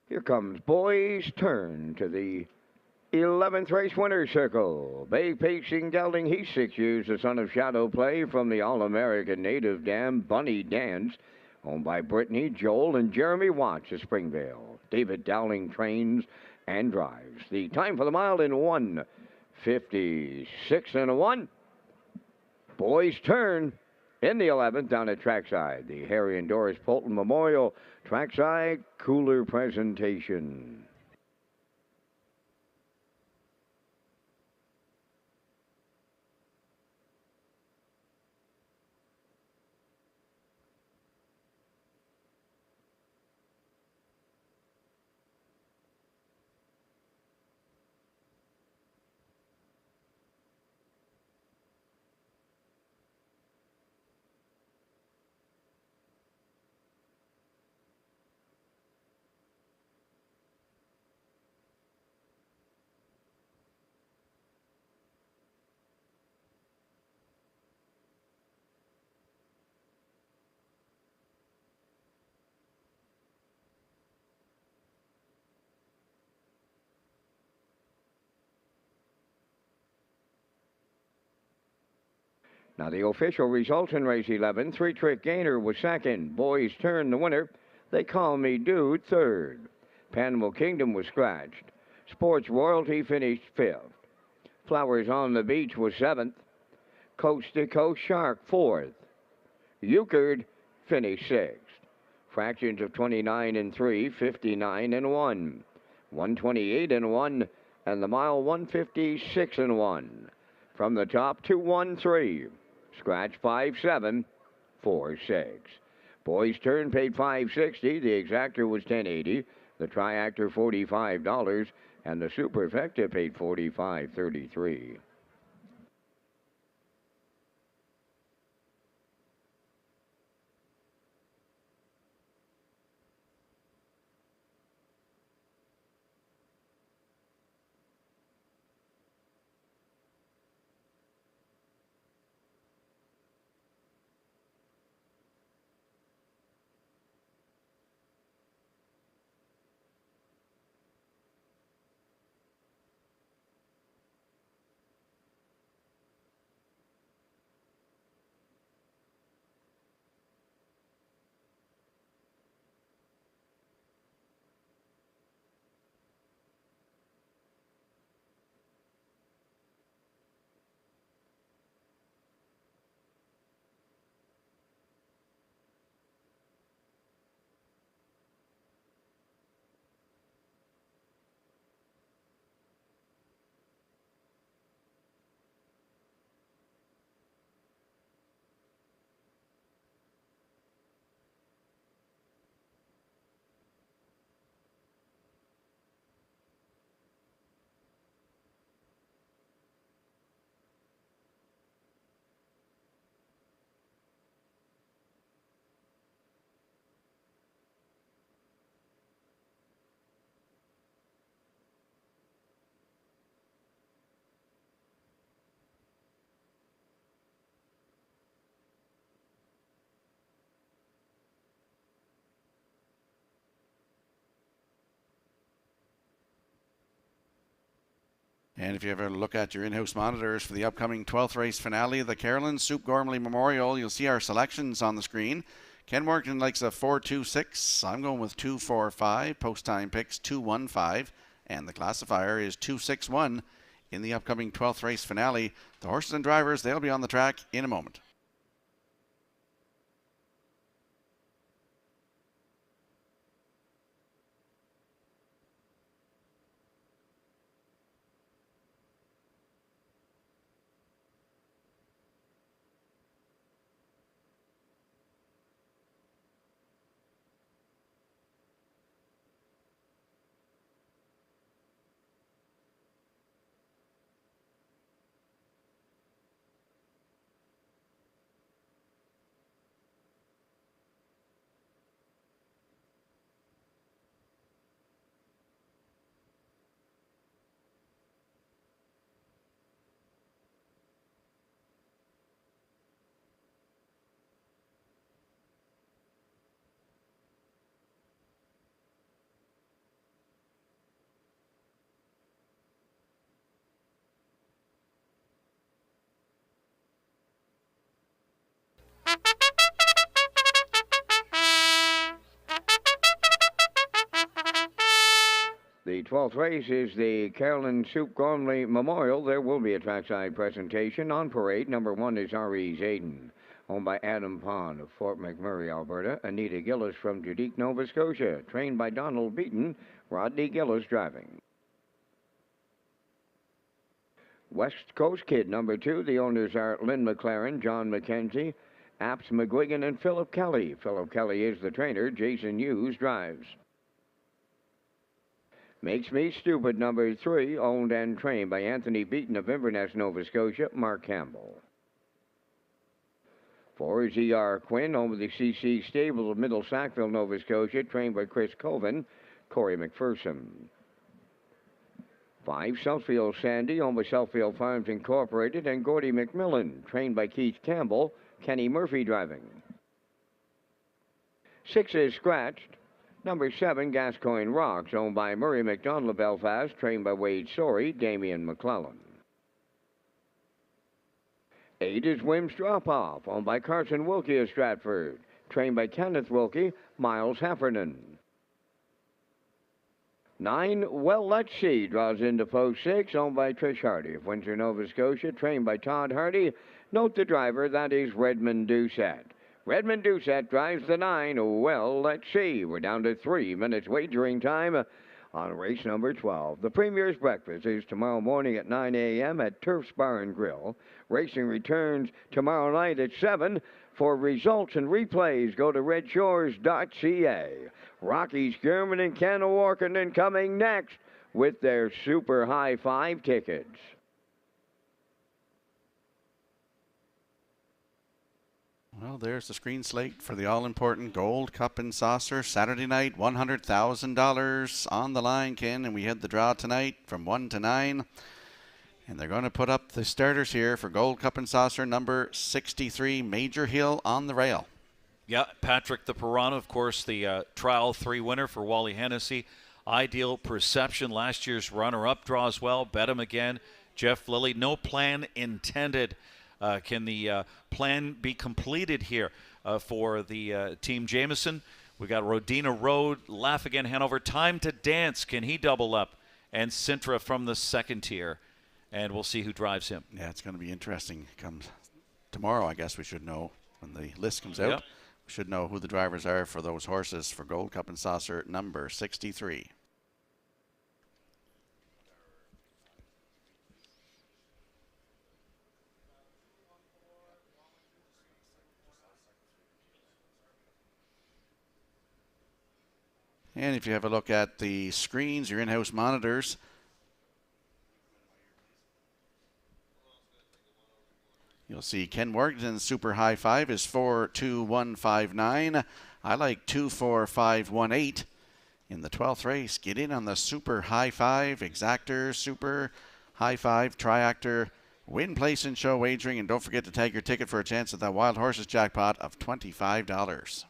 Here comes Boys Turn to the 11th race winner circle. Bay Pacing Gelding, he's 6 years, the son of Shadow Play from the All-American native dam Bunny Dance, owned by Brittany, Joel, and Jeremy Watts of Springvale. David Dowling trains and drives. The time for the mile in 1:56.1. Boys turn in the 11th down at trackside. The Harry and Doris Polton Memorial Trackside Cooler presentation. Now the official results in race 11. 3-Trick Gainer was second. Boys Turn the winner. They Call Me Dude third. Panama Kingdom was scratched. Sports Royalty finished fifth. Flowers on the Beach was seventh. Coast to Coast Shark fourth. Euchred finished sixth. Fractions of 29 and 3, 59 and 1, 128 and 1, and the mile 156 and 1. From the top, 213. Scratch 5746. Boys Turn paid $5.60. The exactor was $10.80. The triactor $45, and the superfecta paid $45.33. And if you ever look at your in-house monitors for the upcoming 12th race finale, the Carolyn Soup Gormley Memorial, you'll see our selections on the screen. Ken Morgan likes a 4-2-6. I'm going with 2-4-5. Post time picks 2-1-5. And the classifier is 2-6-1 in the upcoming 12th race finale. The horses and drivers, they'll be on the track in a moment. The 12th race is the Carolyn Soup Gormley Memorial. There will be a trackside presentation. On parade, number 1 is R.E. Zayden, owned by Adam Pond of Fort McMurray, Alberta. Anita Gillis from Judique, Nova Scotia, trained by Donald Beaton. Rodney Gillis driving. West Coast Kid, number 2. The owners are Lynn McLaren, John McKenzie, Apps McGuigan, and Philip Kelly. Philip Kelly is the trainer. Jason Hughes drives. Makes Me Stupid, number 3, owned and trained by Anthony Beaton of Inverness, Nova Scotia, Mark Campbell. 4 is E.R. Quinn, owned by the CC Stable of Middle Sackville, Nova Scotia, trained by Chris Coven, Corey McPherson. 5, Southfield Sandy, owned by Southfield Farms Incorporated, and Gordy McMillan, trained by Keith Campbell, Kenny Murphy driving. 6 is Scratched, number 7, Gascoigne Rocks, owned by Murray McDonald of Belfast, trained by Wade Sorey, Damian McClellan. 8 is Wim's Drop-Off, owned by Carson Wilkie of Stratford, trained by Kenneth Wilkie, Miles Heffernan. 9, Well Let's See, draws into post 6, owned by Trish Hardy of Windsor, Nova Scotia, trained by Todd Hardy. Note the driver, that is Redmond Doucette. Redmond Doucette drives the 9, Well Let's See. We're down to 3 minutes wagering time on race number 12. The Premier's Breakfast is tomorrow morning at 9 a.m. at Turf's Bar and Grill. Racing returns tomorrow night at 7. For results and replays, go to Redshores.ca. Rocky's German and Ken O'Orkenden coming next with their Super High 5 tickets. Well, there's the screen slate for the all-important Gold Cup and Saucer. Saturday night, $100,000 on the line, Ken, and we had the draw tonight from 1 to 9. And they're going to put up the starters here for Gold Cup and Saucer, number 63, Major Hill on the rail. Yeah, Patrick the Piranha, of course, the Trial 3 winner for Wally Hennessy. Ideal Perception, last year's runner-up, draws well. Bet him again. Jeff Lilly, no plan intended. Can the plan be completed here for the Team Jameson? We got Rodina Road, Laugh Again Hanover, Time to Dance. Can he double up? And Sintra from the second tier. And we'll see who drives him. Yeah, it's going to be interesting. Comes tomorrow, I guess we should know when the list comes out. Yep. We should know who the drivers are for those horses for Gold Cup and Saucer, number 63. And if you have a look at the screens, your in-house monitors, you'll see Ken Morgan's Super High 5 is 42159. I like 24518 in the 12th race. Get in on the Super High 5, Exactor, Super High 5, Triactor, win, place, and show wagering. And don't forget to tag your ticket for a chance at that Wild Horses jackpot of $25.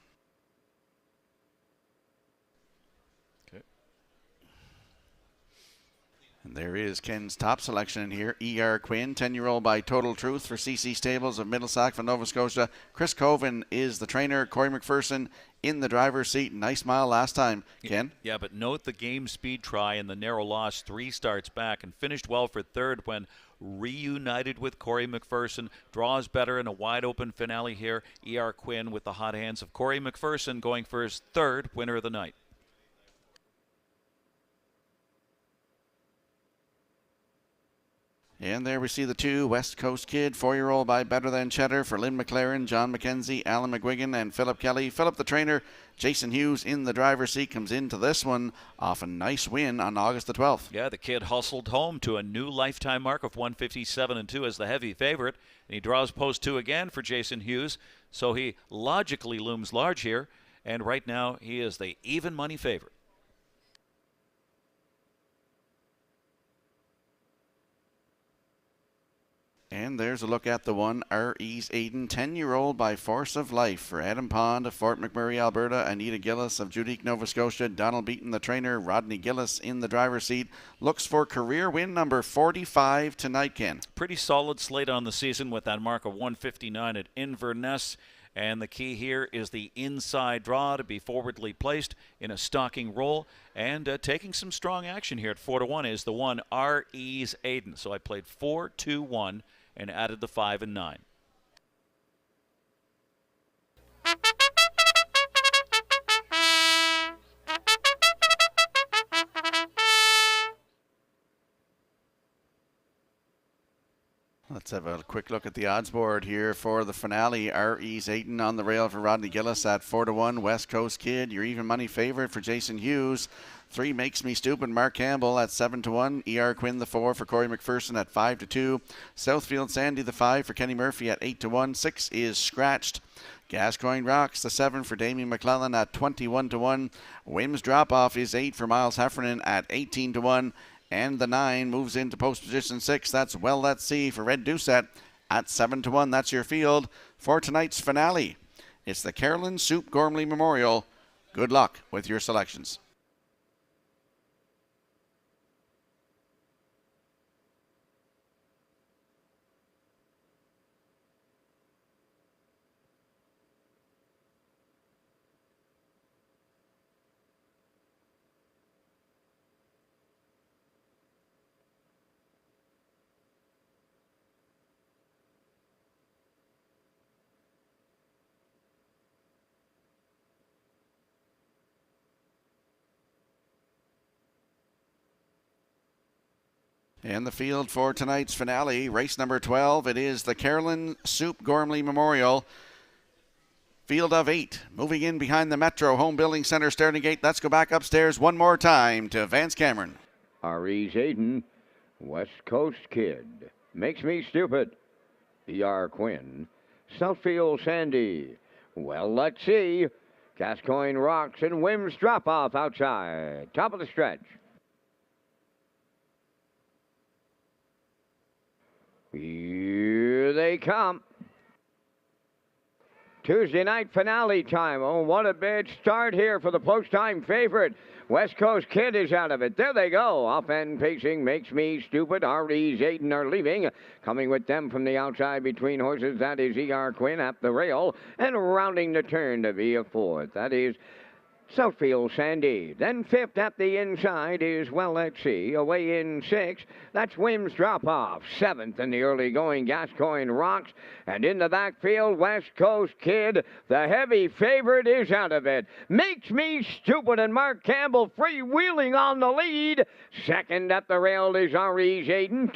And there is Ken's top selection in here. E.R. Quinn, 10-year-old by Total Truth for CC Stables of Middle Sackville, Nova Scotia. Chris Coven is the trainer. Corey McPherson in the driver's seat. Nice mile last time, Ken. Yeah, but note the game speed try and the narrow loss, 3 starts back, and finished well for third when reunited with Corey McPherson. Draws better in a wide-open finale here. E.R. Quinn with the hot hands of Corey McPherson going for his third winner of the night. And there we see the 2 West Coast Kid, 4-year-old by Better Than Cheddar for Lynn McLaren, John McKenzie, Alan McGuigan, and Philip Kelly. Philip the trainer, Jason Hughes in the driver's seat, comes into this one off a nice win on August the 12th. Yeah, the kid hustled home to a new lifetime mark of 157-2 as the heavy favorite. And he draws post 2 again for Jason Hughes, so he logically looms large here. And right now, he is the even money favorite. And there's a look at the 1 R.E.'s Aiden, 10-year-old by Force of Life for Adam Pond of Fort McMurray, Alberta, Anita Gillis of Judique, Nova Scotia, Donald Beaton, the trainer, Rodney Gillis in the driver's seat. Looks for career win number 45 tonight, Ken. Pretty solid slate on the season with that mark of 159 at Inverness. And the key here is the inside draw to be forwardly placed in a stalking roll. And taking some strong action here at 4-1 is the one R.E.'s Aiden. So I played 4-2-1 and added the 5 and 9. Let's have a quick look at the odds board here for the finale. R.E.'s Aiden on the rail for Rodney Gillis at 4-1. West Coast Kid, your even money favorite for Jason Hughes. 3 Makes Me Stupid, Mark Campbell at 7-1. E.R. Quinn the 4 for Corey McPherson at 5-2. Southfield Sandy the 5 for Kenny Murphy at 8-1. 6 is Scratched. Gascoigne Rocks the 7 for Damien McClellan at 21-1. Wims Drop Off is 8 for Miles Heffernan at 18-1. And the 9 moves into post position 6. That's Well Let's See for Red Doucette at 7-1. That's your field for tonight's finale. It's the Carolyn Soup Gormley Memorial. Good luck with your selections. And the field for tonight's finale, race number 12, it is the Carolyn Soup Gormley Memorial. Field of 8, moving in behind the Metro Home Building Center starting gate. Let's go back upstairs one more time to Vance Cameron. R.E.'s Aiden, West Coast Kid, Makes Me Stupid, E.R. Quinn, Southfield Sandy, Well Let's See, Gascoigne Rocks and Wims Drop Off outside, top of the stretch. Here they come. Tuesday night finale time. Oh, what a bad start here for the post-time favorite. West Coast Kid is out of it. There they go. Off-end pacing Makes Me Stupid. R.E.'s Aiden are leaving. Coming with them from the outside between horses, that is E.R. Quinn at the rail. And rounding the turn to be a fourth, that is Southfield Sandy. Then fifth at the inside is Well Let's See. Away in sixth, that's Wims Drop Off. Seventh in the early going, Gascoigne Rocks. And in the backfield, West Coast Kid. The heavy favorite is out of it. Makes Me Stupid and Mark Campbell freewheeling on the lead. Second at the rail is R.E.'s Aiden.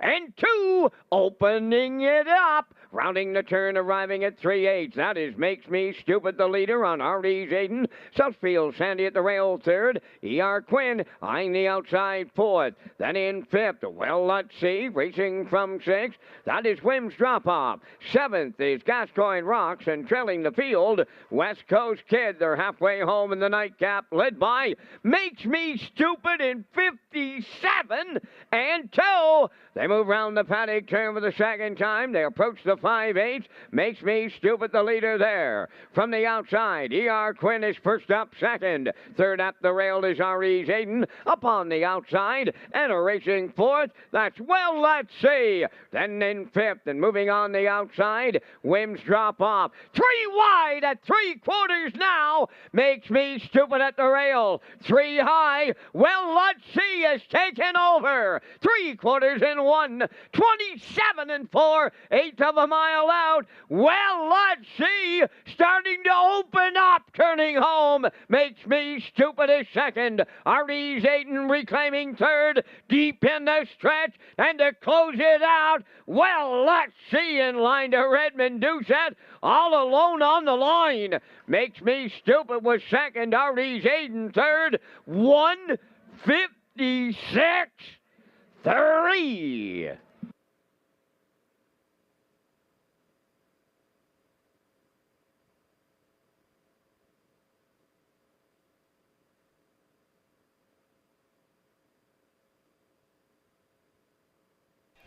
28-2, opening it up. Rounding the turn, arriving at 3/8. That is Makes Me Stupid, the leader on R.E.'s Aiden. Southfield Sandy at the rail third. E.R. Quinn eyeing the outside fourth. Then in fifth, Well Let's See, racing from sixth. That is Wims Drop Off. Seventh is Gascoigne Rocks, and trailing the field, West Coast Kid. They're halfway home in the nightcap, led by Makes Me Stupid in 57-2. They move round the paddock turn for the second time. They approach the 5/8. Makes Me Stupid, the leader there. From the outside, E.R. Quinn is first up second. Third at the rail is R.E.'s Aiden. Up on the outside and a racing fourth. That's Well Let's See. Then in fifth and moving on the outside, Wims Drop Off. 3 wide at 3/4 now. Makes Me Stupid at the rail. 3 high. Well Let's See has taken over. 3/4 in 1. 27-4. 1/8 of a mile out. Well Let's See starting to open up, turning home. Makes Me Stupid is second. R.E.'s Aiden reclaiming third. Deep in the stretch. And to close it out, Well Let's See in line to Redmond Doucette. All alone on the line. Makes Me Stupid was second. R.E.'s Aiden third. 1:56.3.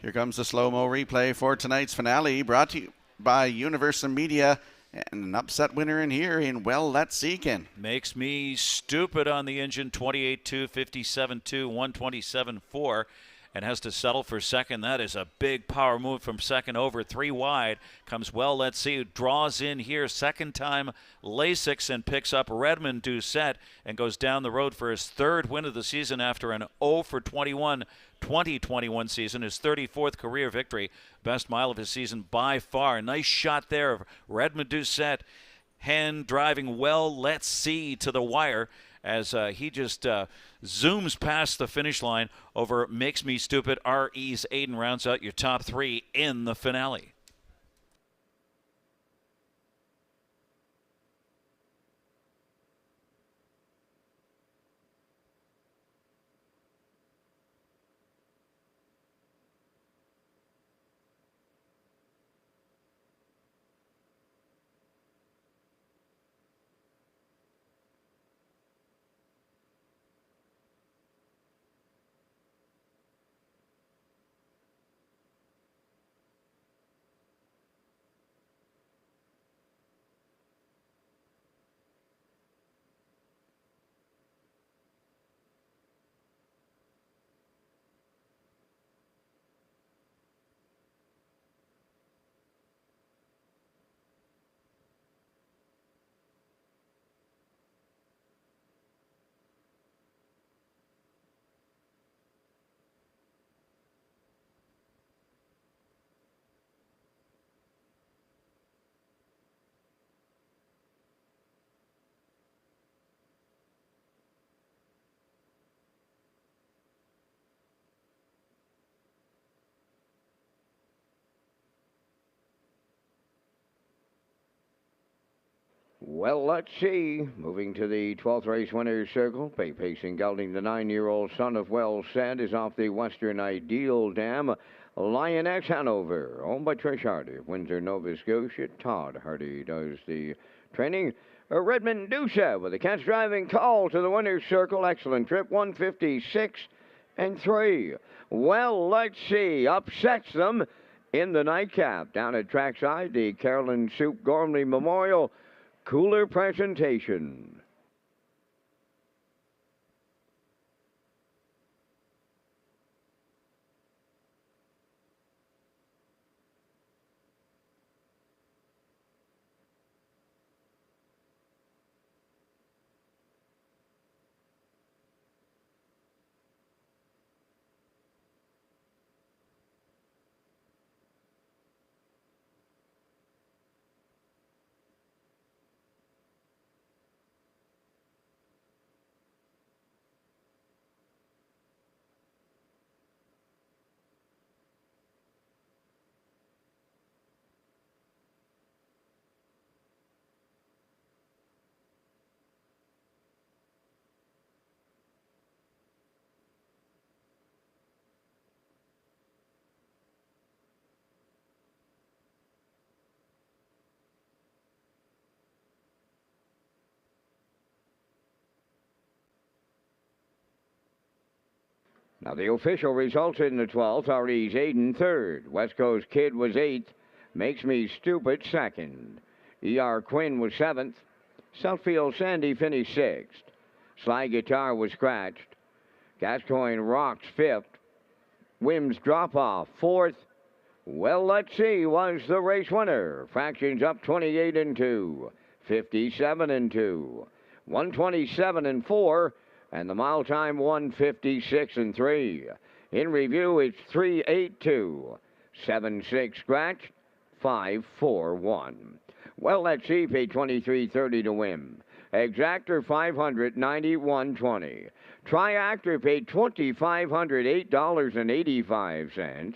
Here comes the slow-mo replay for tonight's finale, brought to you by Universal Media. And an upset winner in here in Well Let's See, Ken. Makes Me Stupid on the engine, 28-2, 57-2, 127-4. and has to settle for second. That is a big power move from second over, 3 wide. Comes well, let's see, draws in here, second time Lasix, and picks up Redmond Doucette and goes down the road for his 3rd win of the season after an 0 for 21 2021 season, his 34th career victory. Best mile of his season by far. Nice shot there of Redmond Doucette. Hand driving well, let's see, to the wire as he just zooms past the finish line over Makes Me Stupid. RE's Aiden rounds out your top 3 in the finale. Well, let's see. Moving to the 12th race winner's circle. Pacing gelding, the 9-year-old son of Well Said, is off the Western Ideal Dam. Lioness Hanover, owned by Trish Hardy, Windsor, Nova Scotia. Todd Hardy does the training. Redmond Doucette with a catch driving call to the winner's circle. Excellent trip, 156 and 3. Well, let's see. Upsets them in the nightcap. Down at trackside, the Carolyn Soup Gormley Memorial Cooler presentation. Now, the official results in the 12th are E's Aiden 3rd. West Coast Kid was 8th. Makes Me Stupid 2nd. E.R. Quinn was 7th. Southfield Sandy finished 6th. Sly Guitar was scratched. Gascoigne Rocks 5th. Wims Drop Off 4th. Well, let's see, was the race winner. Fractions up 28 and 2. 57 and 2. 127 and 4. And the mile time 156 and 3. In review, it's 382, 76 scratch, 541. Well, let's see, paid 23.30 to win. Exactor 591.20. Triactor paid $2,508.85.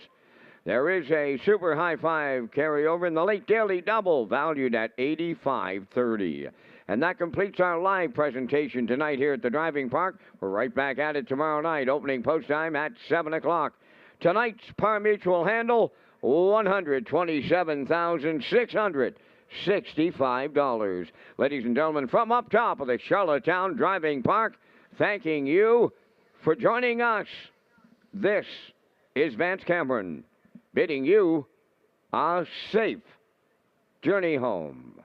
There is a super high five carryover in the late daily double, valued at $85.30. And that completes our live presentation tonight here at the Driving Park. We're right back at it tomorrow night, opening post time at 7 o'clock. Tonight's Par Mutual handle, $127,665. Ladies and gentlemen, from up top of the Charlottetown Driving Park, thanking you for joining us. This is Vance Cameron, bidding you a safe journey home.